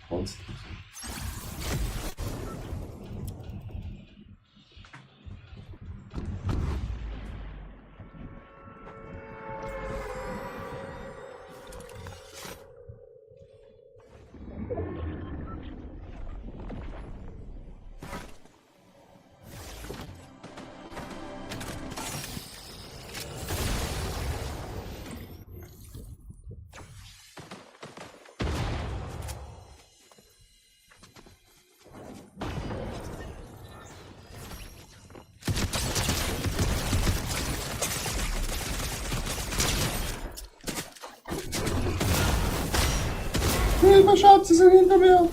Monster. Hilfe, Schatz, sie sind hinter mir.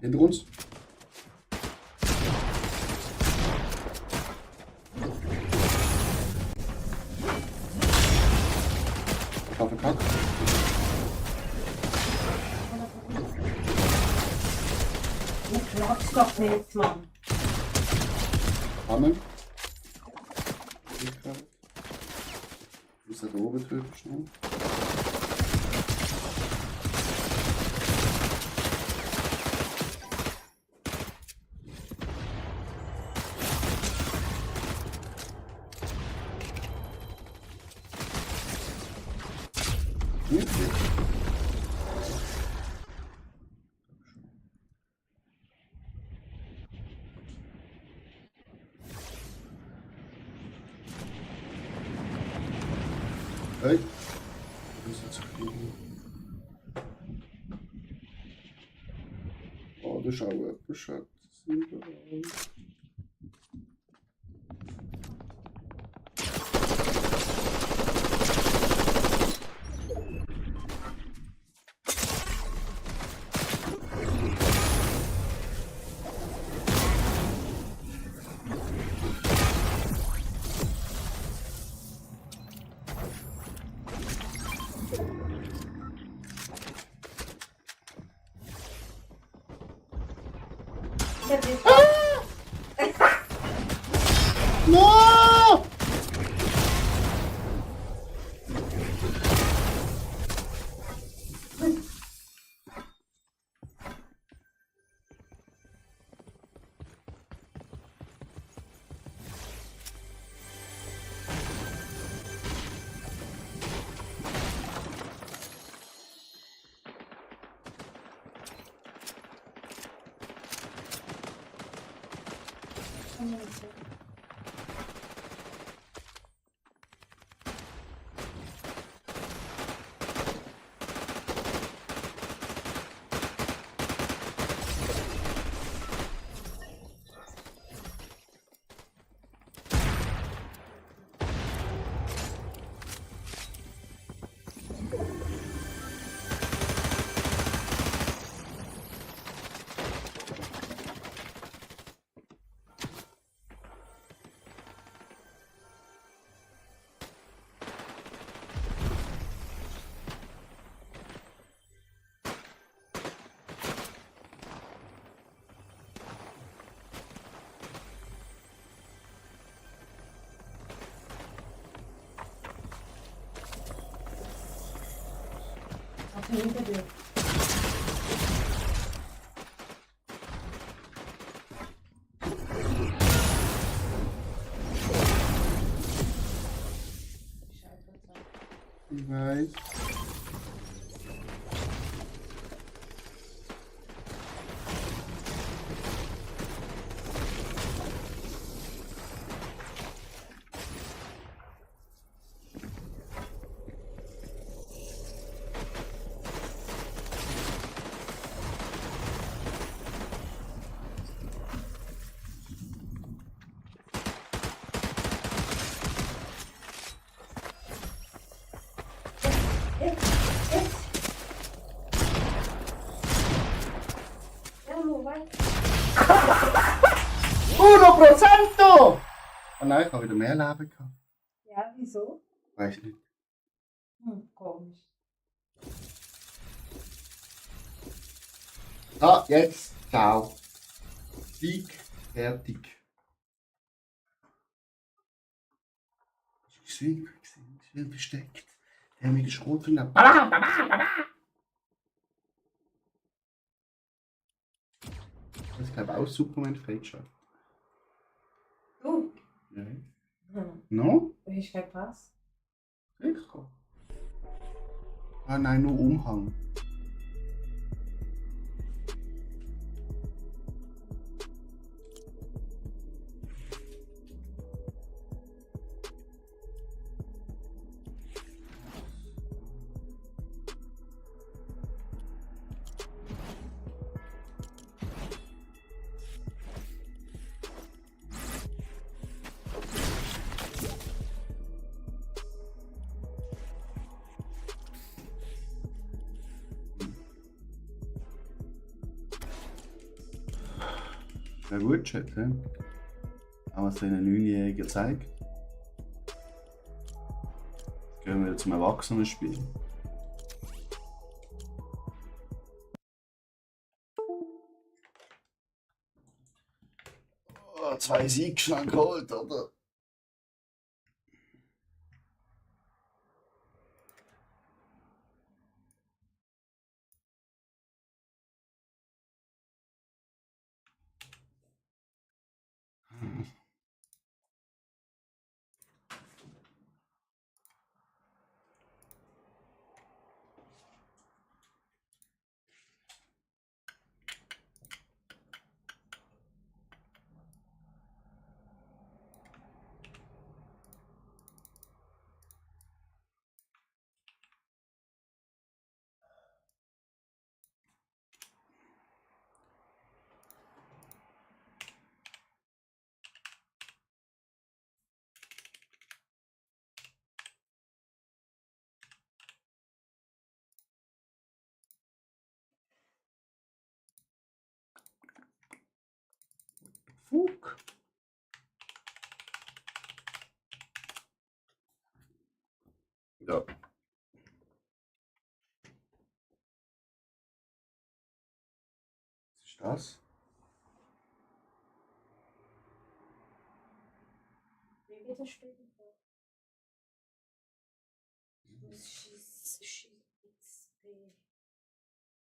Hinter uns. Kack. Du glaubst doch nicht, Mann. Hammer. Ich muss da oben töten schnell. Hey. Das ist jetzt fliegen. Oh, das schaut gut. Das schaut super aus. No! Hinter dir. Ich weiß. Oh nein, ich habe wieder mehr Leben gehabt. Ja, wieso? Weiß nicht. Komisch. Ah, jetzt. Ciao. Sieg. Fertig. Ich bin versteckt. Der mit der Schrotflinte. Ich glaube auch Superman Feature. Du? Ja. Hm. No? Ich kein Pass. Sicher. Ah nein, nur Umhang. Na gut, Chat, ja. Haben wir es einen 9-Jährigen gezeigt. Jetzt gehen wir zum Erwachsenenspiel. Oh, 2 Siege schnell geholt, oder? Fuck. Ja. Was ist das? Wie geht das Spiel?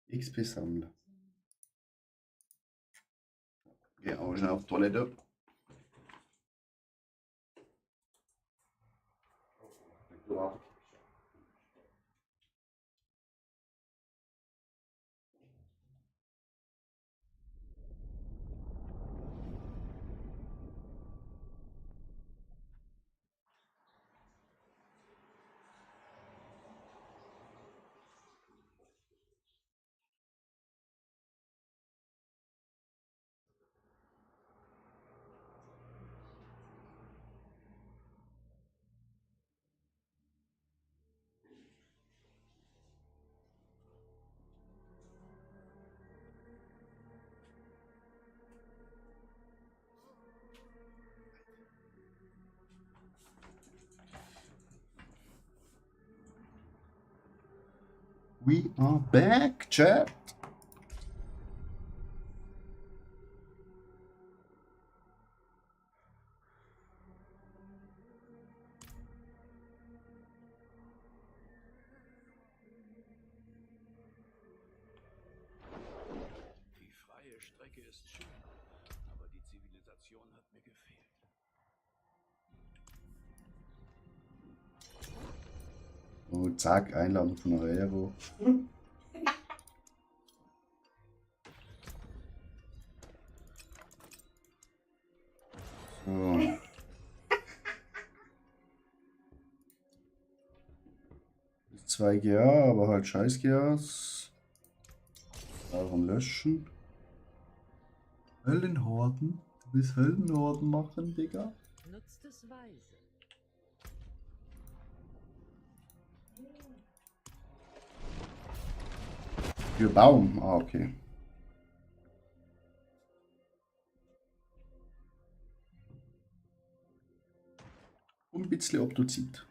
XP sammeln. Geh auch schnell auf die Toilette. We are back, chat. Die freie Strecke ist schön, aber die Zivilisation hat mir gefehlt. Oh, zack, Einladung von Aero. So. Das 2 GA, aber halt scheiß GAs. Darum löschen. Höllenhorden? Du willst Höllenhorden machen, Digga? Nutzt es weise. Für Baum? Ah, okay. Und ein bisschen Optozid.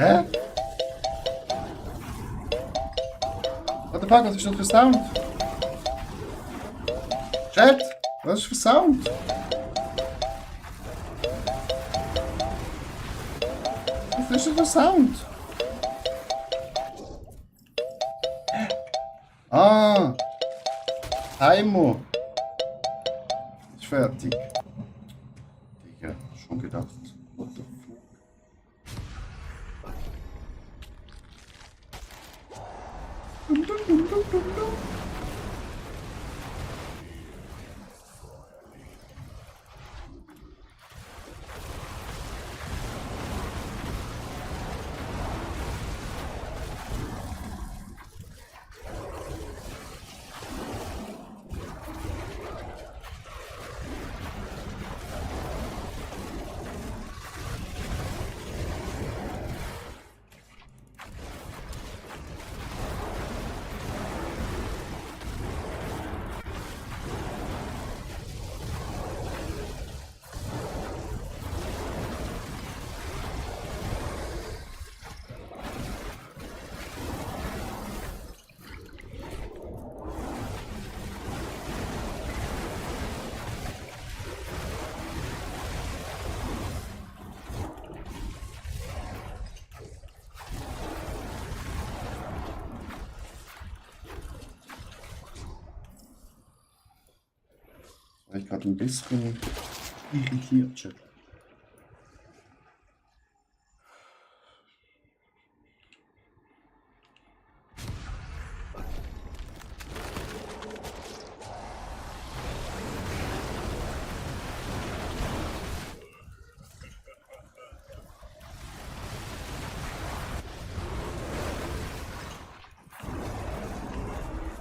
Hä? What the fuck, was ist das für Sound? Chat, was ist für Sound? Was ist das für Sound? Ah! Timer! Ist fertig. Digga, schon gedacht. What the fuck? Dum, dum, dum, dum, dum, dum. War ich gerade ein bisschen irritiert, Chat.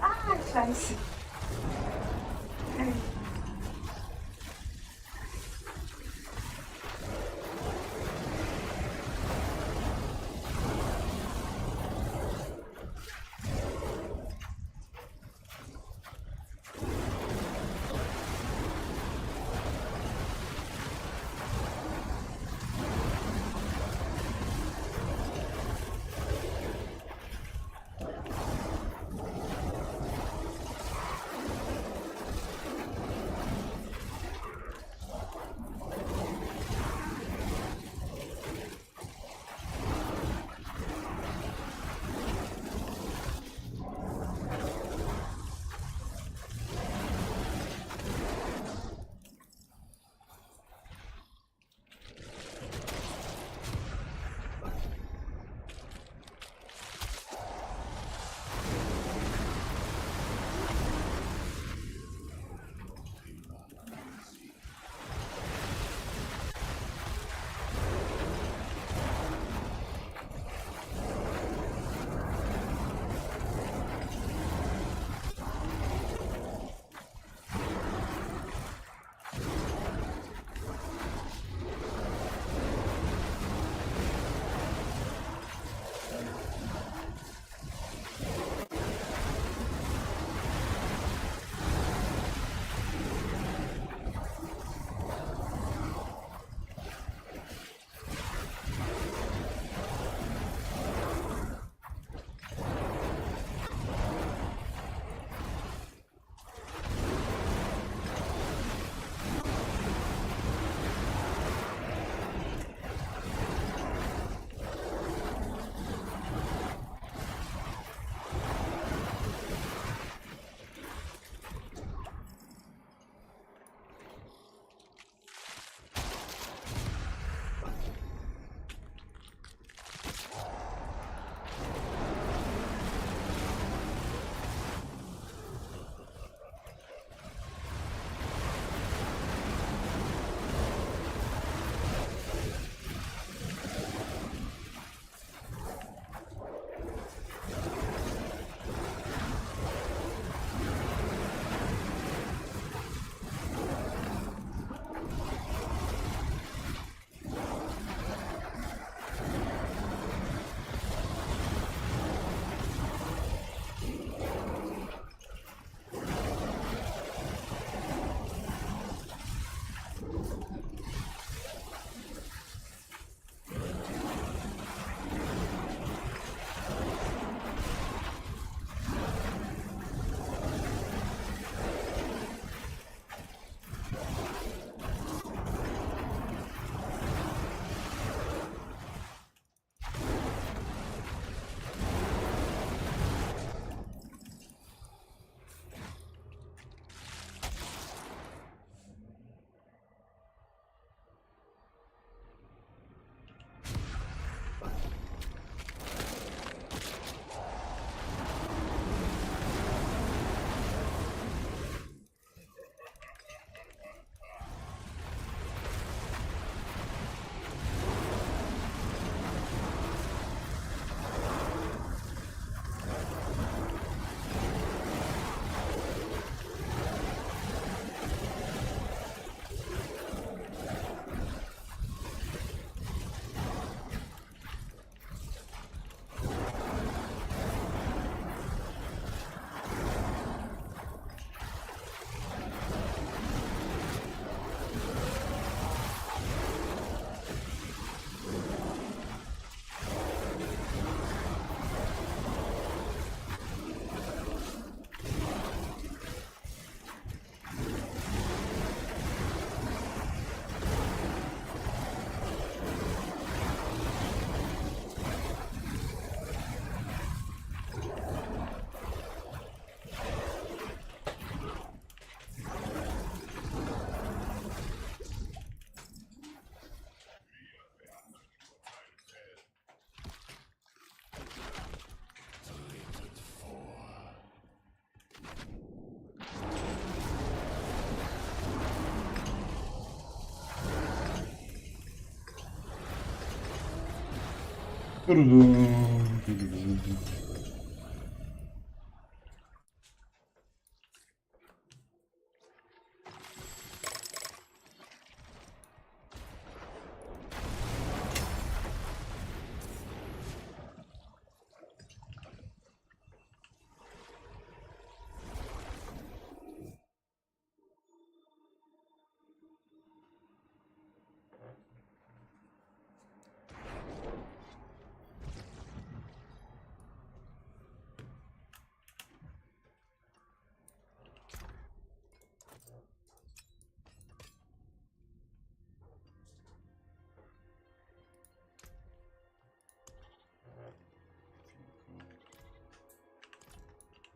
Ah, scheiße.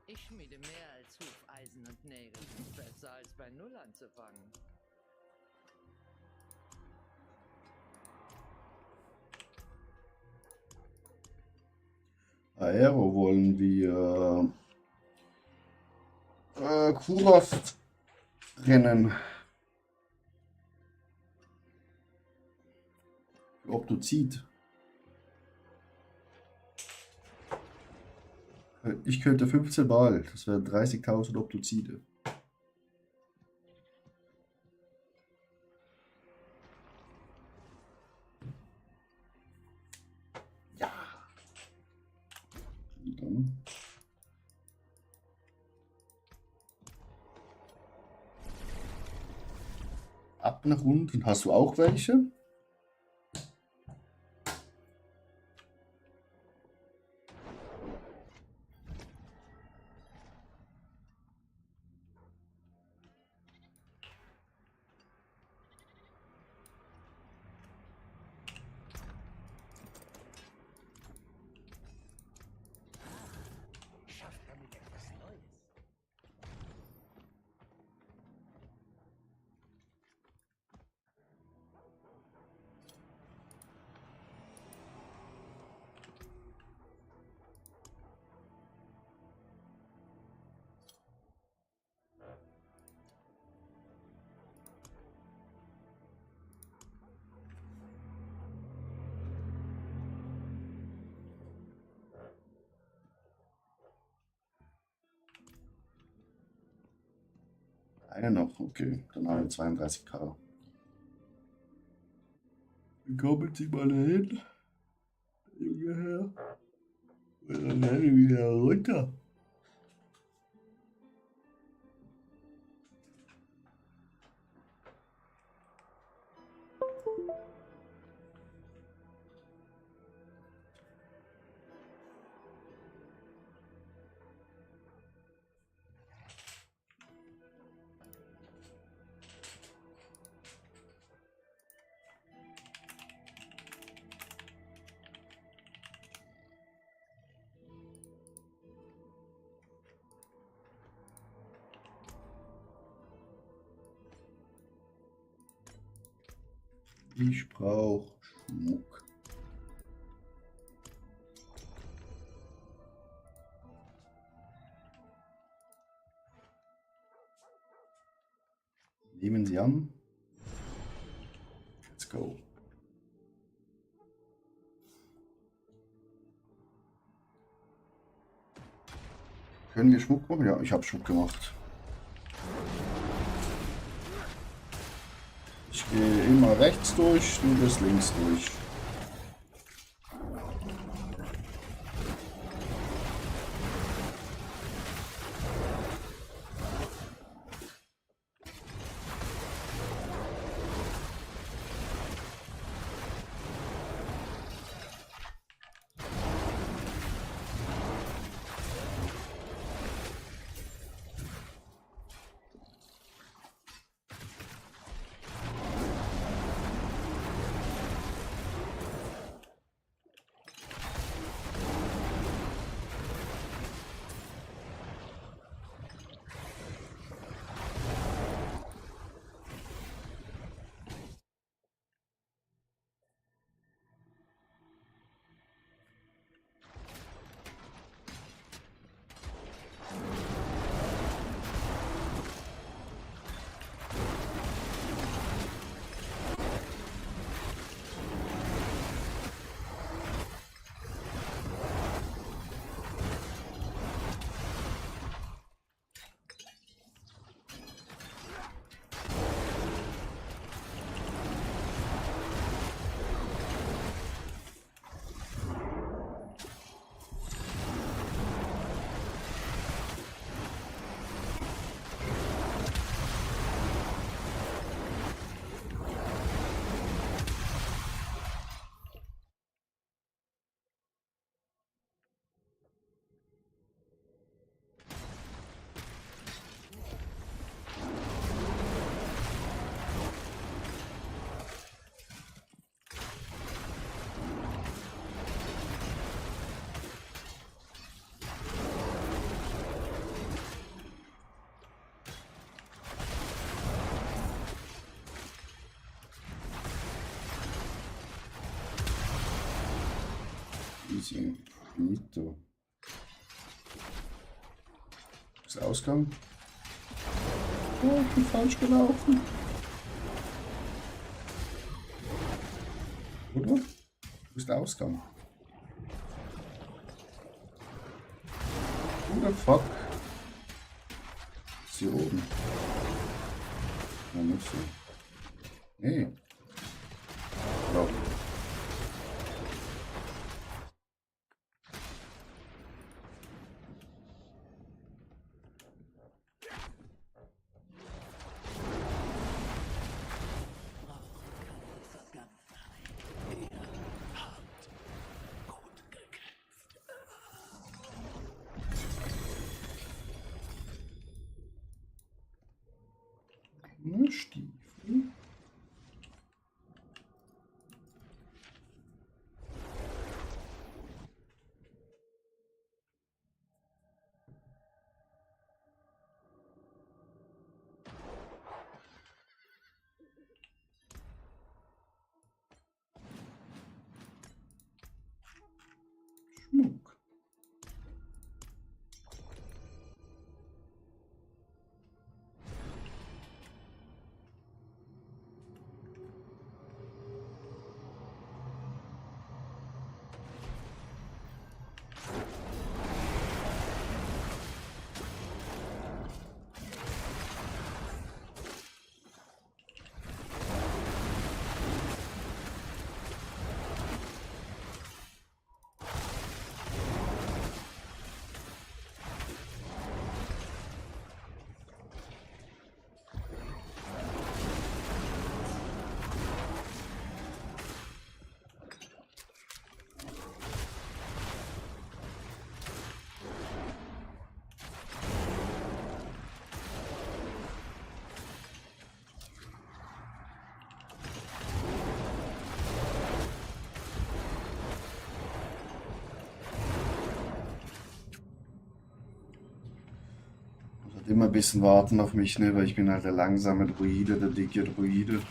Ich schmiede mehr als Hufeisen und Nägel. Besser als bei Null anzufangen. Aero wollen wir. Kurost rennen. Optozid. Ich könnte 15 Mal. Das wären 30.000 Optozide. Ja. Und dann. Ab nach unten. Hast du auch welche? Schafft damit etwas Neues. Eine noch, okay. Dann haben wir 32k. Dann kommen Sie mal dahin. Junge Herr. Und dann werden wir wieder runter. Ich brauche Schmuck. Nehmen Sie an. Let's go. Können wir Schmuck machen? Ja, ich habe Schmuck gemacht. Ich gehe immer rechts durch, du gehst links durch. Easy. Finito. Ist Ausgang? Oh, ich bin falsch gelaufen. Oder? Wo ist der Ausgang? What the fuck? Ist hier oben? Ja, nicht so. Nee. Glaub. Ne, Stiefel. Schmuck. Immer ein bisschen warten auf mich, ne? Weil ich bin halt der langsame Druide, der dicke Druide.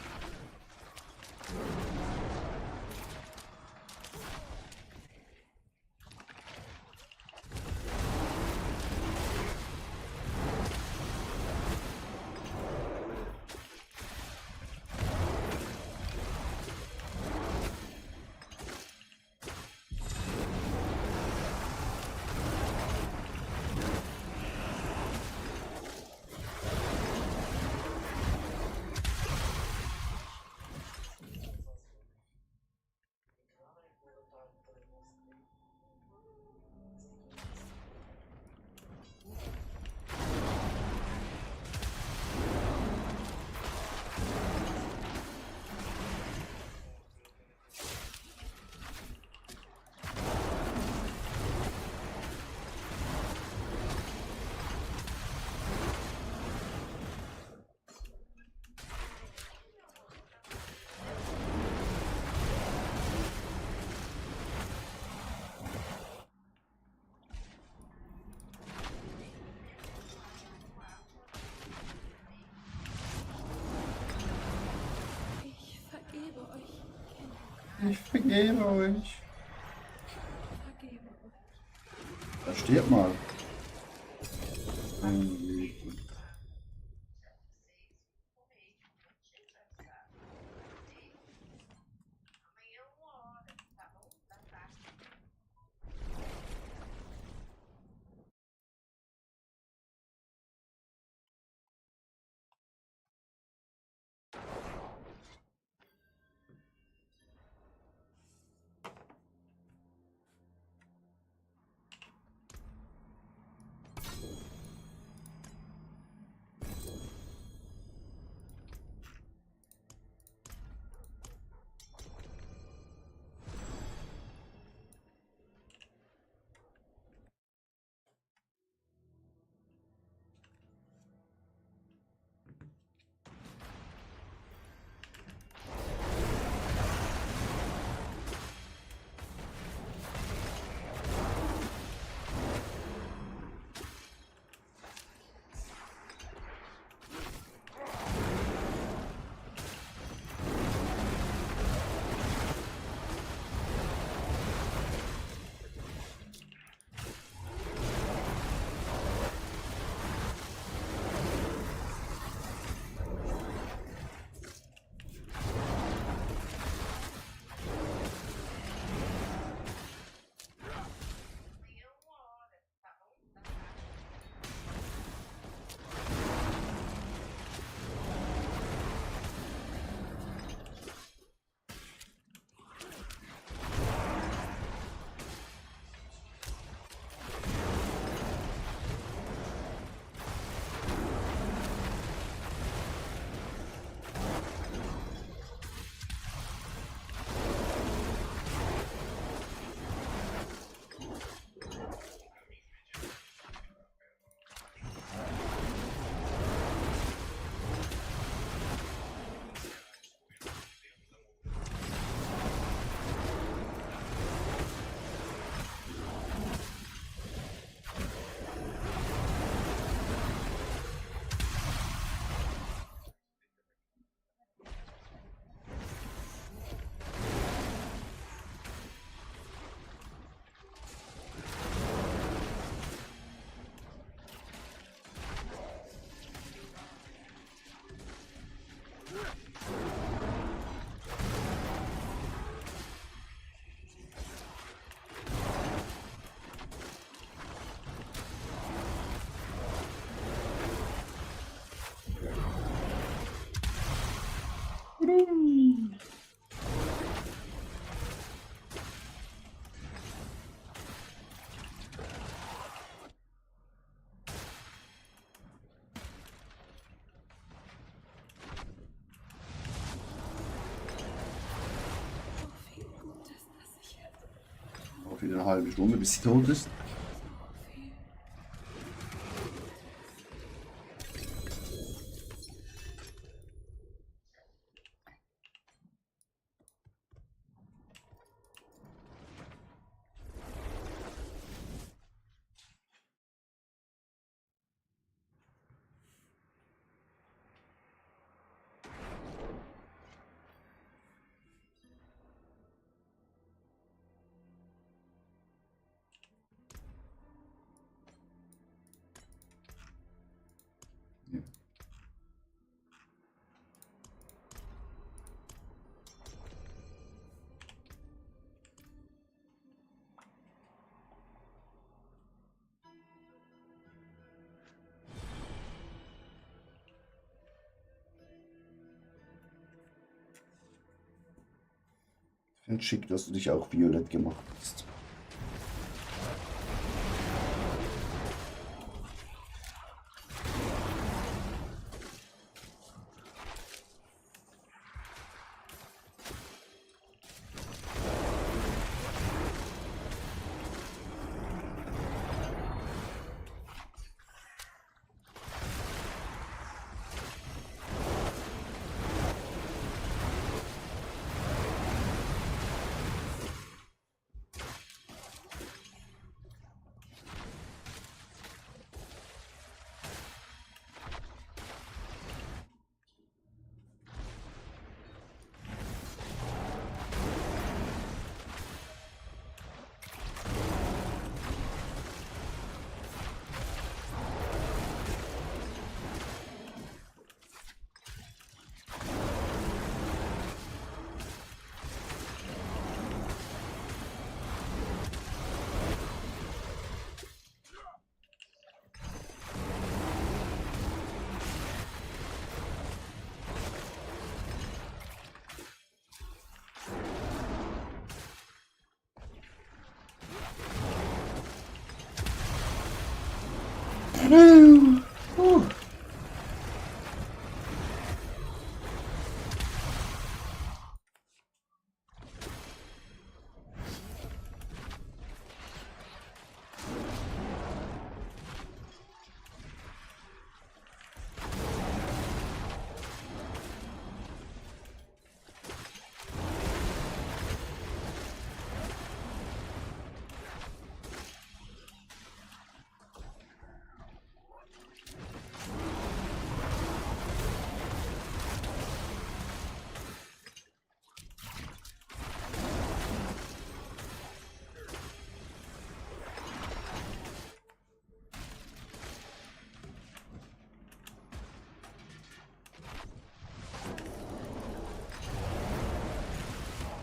Ich vergebe euch. Ich vergebe euch. Vergebe euch. Da stirb mal. Mein Leben. wieder eine halbe Stunde, bis sie tot ist. Ja. Ich finde es schick, dass du dich auch violett gemacht hast.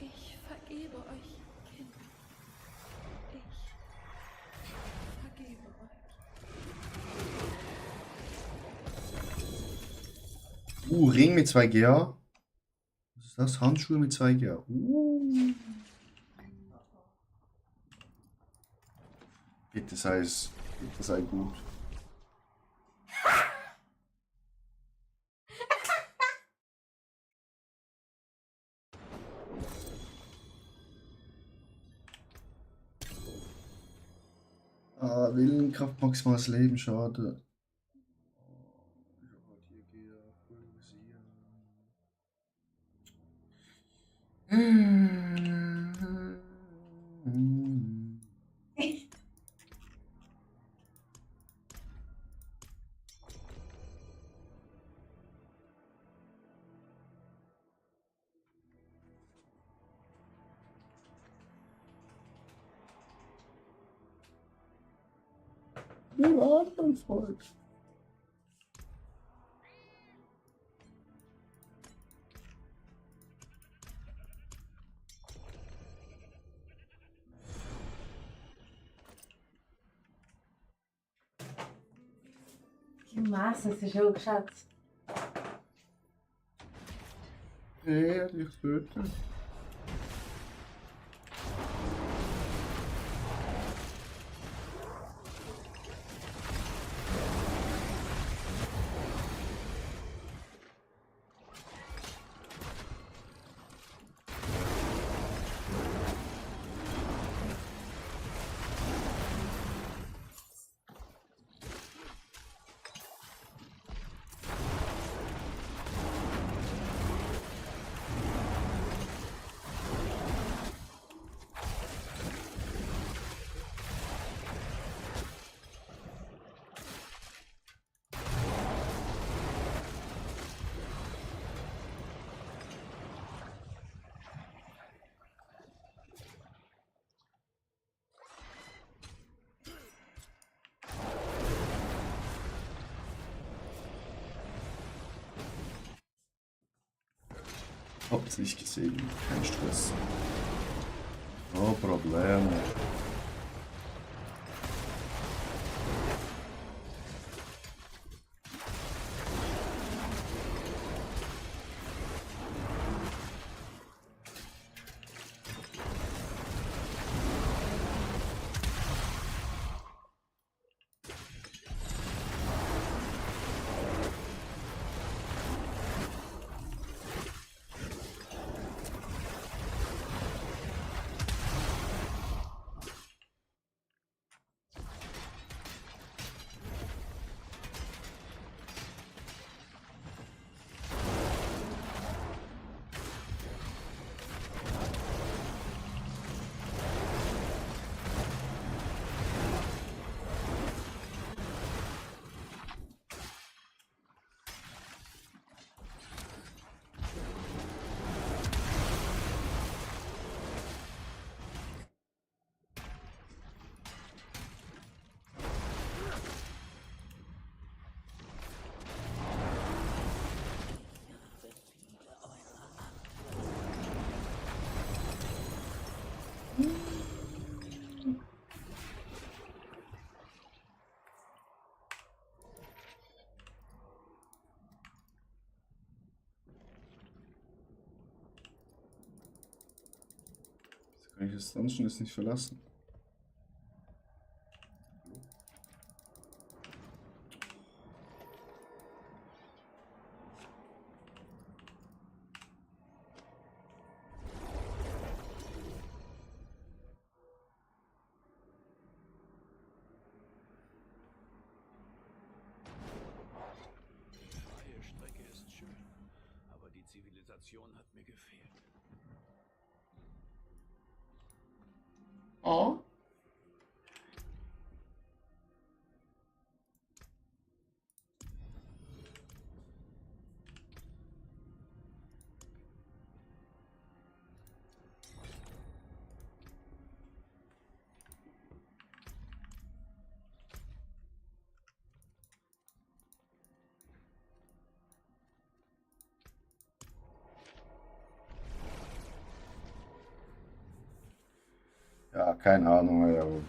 Ich vergebe euch, Kinder. Ich vergebe euch. Ring mit 2 GA. Was ist das? Handschuhe mit 2 GA. Bitte sei gut. Willenkraft, maximales Leben, schade. Ja, mein Freund. Que massa esse jogo, Schatz. Ja, dich töten. jetzt nicht gesehen. Kein Stress. No problem. Kann ich das Dungeon jetzt nicht verlassen? Freie Strecke ist schön, aber die Zivilisation hat mir gefehlt. Oh. Ja, keine Ahnung,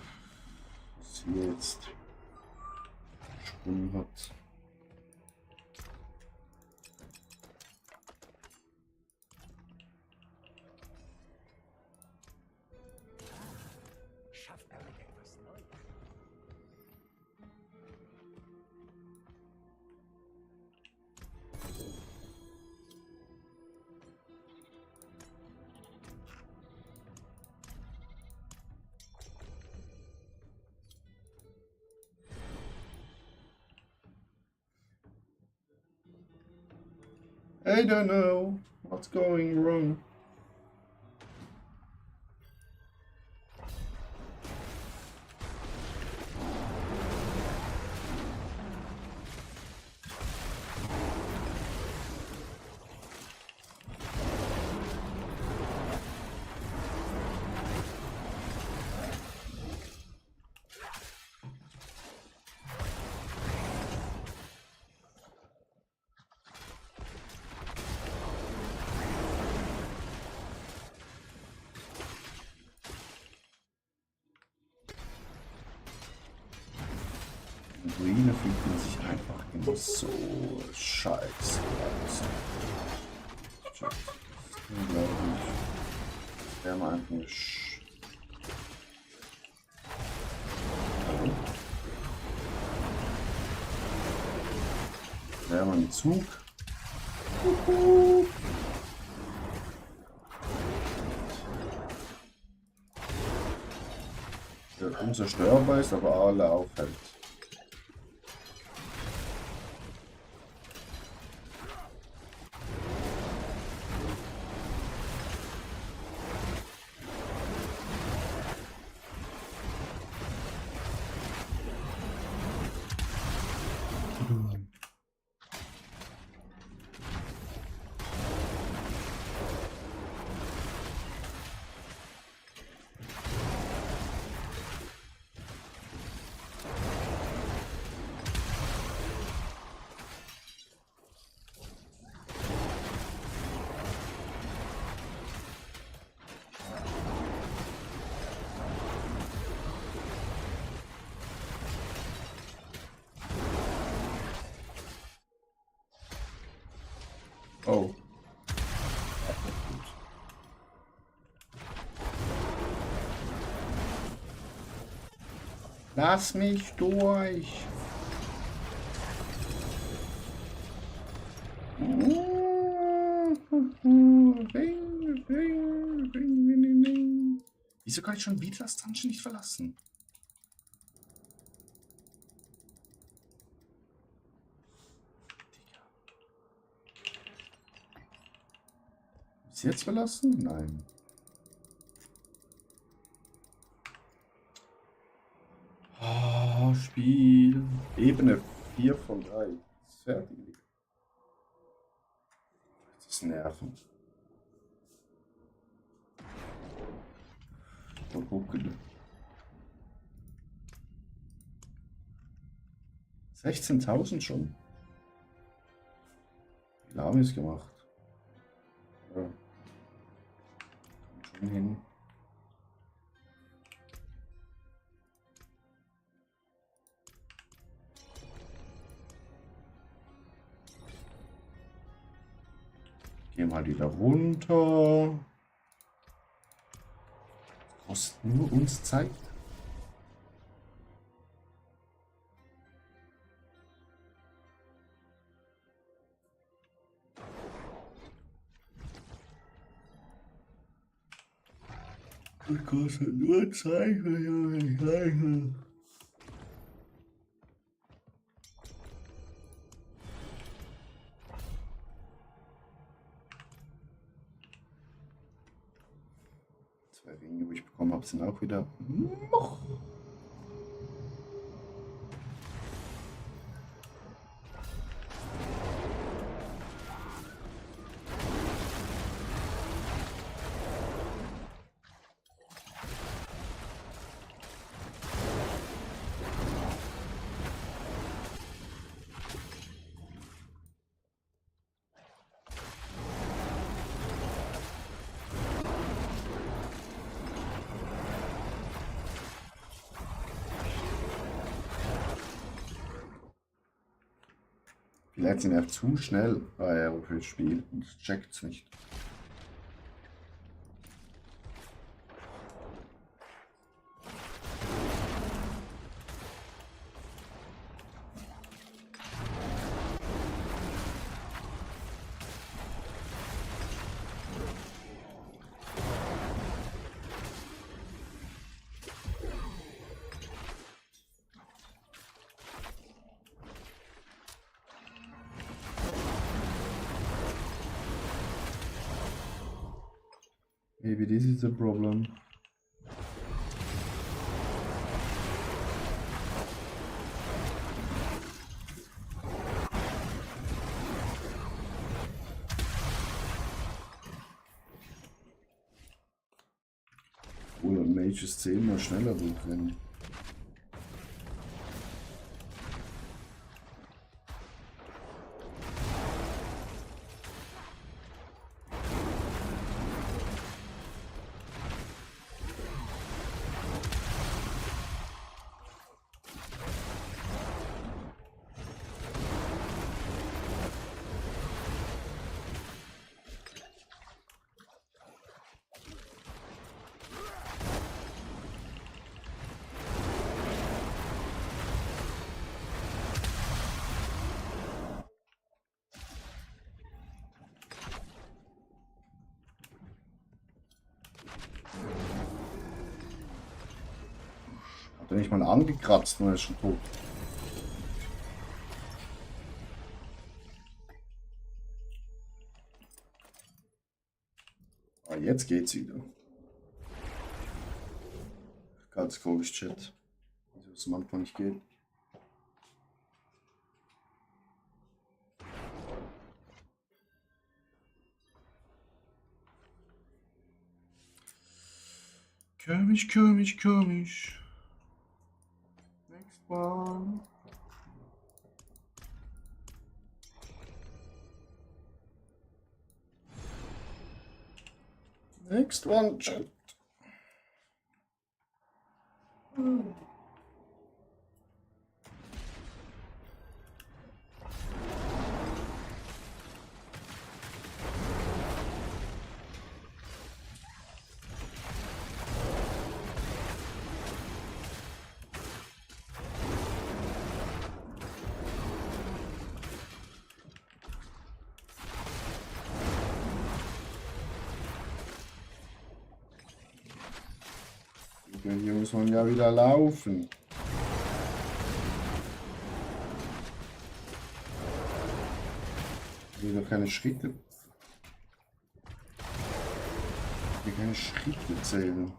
was hier jetzt gesprungen hat. Schafft damit etwas Neues. I don't know what's going wrong. Ruine fühlt man sich einfach immer so scheiße. Das ist unglaublich. Das wäre mal einfach eine wäre mal ein Zug. Der unzerstörbar ist, aber alle aufhält. Oh. Lass mich durch. Wieso kann ich schon wieder das Dungeon nicht verlassen? Ist jetzt verlassen? Nein. Oh, Spiel. Ebene 4 von 3. Ist fertig. Das ist nerven. Mal gucken. 16.000 schon. Wie lange haben wir es gemacht? Ja. Kommt schon hin. Gehen mal wieder runter. Kostet nur uns Zeit. Das kostet nur Zeit. Zwei Ringe, die ich bekommen habe, sind auch wieder. Vielleicht sind wir zu schnell für das Spiel und checkt es nicht. Maybe this is the problem. Obwohl ein Mage ist 10-mal schneller drin. Hat er nicht mal angekratzt, nur er ist schon tot. Ah, jetzt geht's wieder. Ganz komisch, Chat. Wieso es manchmal nicht geht. Komisch, komisch, komisch. Next one. Next one, chat. Hier muss man ja wieder laufen. Ich will doch keine Schritte. Ich will keine Schritte zählen.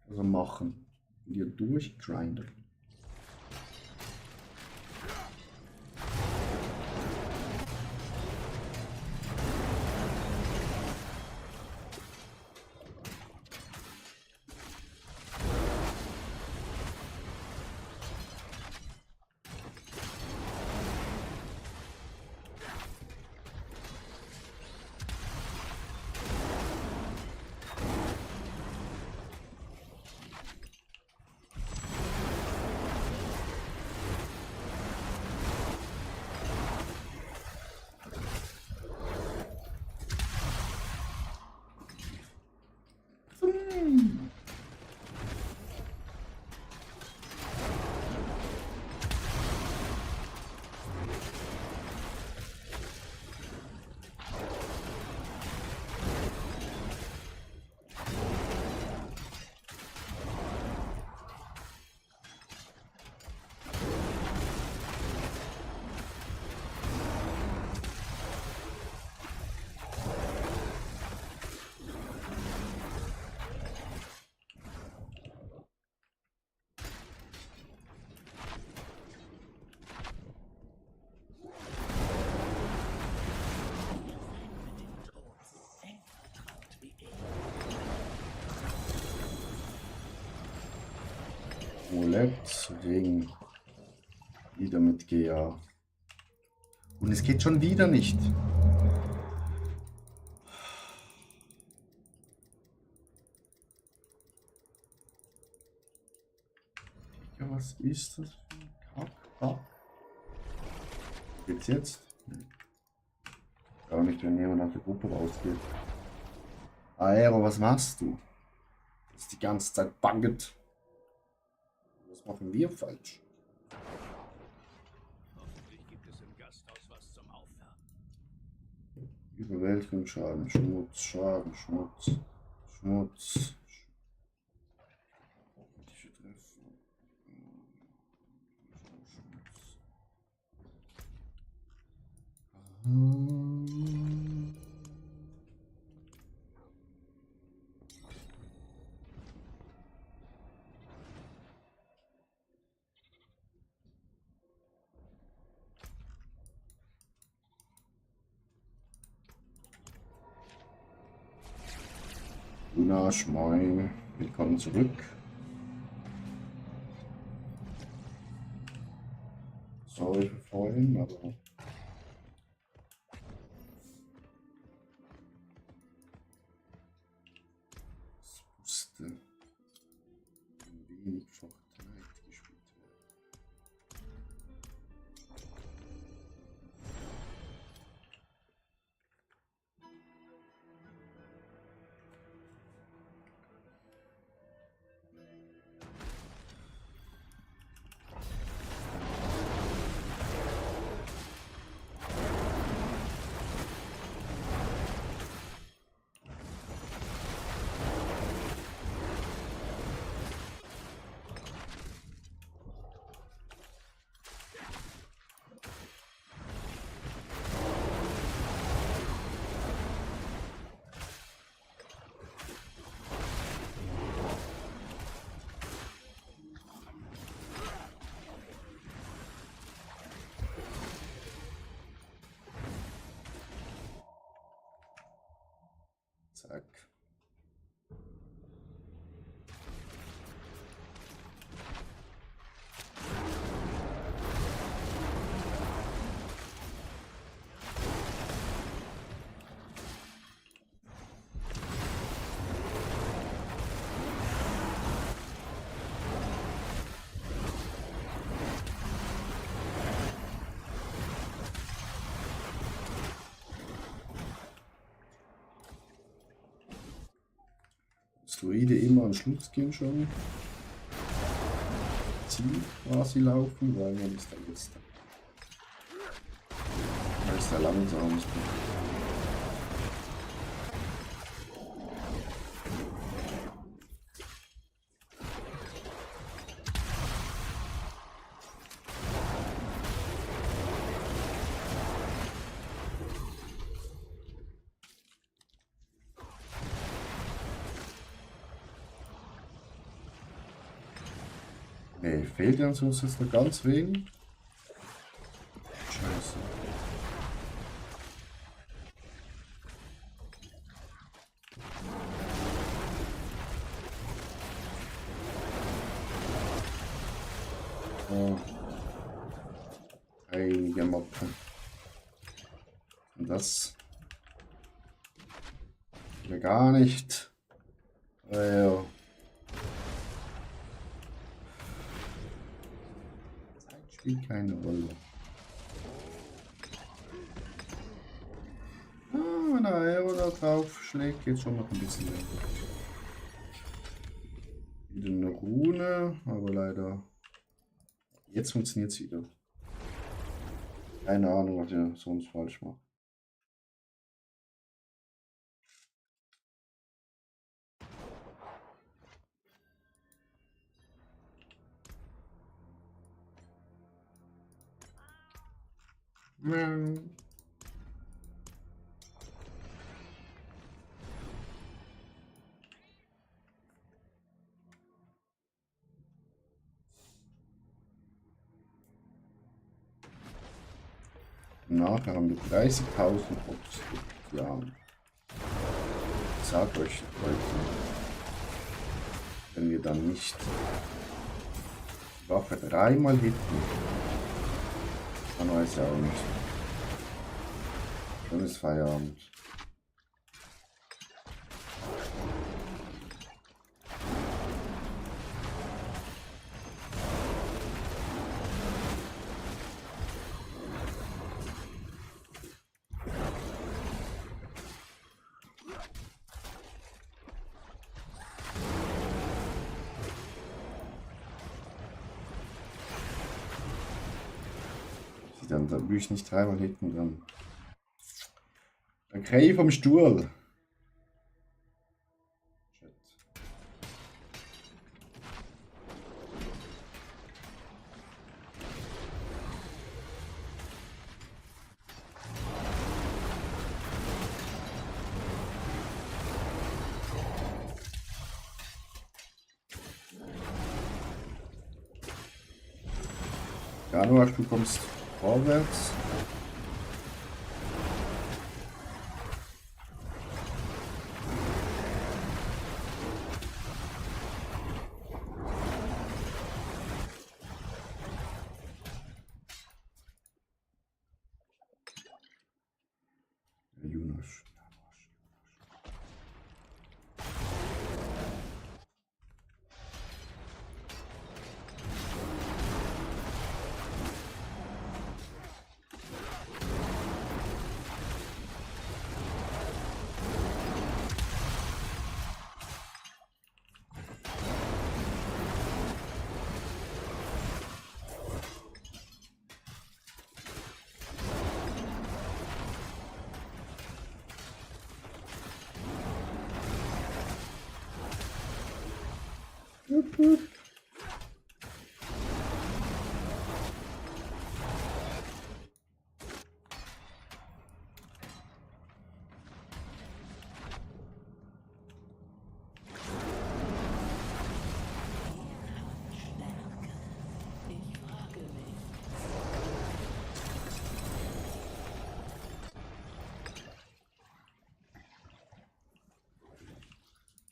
Also machen. Hier durchgrinden. Amulett, Ring. Wieder mit GA. Und es geht schon wieder nicht. Ja, was ist das für ein Kack? Geht's jetzt? Aber nicht, wenn jemand aus der Gruppe rausgeht. Aero, was machst du? Das ist die ganze Zeit bugget. Was machen wir falsch? Hoffentlich gibt es im Gasthaus was zum Aufwärmen. Überwältigung, Schaden, Schmutz, Schaden, Schmutz, Schmutz. Kritische Treffer. Luna, Schmoin, willkommen zurück. Sorry für vorhin, aber es musste ein wenig Fortnite gespielt werden. Zack. Druide immer an Schluss gehen schon. Ziel quasi laufen, weil man ist der Letzte. Da ist der langsamste. Ne, fehlt ja sonst jetzt noch ganz wenig. Scheiße. Oh. Einige Moppe. Und das ja gar nicht. Ja. Zeit spielt keine Rolle. Ah, wenn der Aero da drauf schlägt, geht schon noch ein bisschen länger. Wieder eine Rune, aber leider. Jetzt funktioniert es wieder. Keine Ahnung, was ihr sonst falsch macht. Nachher haben wir 30.000 Obsidian. Ich sag euch, Leute, wenn wir dann nicht die Waffe dreimal hitten, dann weiß ich auch nicht. Dann ist Feierabend. Dann will ich nicht dreimal hinten dran. Dann kriege ich vom Stuhl. Shit. Januar, du kommst vorwärts. Jonas.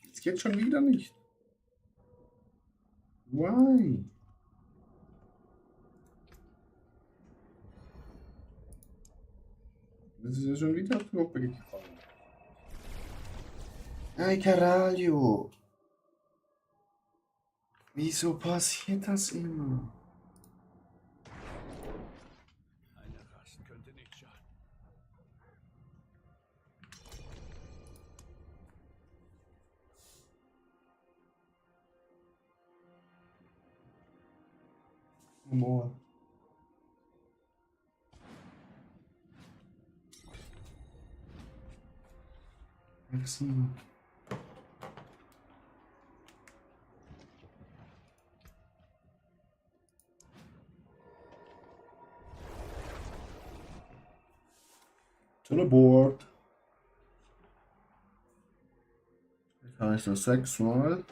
Jetzt geht schon wieder nicht. Why? Das ist ja schon wieder auf die Gruppe gefallen. Ay, caralho! Wieso passiert das immer? Eine Rast könnte nicht schaden. Amor. Merci. Teleport. Jetzt habe ich das 6-mal.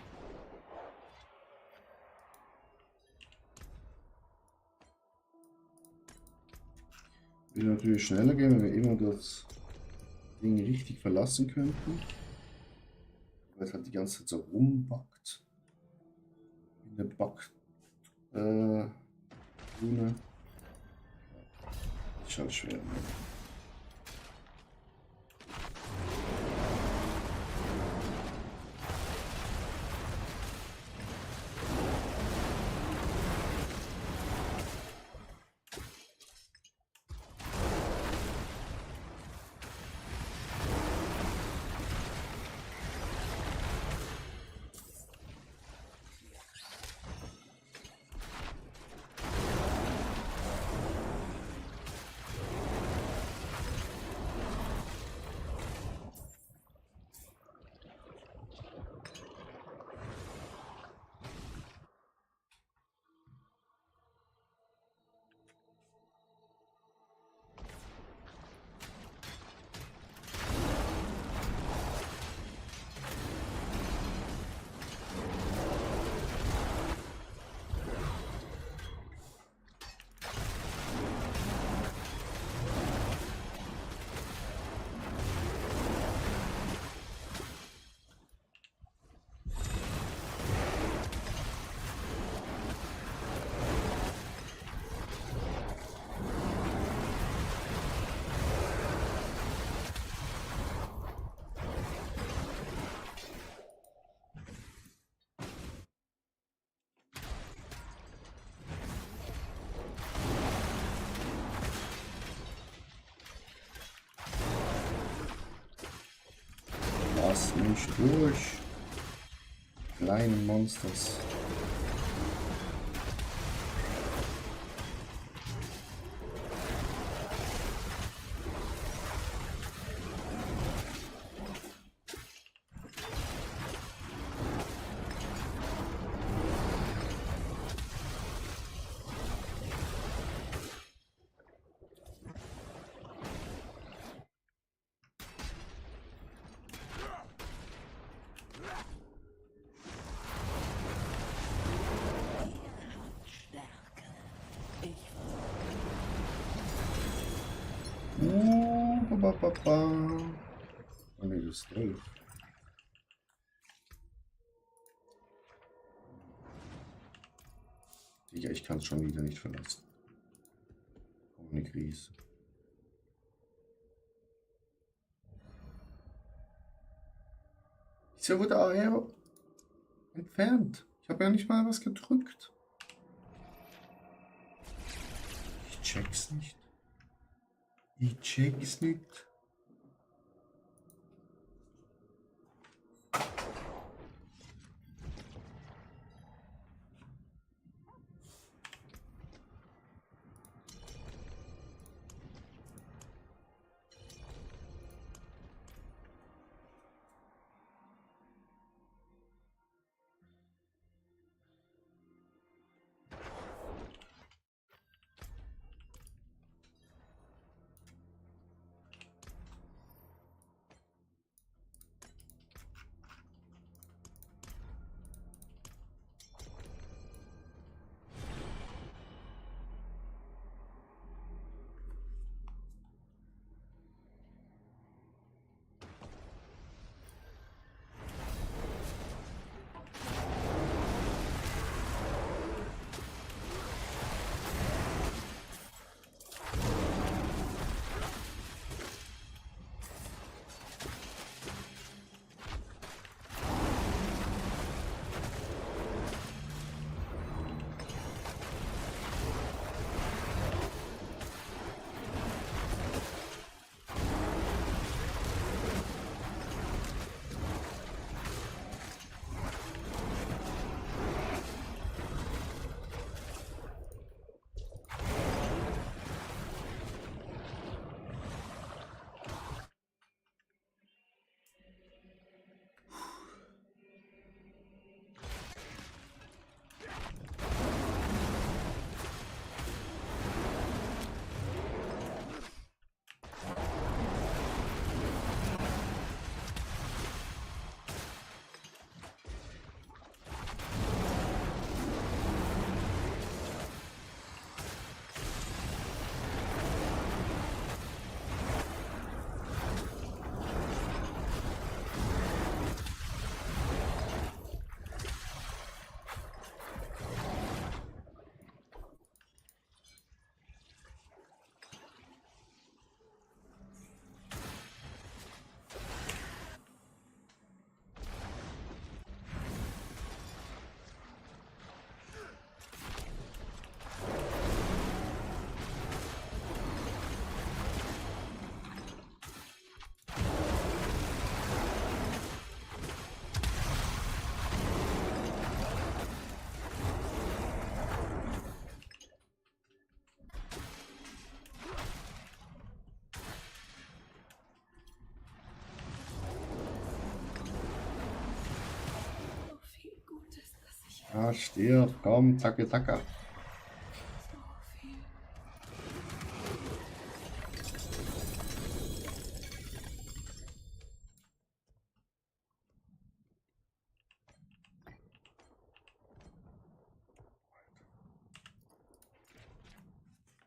Würde natürlich schneller gehen, wenn wir immer das Ding richtig verlassen könnten. Weil es halt die ganze Zeit so rumbackt. In der Backbühne. Ist halt schwer. Ne? Lass mich durch. Kleine Monsters. Ba, ba, ba. Oh ne, das ist toll. Digga, ich kann es schon wieder nicht verlassen. Ohne Krise. Wieso wurde Aero entfernt? Ich habe ja nicht mal was gedrückt. Ich check's nicht. Ich check's nicht. Ah, stirb, komm, zacke, zacke.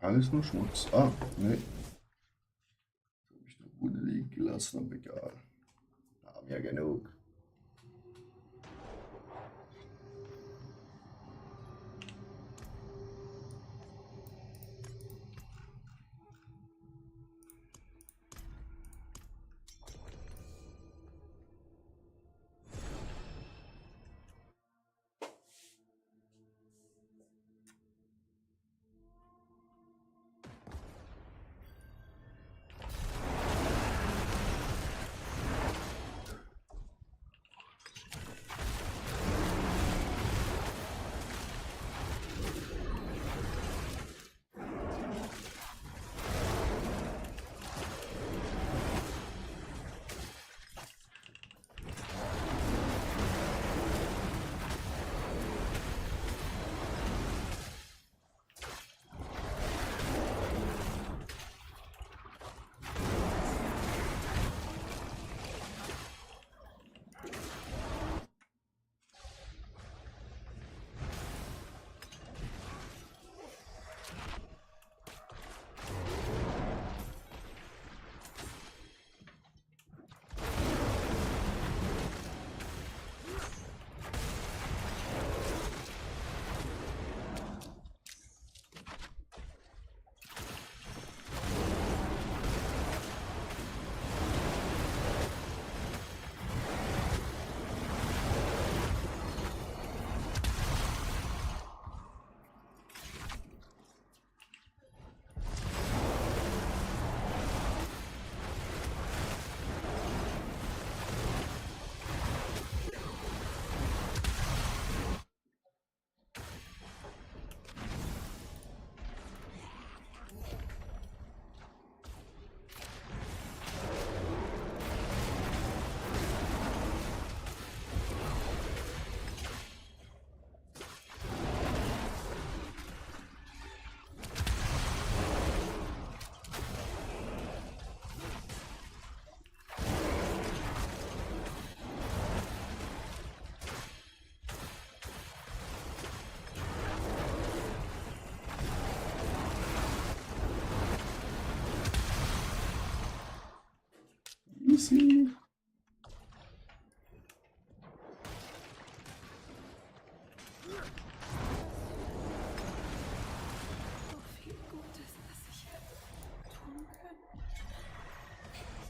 Alles nur Schmutz. Ah, ne. Da habe ich eine Bude liegen gelassen, aber egal. Haben ja genug. Easy. So viel Gutes, was ich hätte tun können.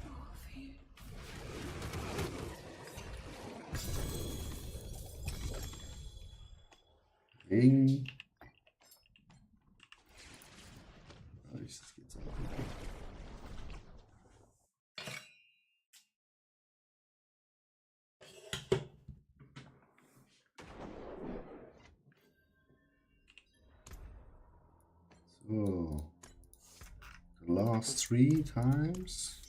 So viel. Ring. Ah, das geht so. So. The last 3 times.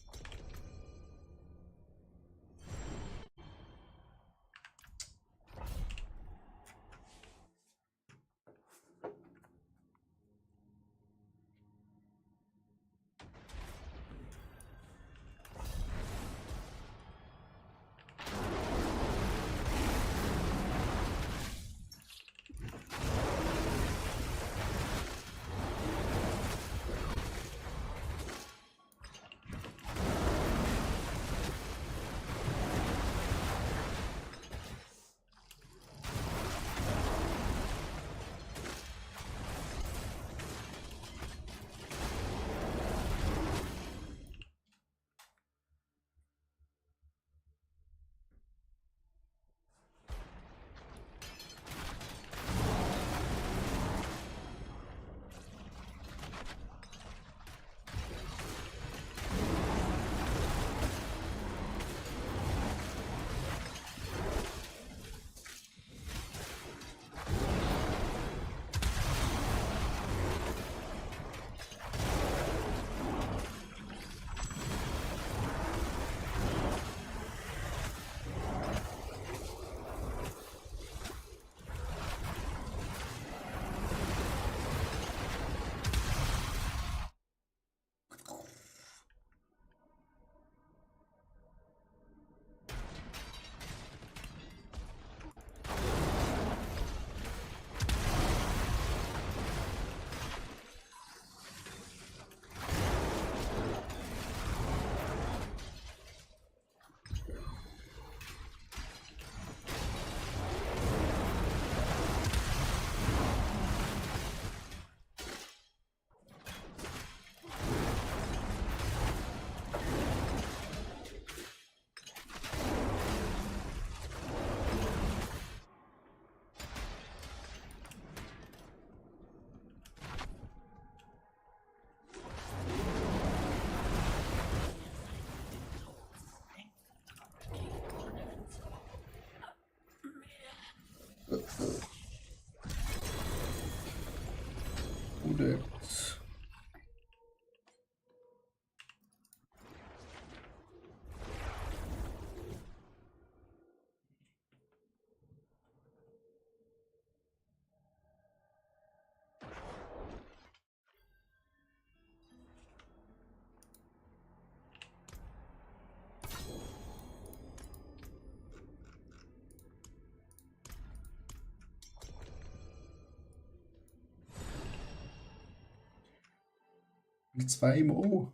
Zweimal.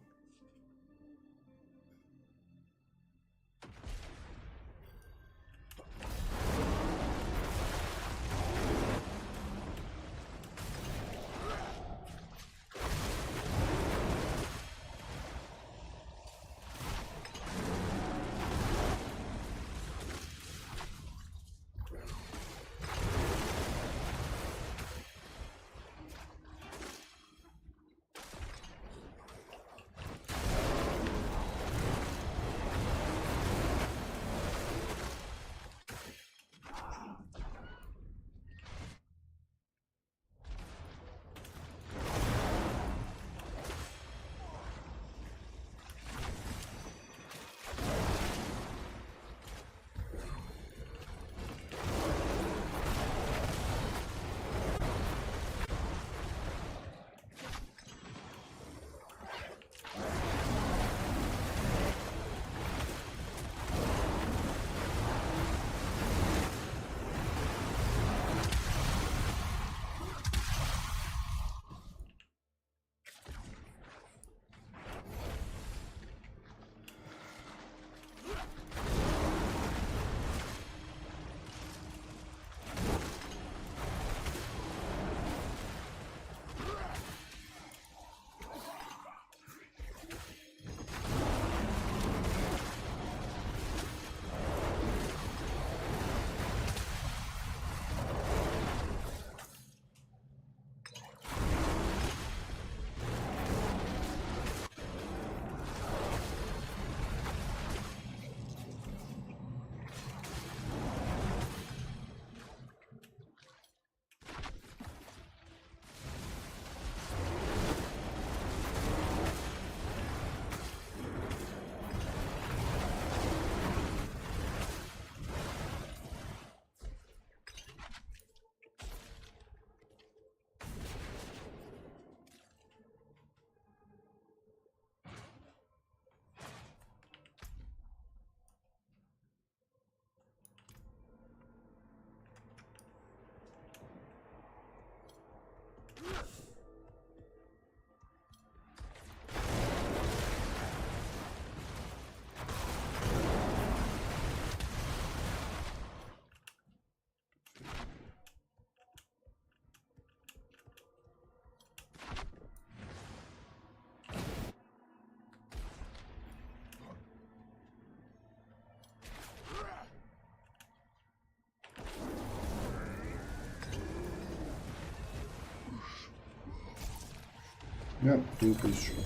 Ja, du bist schuld.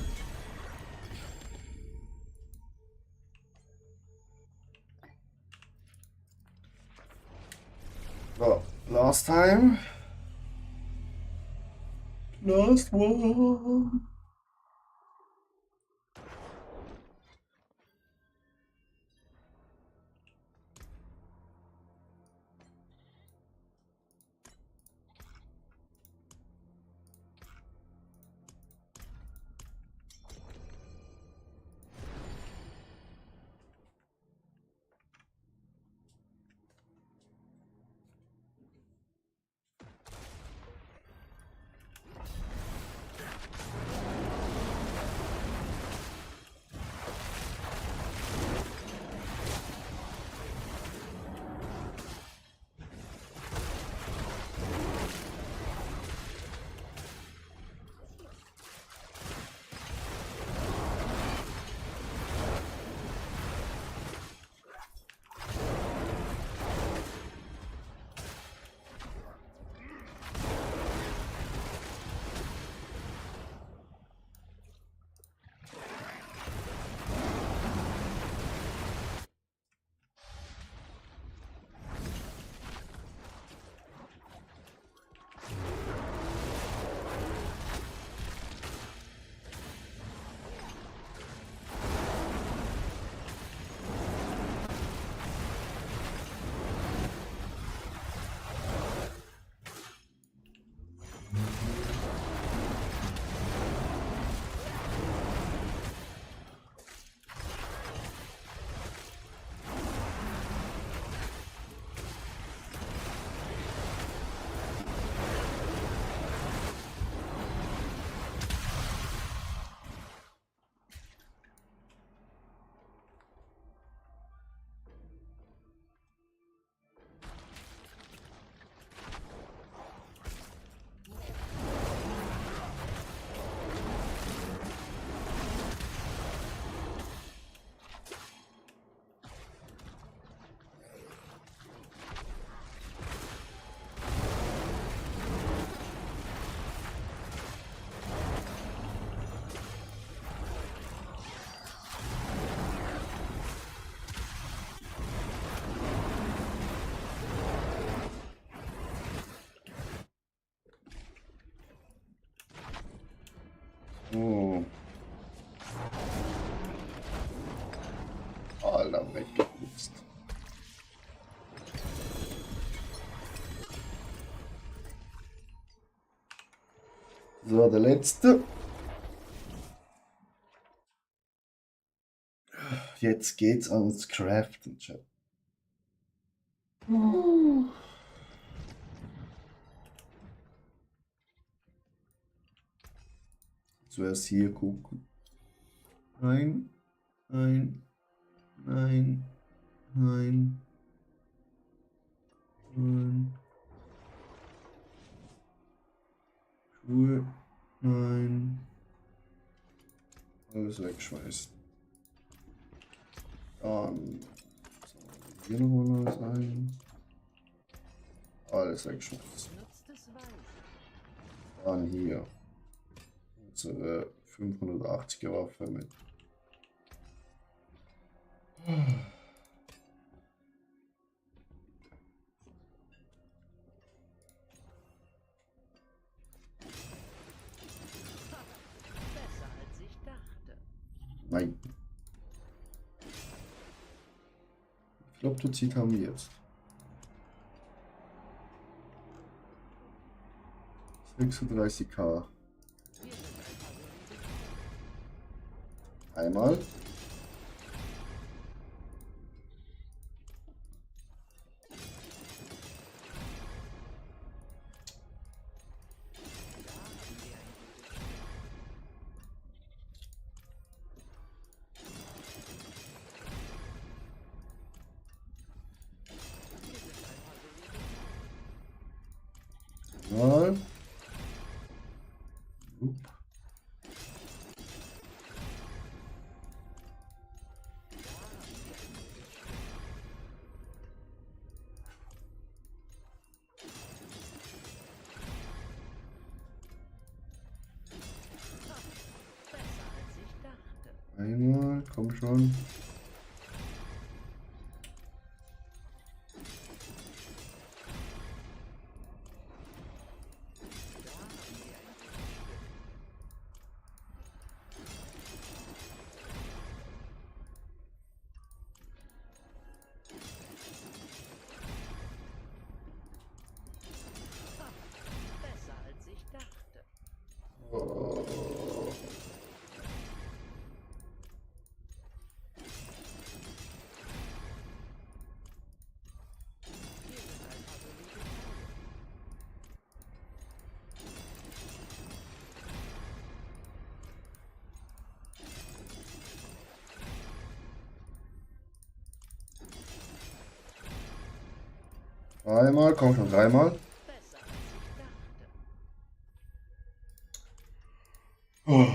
So, last time. Last one. Oh. Alter, weggeputzt. So, der letzte. Jetzt geht's ans Craften, Chat. Zuerst hier gucken. Nein, nein, nein, nein, nein. Schuhe, nein. Alles wegschmeißen. Dann hier nochmal alles ein. Alles wegschmeißen. Dann hier unsere 580er Waffe mit. Besser als ich dachte. Nein. Ich glaube, du Zeit haben wir jetzt. 36k. Einmal. Mal. Upp. Besser als ich dachte. Einmal, komm schon. Besser als ich dachte. Oh. Hier sind ein paar solide Teile. Dreimal, komm schon, dreimal. Besser als ich dachte. Oh.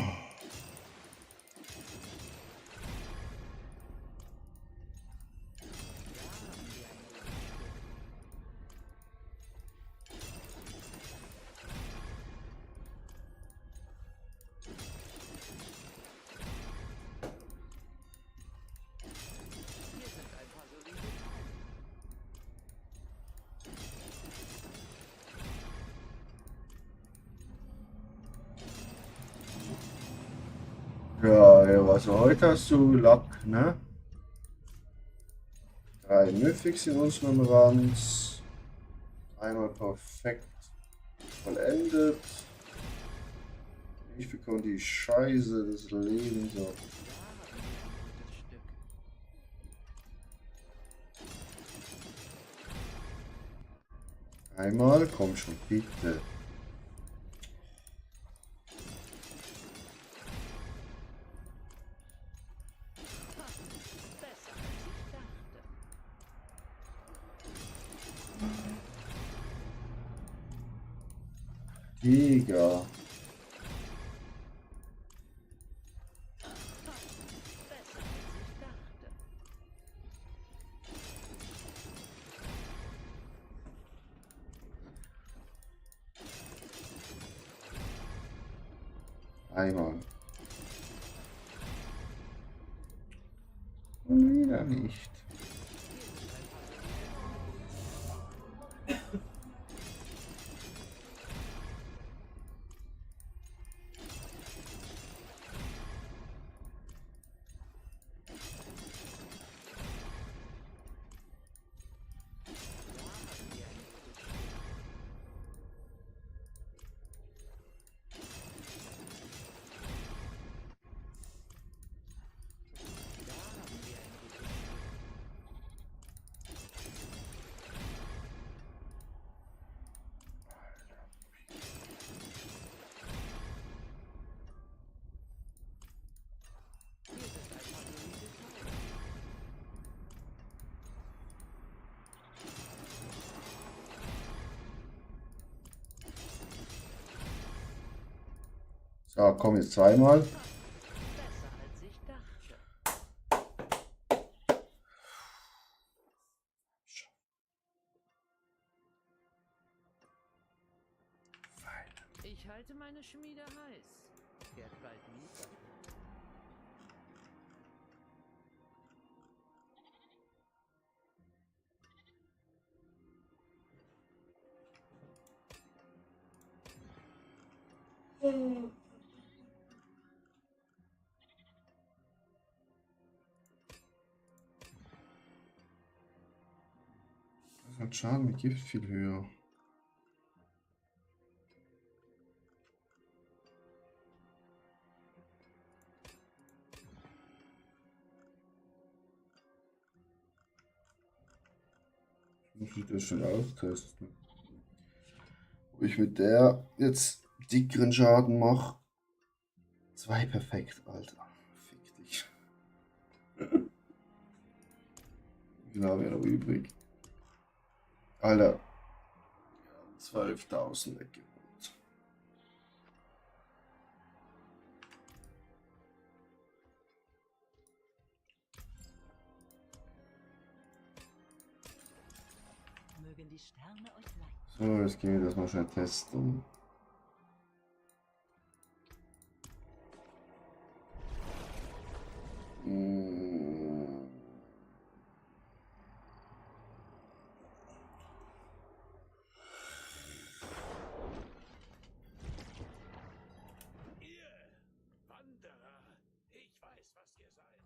Hier sind ein paar solide Teile. Ja, ja, also heute hast du Lack, ne? 3 Mythics in unserem Ranz. Einmal perfekt vollendet. Ich bekomme die Scheiße des Lebens auf. Einmal, komm schon, bitte. Besser als ich dachte. Digga. Besser als ich dachte. Einmal. Und wieder nicht. So, komm jetzt zweimal. Besser als ich dachte. Ich halte meine Schmiede heiß. Werd bald liefern. Das hat Schaden mit Gift viel höher. Muss ich das schon austesten. Ob ich mit der jetzt dickeren Schaden mache. 2 perfekt, Alter. Fick dich. Wie viel haben wir noch übrig? Alter. 12.000 weggeholt. Mögen die Sterne euch leiten. So, jetzt gehen wir das mal schnell testen. Ihr Wanderer, ich weiß, was ihr seid.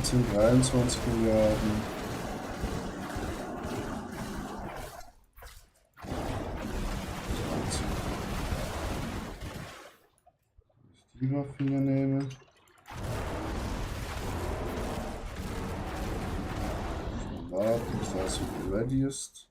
Sind 23 Milliarden. Die Waffe hier nehme. Warten, bis das wieder ready ist.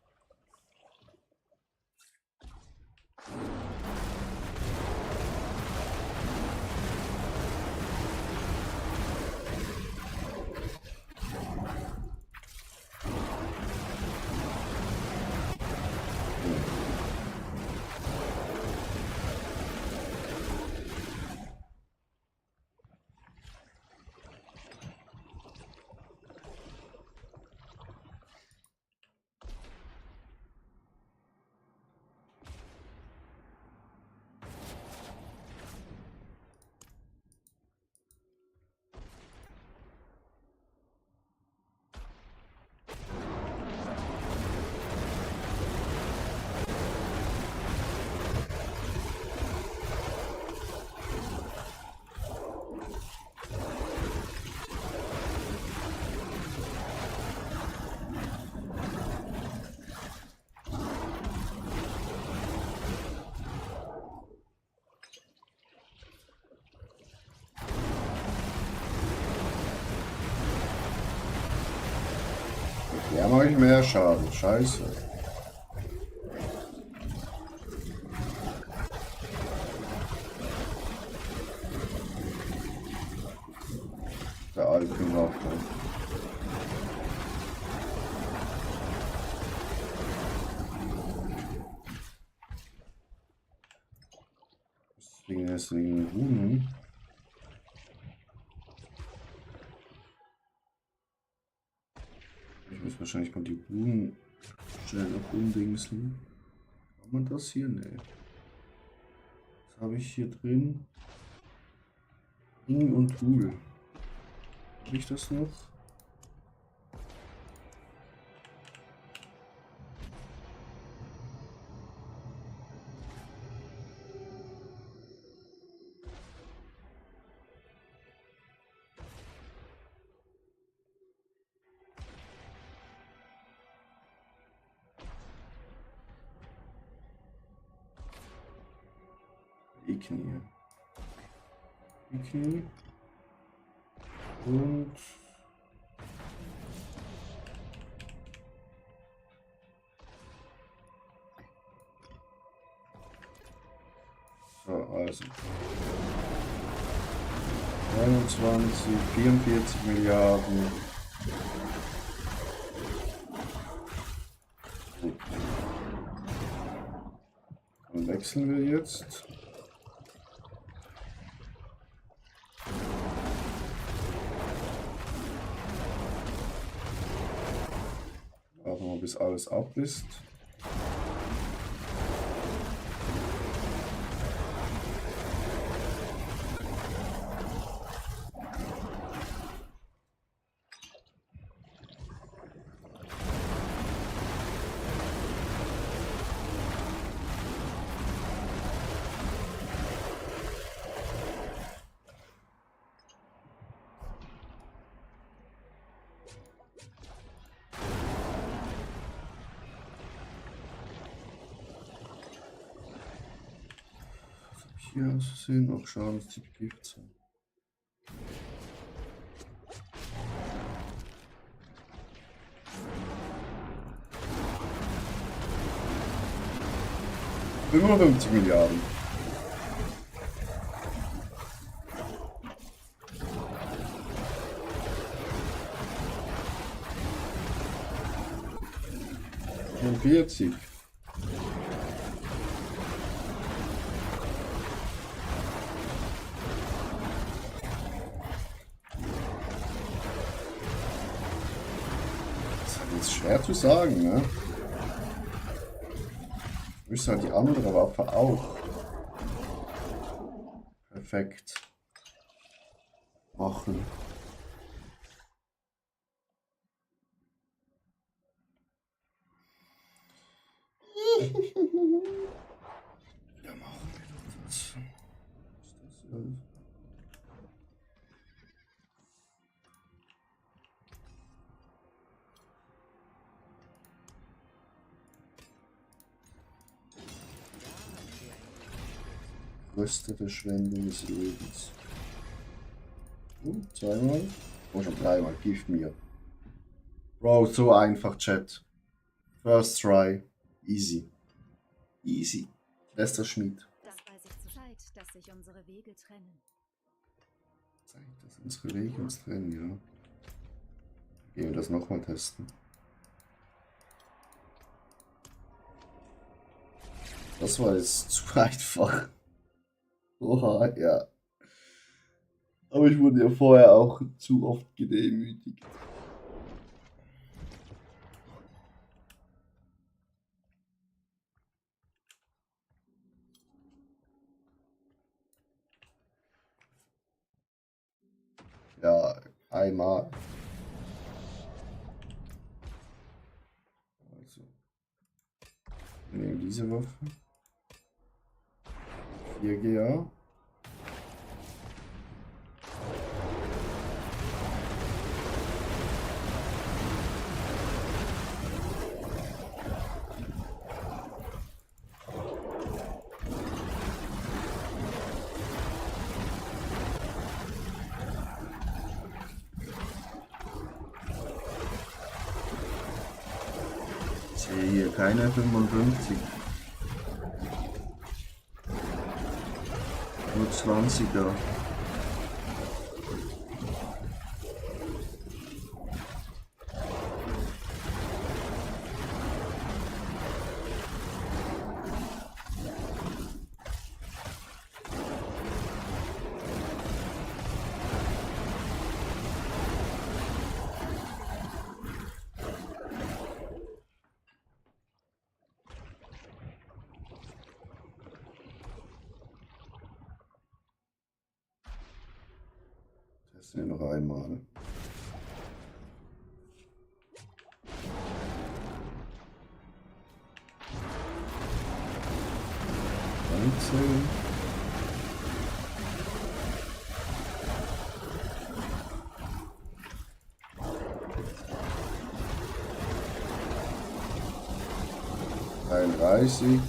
Ja, mache ich mehr Schaden. Scheiße. Der Alpenwaffe. Deswegen Runen. Ich muss wahrscheinlich mal die Runen schnell noch umdingseln. Kann man das hier? Nee. Was habe ich hier drin? Ring und Tool. Habe ich das noch? Die Knie. Die Knie. Und Also 29, 44 Milliarden. Gut. Dann wechseln wir jetzt. Warten wir, bis alles ab ist. Hier aussehen, auch schauen, dass die Gift sind. $55 Milliarden. Und 40. Das ist schwer zu sagen, ne? Müsste halt die andere Waffe auch perfekt machen. Ja, machen wir doch das. Was ist das alles? Größte Verschwendung des Lebens. Zweimal? Oh, schon dreimal. Gib mir. Bro, so einfach, Chat. First try. Easy. Easy. Bester Schmied. Das weiß ich zur Zeit, dass sich unsere Wege trennen. Zeigt, dass unsere Wege uns trennen, ja. Gehen wir das nochmal testen. Das war jetzt zu einfach. Oha, ja. Aber ich wurde ja vorher auch zu oft gedemütigt. Ja, einmal. Also. Wir nehmen diese Waffe. 4 GA. Ich sehe hier keine 55. Nur 20er. Testen wir noch einmal. Einzeln. Einunddreißig.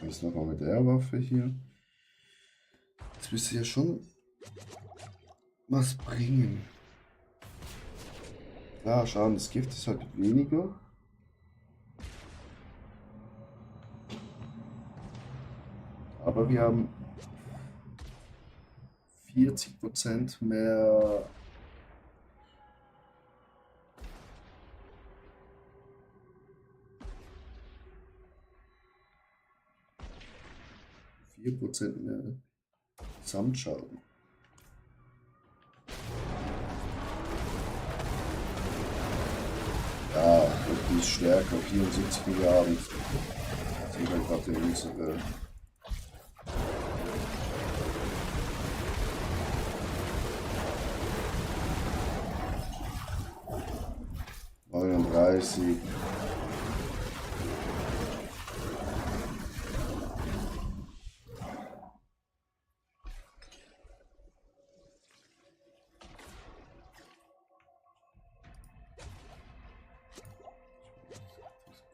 Jetzt nochmal mit der Waffe hier. Das müsste ja schon was bringen. Klar, Schaden des Gifts ist halt weniger. Aber wir haben 40% mehr mehr Gesamtschaden. Ja, und die ist stärker, 74 Milliarden. Sehen wir gerade in unsere 39.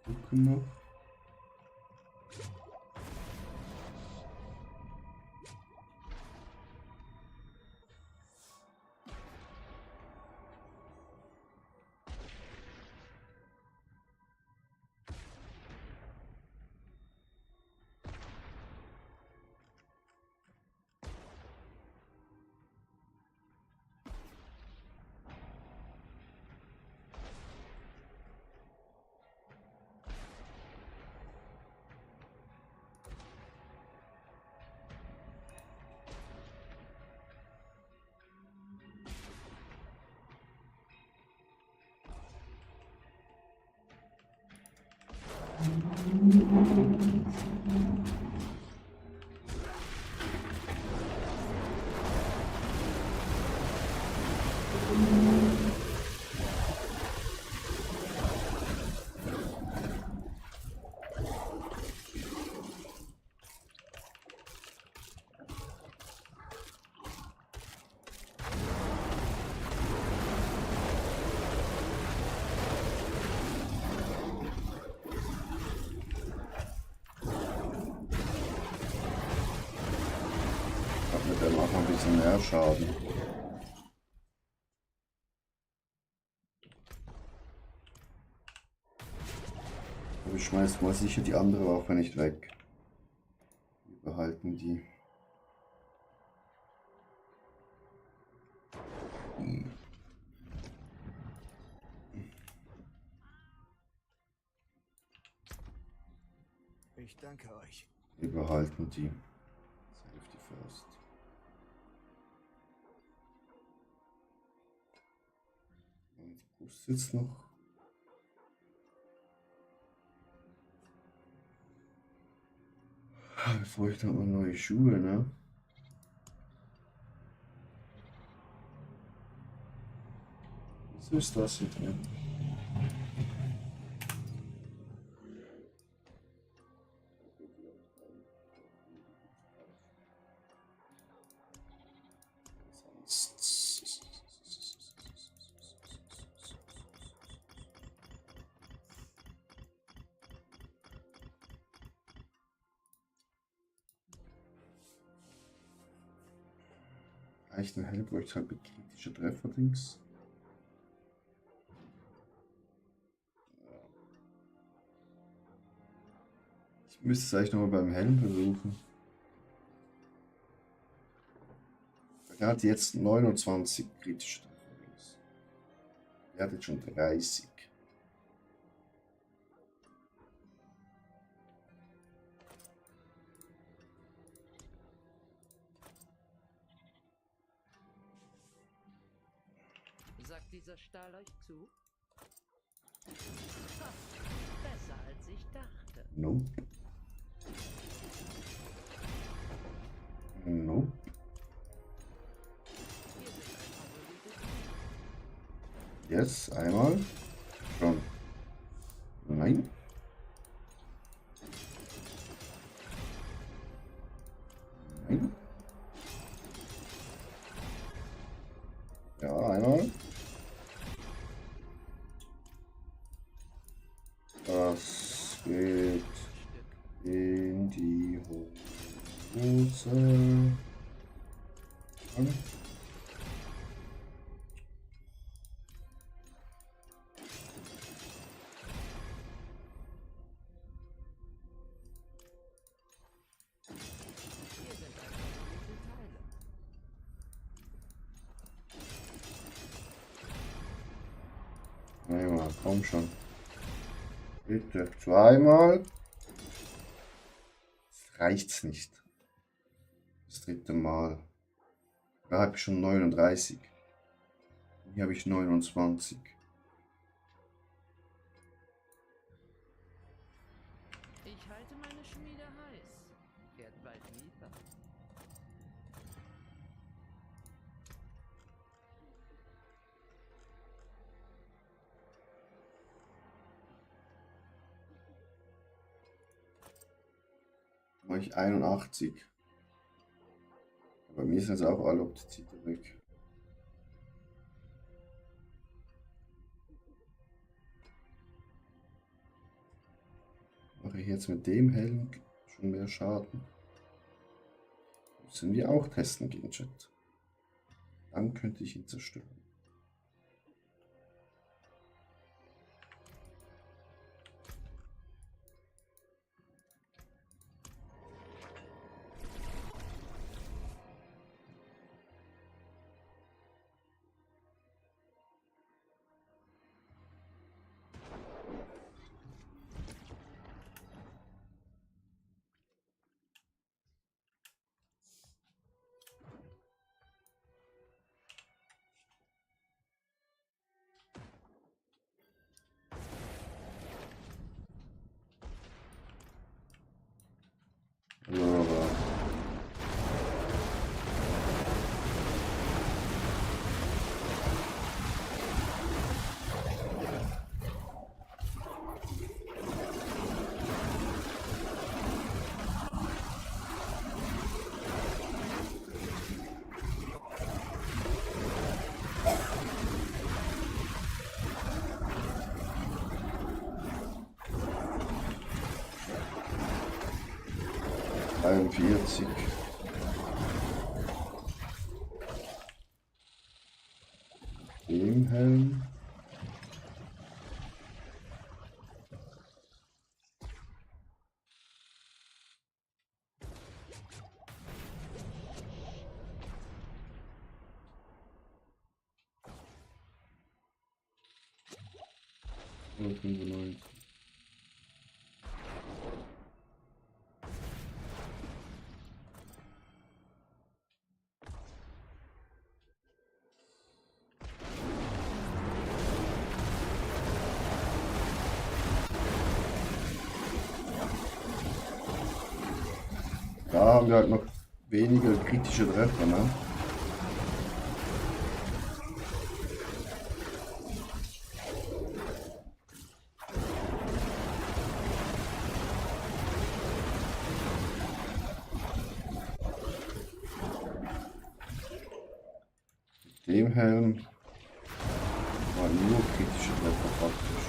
Gucken noch. Der macht noch ein bisschen mehr Schaden. Aber ich schmeiß mal sicher die andere Waffe nicht weg. Wir behalten die. Ich danke euch. Wir behalten die. Safety first. Brust jetzt noch. Bevor ich dann mal neue Schuhe, ne? Wieso ist das hier drin? Reicht ein Hell, bräuchte halt mit kritischer Treffer-Dings. Ich müsste es eigentlich nochmal beim Helm versuchen. Er hat jetzt 29 kritische Treffer. Er hat jetzt schon 30. Sagt dieser Stahl euch zu? Ha, besser als ich dachte. Nope. Nope. Yes, einmal. Schon. Nein. Nein. Ja, einmal. Das geht in die Hose. An. Komm schon. Bitte. Zweimal. Das reicht's nicht. Das dritte Mal. Da habe ich schon 39. Hier habe ich 29. Ich halte meine Schmiede heiß. Wird bald liefern. Mache ich 81. Bei mir sind jetzt auch alle Optizite weg. Mache ich jetzt mit dem Helm schon mehr Schaden? Müssen wir auch testen gegen Chat. Dann könnte ich ihn zerstören. Aber 43. Dem Helm. Und 95. Da haben wir halt noch weniger kritische Treffer, ne? Mit dem Helm waren nur kritische Treffer praktisch.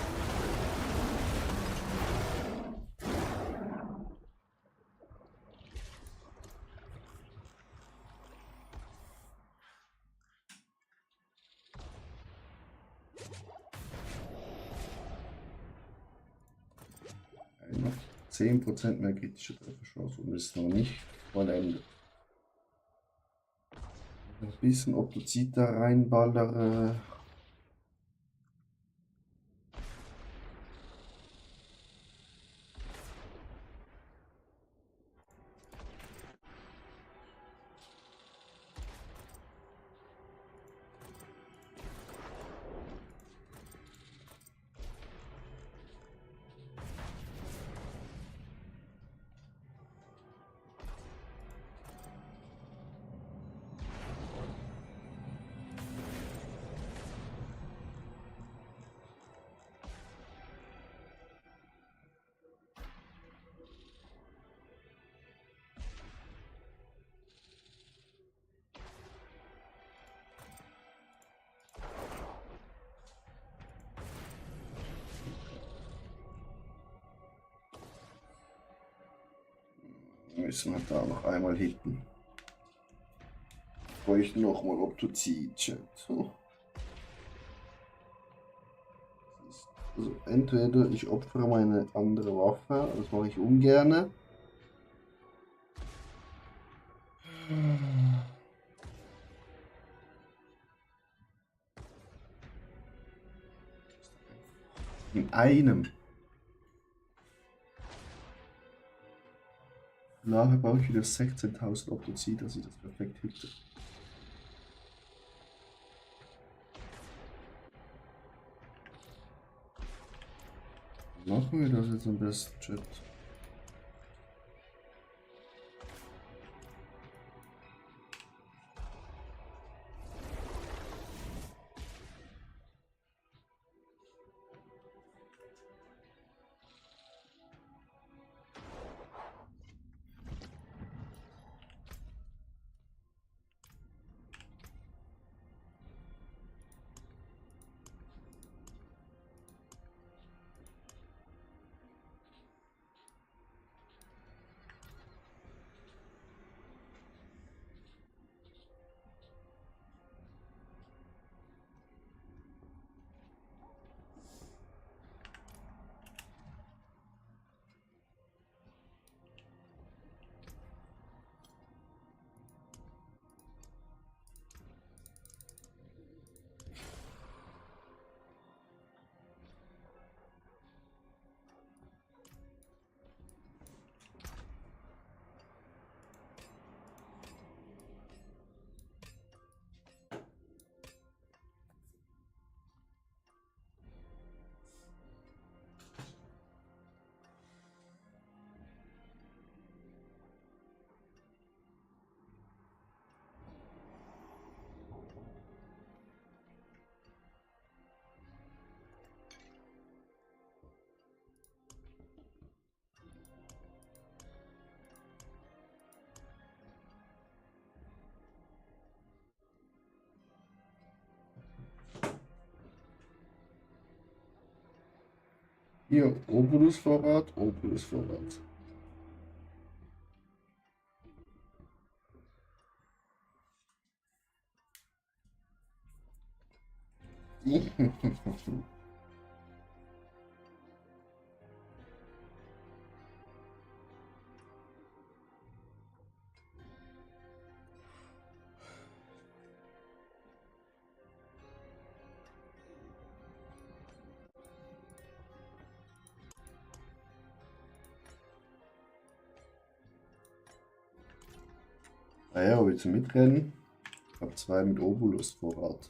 Noch 10% mehr kritische Trefferchance und ist noch nicht vollendet. Ein bisschen Optizite reinballere. Wir müssen halt da noch einmal hitten. Bevor ich nochmal Optizit. Also entweder ich opfere meine andere Waffe, das mache ich ungern. In einem. Nachher brauche ich wieder 16.000 Optozid, dass ich das perfekt hitte. Machen wir das jetzt am besten, Chat. Hier, Obolus-Vorrat, Obolus-Vorrat. Naja, willst du mitrennen? Ich habe 2 mit Obolus-Vorrat.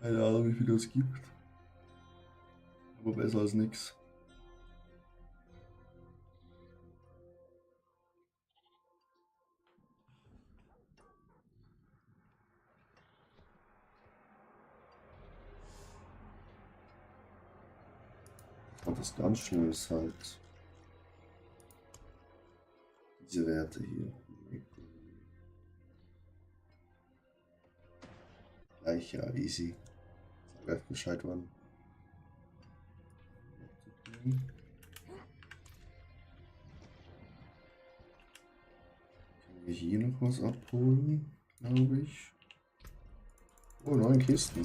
Keine Ahnung, wie viel das gibt. Aber besser als nix. Und das ganz schlimm ist halt diese Werte hier. Gleich, ja, easy. Sag einfach Bescheid, wann. Können wir hier noch was abholen, glaube ich. Oh, 9 Kisten.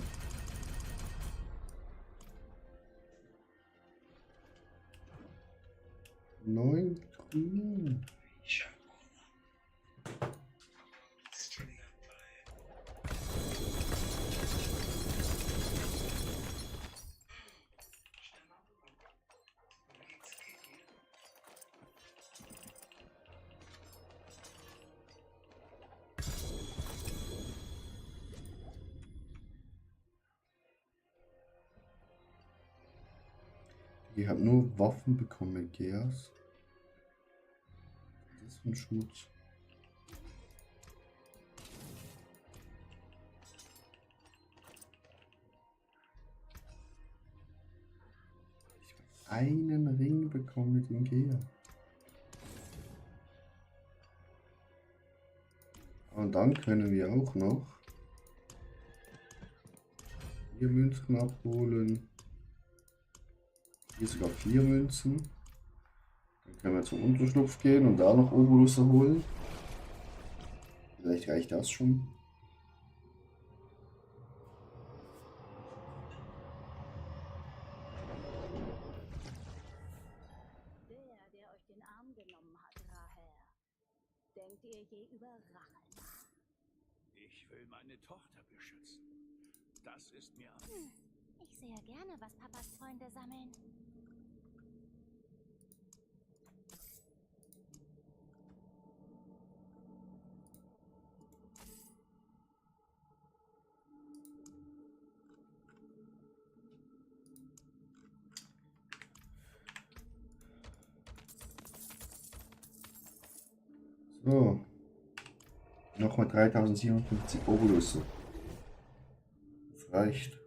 9 grün. Ich habe nur Waffen bekommen, Geas. Das ist ein Schmutz. Ich habe einen Ring bekommen mit dem Gea. Und dann können wir auch noch 4 Münzen abholen. Hier sogar 4 Münzen. Dann können wir zum Unterschlupf gehen und da noch Obolus holen. Vielleicht reicht das schon. Der euch den Arm genommen hat, Raher. Denkt ihr je über Rache nach? Ich will meine Tochter beschützen. Das ist mir Ich sehe gerne, was Papas Freunde sammeln. So. Nochmal 3750 Oberlüsse. Das reicht.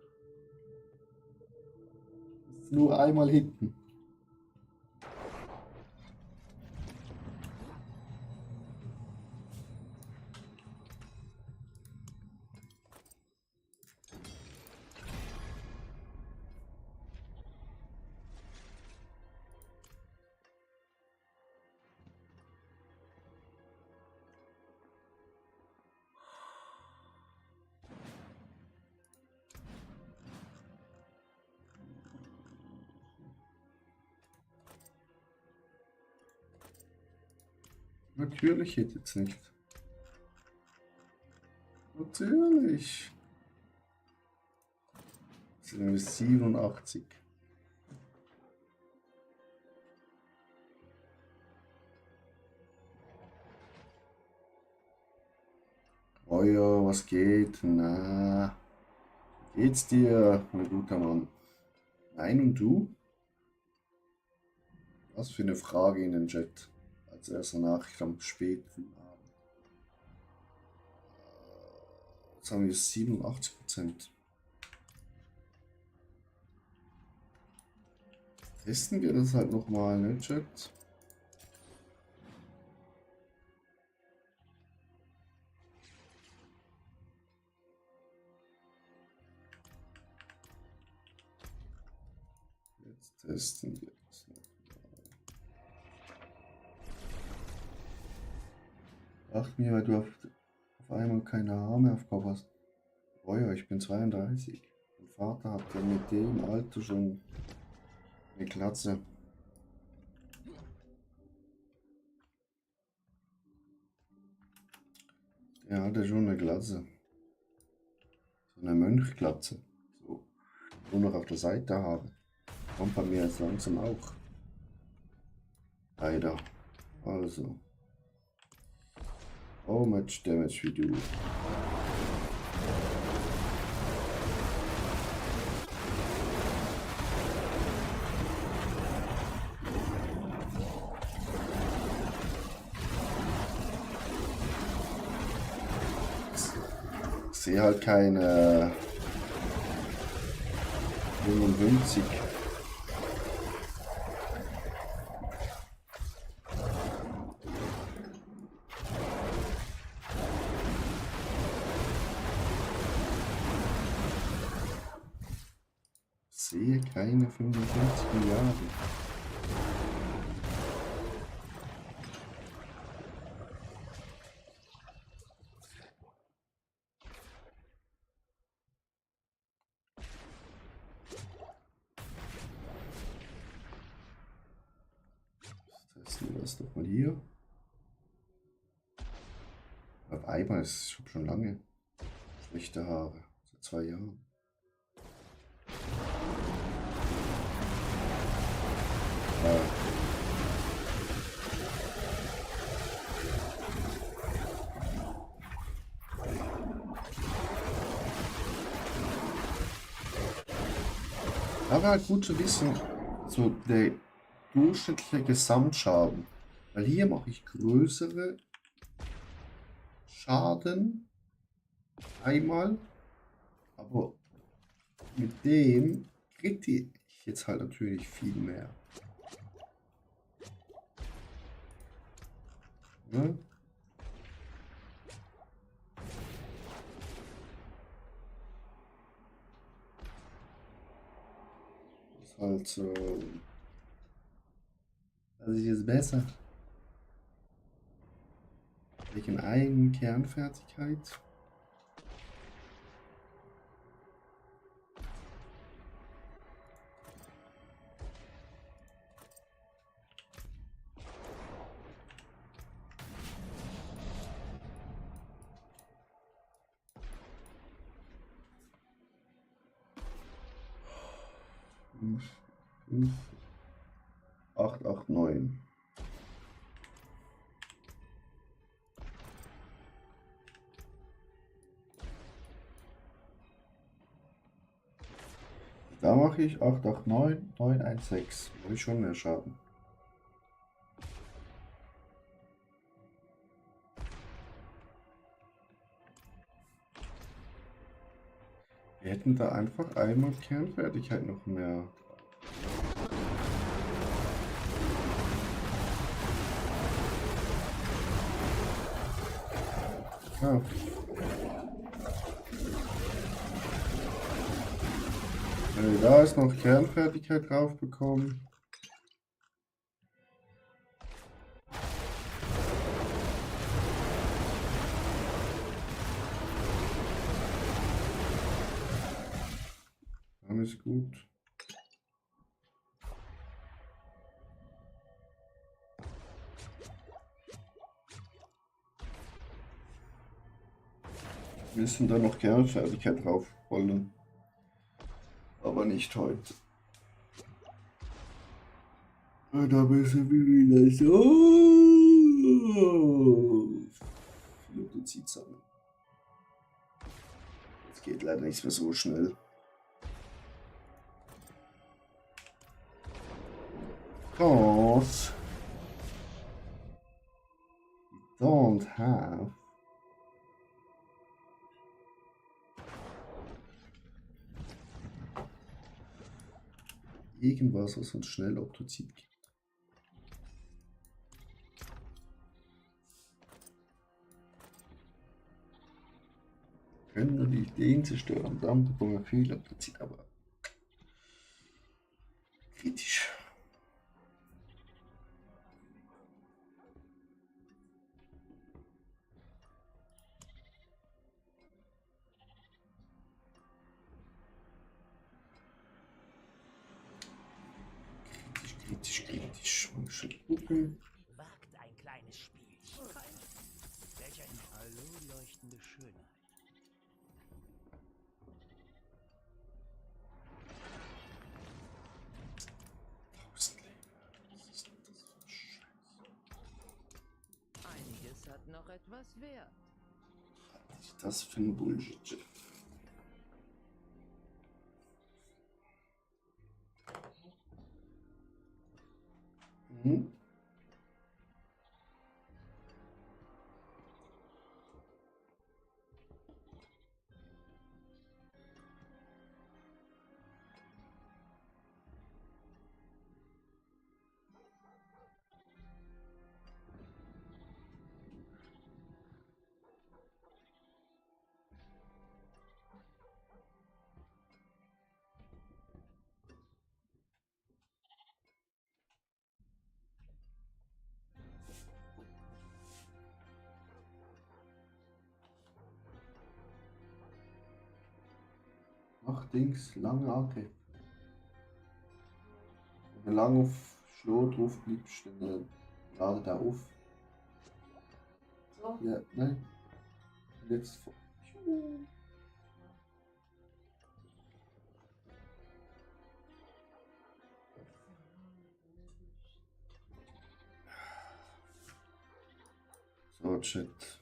Das ist nur einmal hinten. Natürlich jetzt nicht. Natürlich. Das sind wir 87. Oh ja, was geht? Na, wie geht's dir, mein guter Mann? Nein, und du? Was für eine Frage in den Chat. Als erste Nachricht am späten Abend. Jetzt haben wir 87%. Testen wir das halt nochmal, ne, Chat? Jetzt testen wir das noch. Ach mir, weil du auf einmal keine Haare mehr auf Kopf hast. Oh ja, ich bin 32. Mein Vater hatte mit dem Alter schon eine Glatze. Er hatte schon eine Glatze. So eine Mönchglatze. So. Nur noch auf der Seite habe. Kommt bei mir jetzt langsam auch. Leider. Also. Oh, much damage we do. Ich sehe halt keine 55. Sehe keine 55 Milliarden. Testen wir das doch mal hier. Auf einmal ist es schon lange schlechte Haare. Seit 2 Jahren. Aber halt gut zu wissen, so der durchschnittliche Gesamtschaden. Weil hier mache ich größere Schaden einmal, aber mit dem kriege ich jetzt halt natürlich viel mehr. Ne? Das ist halt so. Das ist jetzt besser. Wegen eigenen Kernfertigkeit. 5, 8, 8, 9. Da mache ich 8, 8, 9, 9, 1, 6. Mache ich schon mehr Schaden. Wir hätten da einfach einmal Kernfertigkeit noch mehr. Ja. Wenn wir da ist noch Kernfertigkeit drauf bekommen. Dann ist gut. Wir müssen da noch Kernfertigkeit drauf wollen. Aber nicht heute. Und da müssen wir wieder so Lutozid sammeln. Das geht leider nicht mehr so schnell. Because we don't have irgendwas, was uns schnell Optozid gibt. Können wir die Ideen zerstören, dann bekommen wir viel Optozid, aber kritisch. Kritisch. Mal schön gucken. Wagt ein kleines Spielchen. Welcher Hallo, leuchtende Schönheit. Einiges hat noch etwas Wert. Was ist das für ein Bullshit, Jeff? Mhm. Ach, Dings, lange Angriff. Wenn du lang auf Schloh drauf bleibst, dann ladet er auf. So. Ja, nein. Jetzt. So, Chat.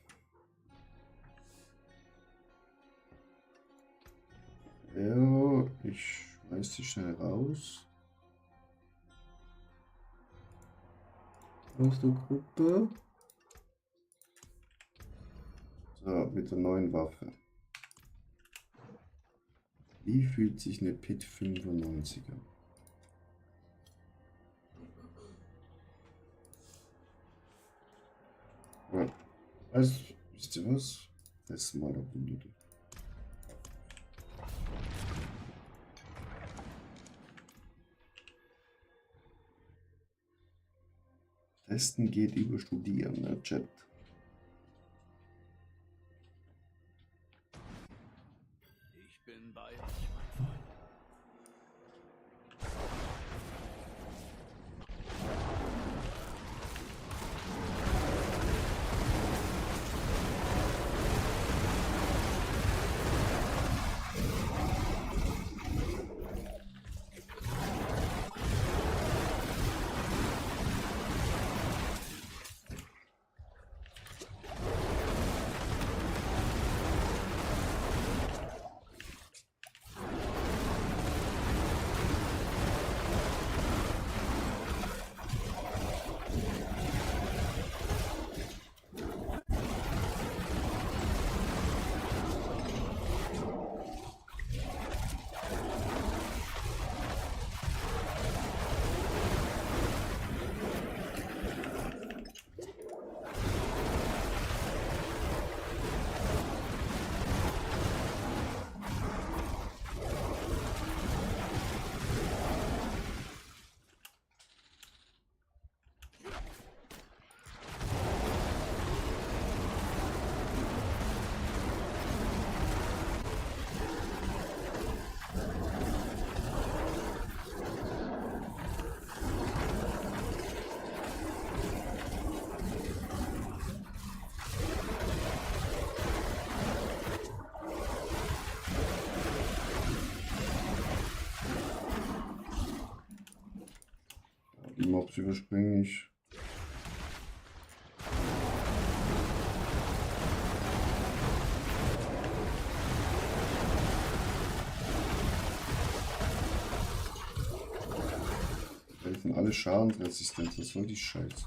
Ja, ich schmeiß die schnell raus. Aus der Gruppe. So, mit der neuen Waffe. Wie fühlt sich eine Pit 95er? Ja. Also, wisst ihr was? Testen mal auf Minute. Testen geht über Studieren, ne, Chat. Ich bin bei euch, mein Freund. Die Mobs überspringe ich. Die sind alle schadensresistent, was soll die Scheiße?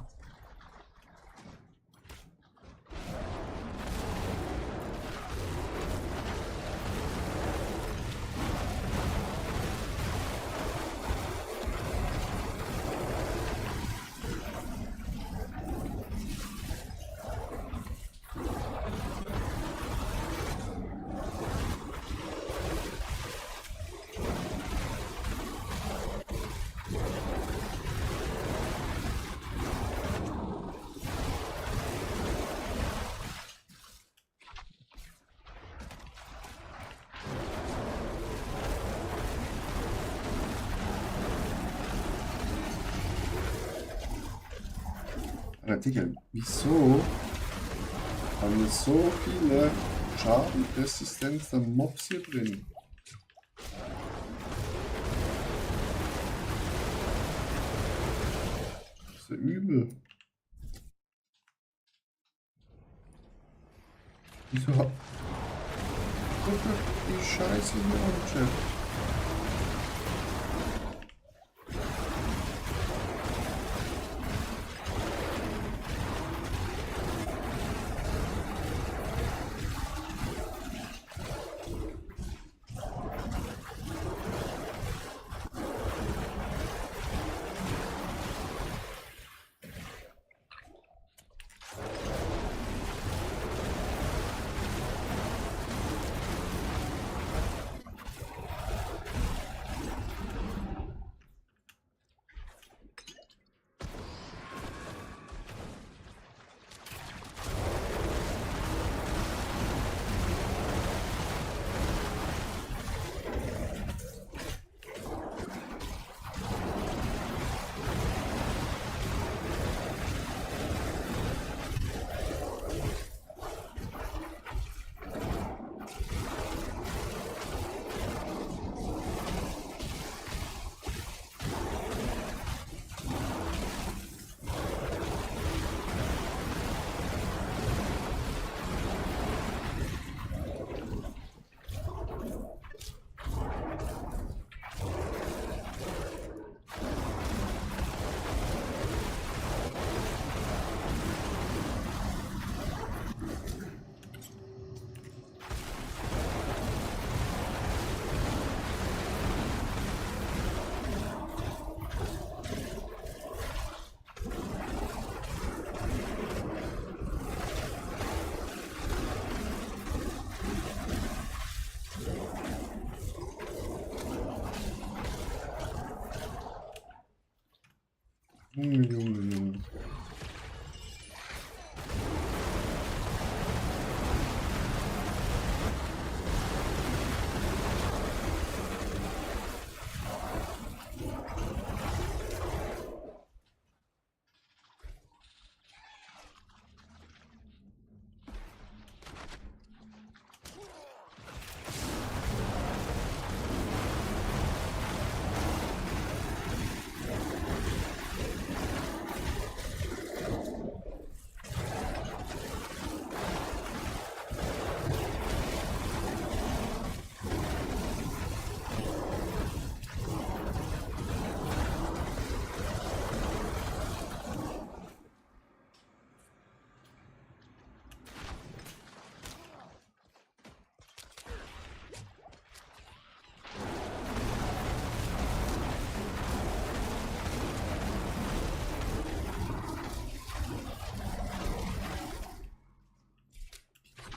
Alter, Digga, wieso haben wir so viele schadenresistente Mobs hier drin? Das ist ja übel. Wieso hat... Guck mal die Scheiße hier an, Chat. Junge.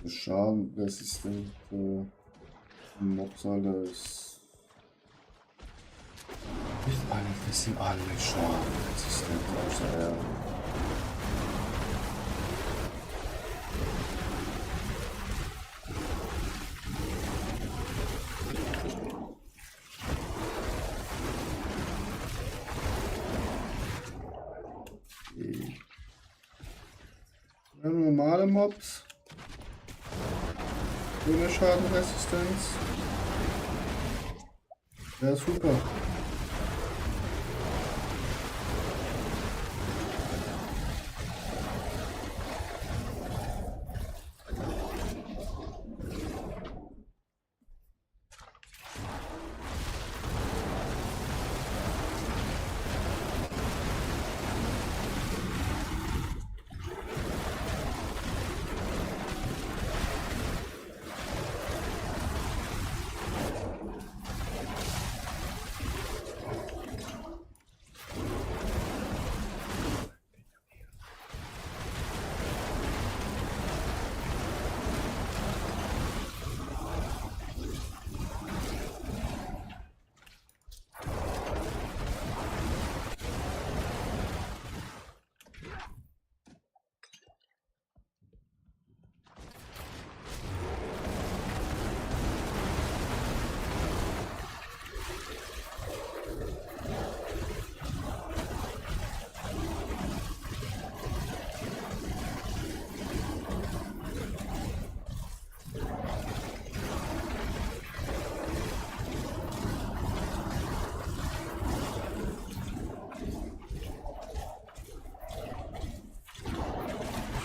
Schadenresistente Mobs, Alter, ist... Das sind alle schadenresistent, außer er. Okay. Ja, normale Mobs. Ohne Schadenresistenz. Ja, super.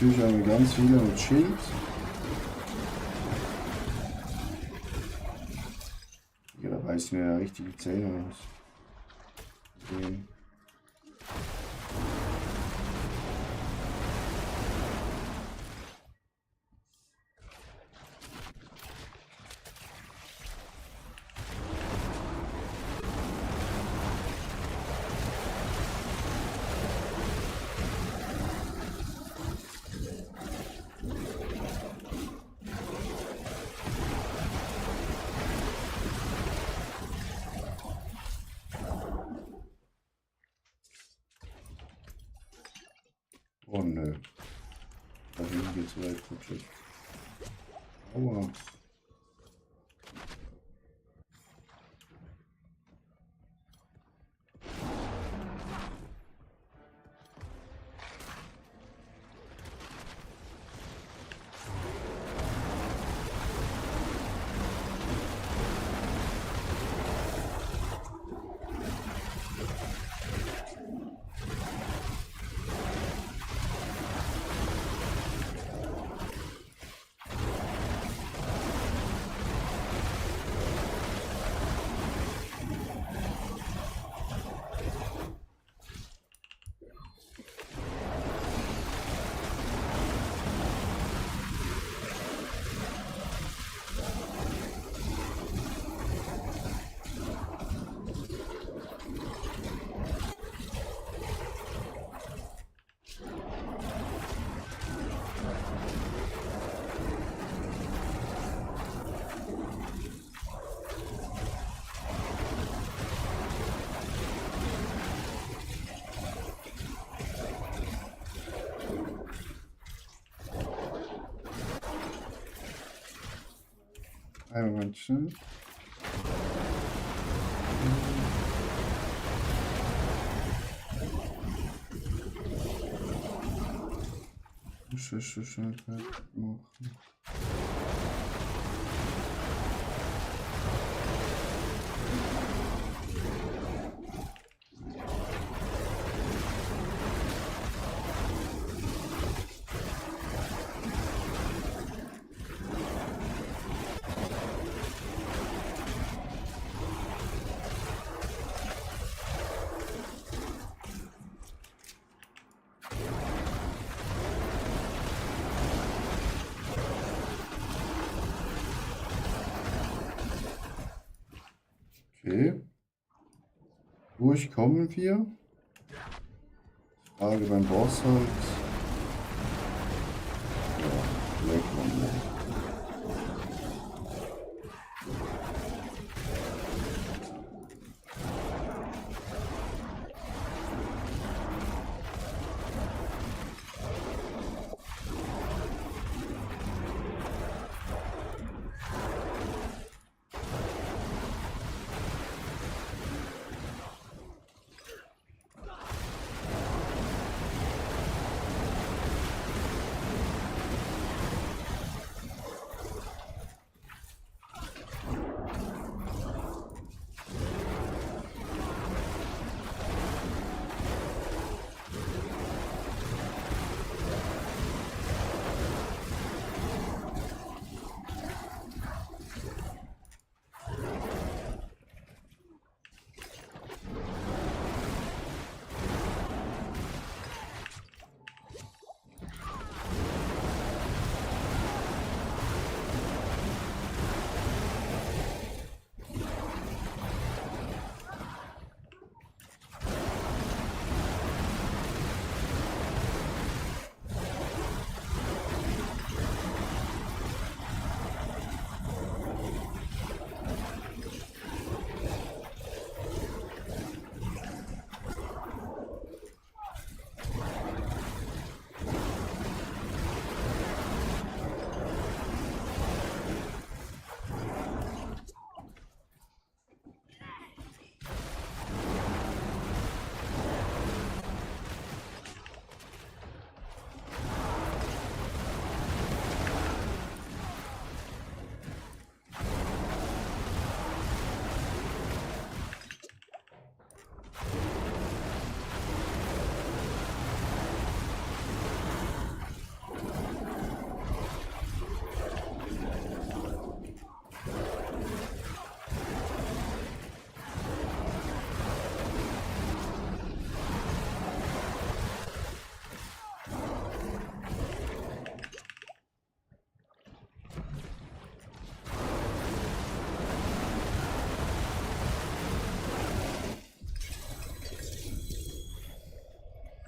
natürlich eine ganz viele mit Schild. Ja, da reißen wir ja richtige Zähne aus. Den. Oh nö. Dahin geht's weiter. Tschüss. Aua. Ein Momentchen. Schön machen. Okay. Durchkommen wir. Frage beim Boss halt. Ja, weg man weg.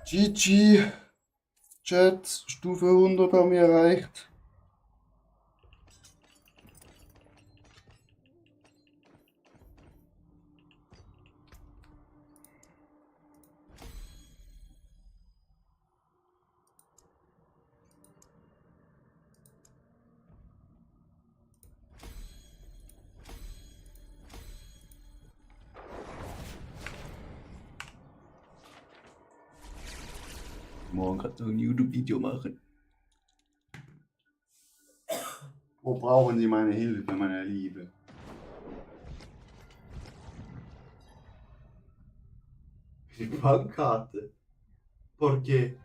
GG. Chat, Stufe 100 haben wir erreicht. Morgen gerade so ein YouTube-Video machen. Wo brauchen Sie meine Hilfe, meine Liebe? Die Bankkarte. ¿Por qué?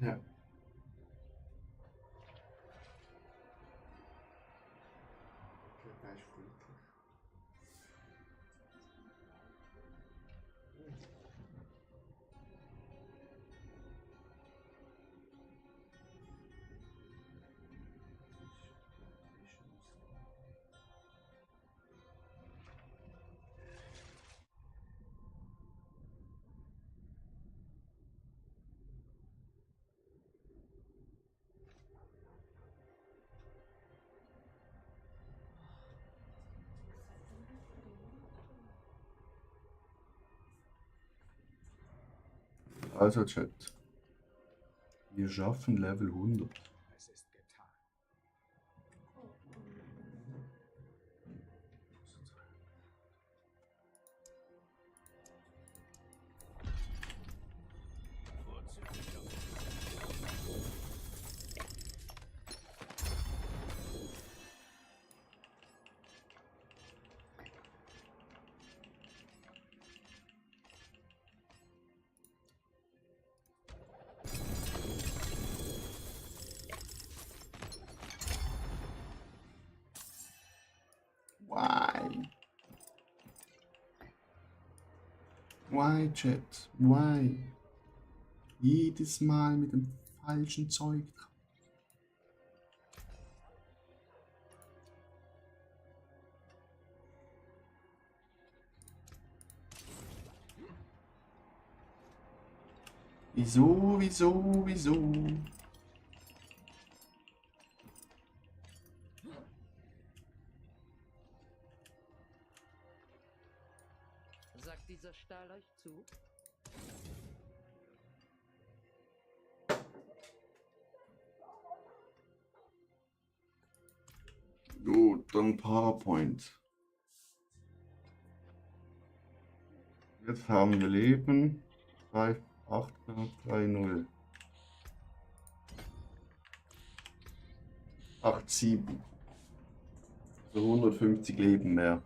Ja. Also Chat, wir schaffen Level 100. Es ist getan. Vorzüglich auf Why? Why, Chat? Why? Jedes Mal mit dem falschen Zeug. Wieso? Sagt dieser Stahl euch zu? Gut, dann PowerPoint. Jetzt haben wir Leben. 3,8,30. 8,7. So 150 Leben mehr.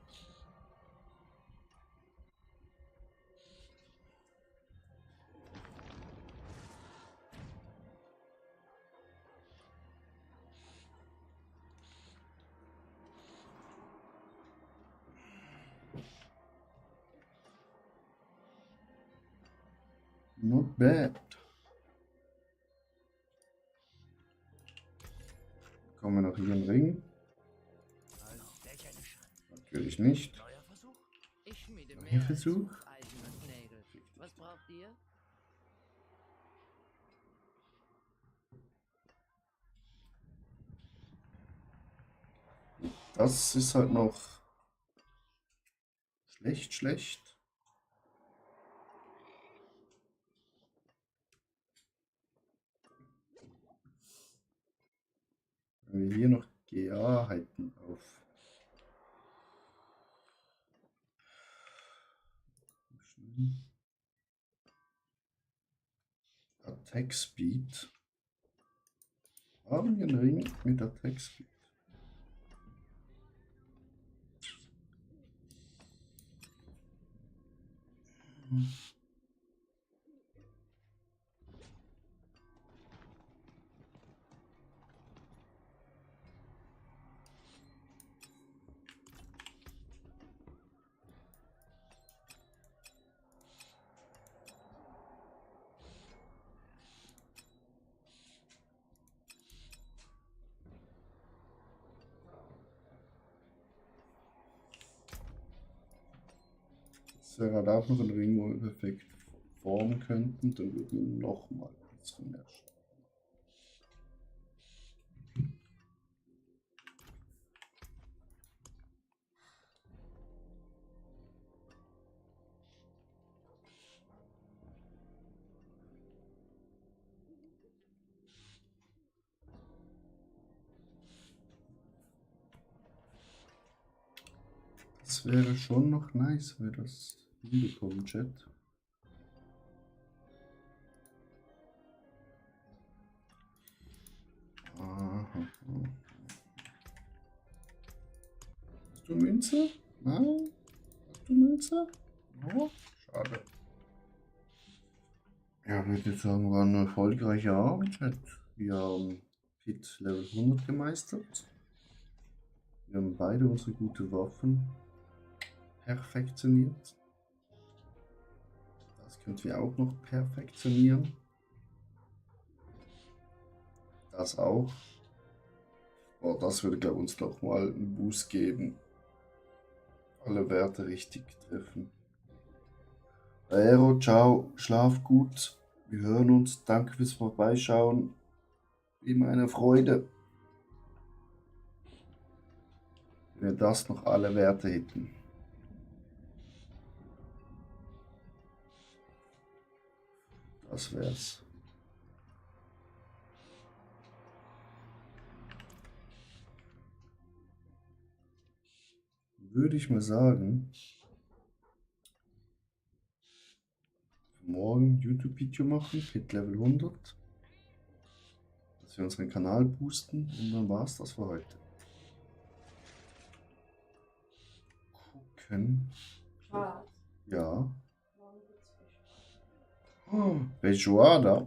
Not bad. Kommen wir noch hier im Ring? Welch eine Schande. Natürlich nicht. Neuer Versuch? Ich schmiede Neuer mehr als Versuch? Eisen und Nägel. Was braucht ihr? Das ist halt noch schlecht. Wenn wir hier noch GA halten auf. Attack Speed. Haben wir einen Ring mit Attack Speed? Das wäre halt auch noch ein Ring, wo wir perfekt formen könnten. Dann würden wir nochmal ein bisschen mehr Schaden. Das wäre schon noch nice, wenn wir das hinbekommen, Chat. Aha. Hast du Münze? Nein? Hast du Münze? Oh, schade. Ja, würde ich sagen, war ein erfolgreicher Abend, Chat. Wir haben Pit Level 100 gemeistert. Wir haben beide unsere gute Waffen perfektioniert. Das könnten wir auch noch perfektionieren. Das auch. Oh, das würde, glaube ich, uns nochmal einen Boost geben. Alle Werte richtig treffen. Aero, ciao, schlaf gut. Wir hören uns. Danke fürs Vorbeischauen. Immer eine Freude. Wenn wir das noch alle Werte hätten. Das wär's. Würde ich mal sagen, morgen YouTube-Video machen, Pit Level 100, dass wir unseren Kanal boosten und dann war es das für heute. Gucken. Schwarz. Ja. Morgen gibt's Fisch. Oh, Feijoada.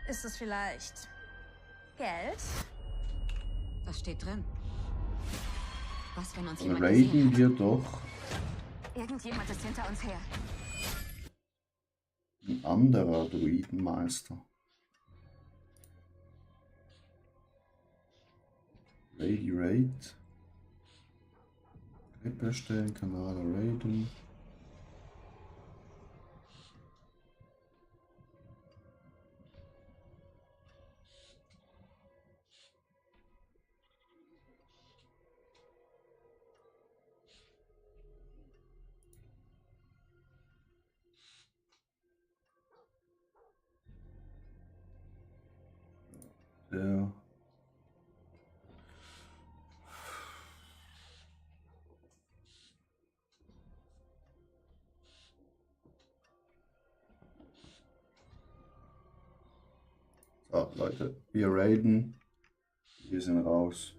Ist es vielleicht Geld? Was steht drin? Was, wenn uns Dann jemand raiden gesehen hat? wir doch Irgendjemand ist hinter uns her. ein anderer Druidenmeister. Raid. Clip erstellen, Kanal raiden. Der so, Leute, wir raiden. Wir sind raus.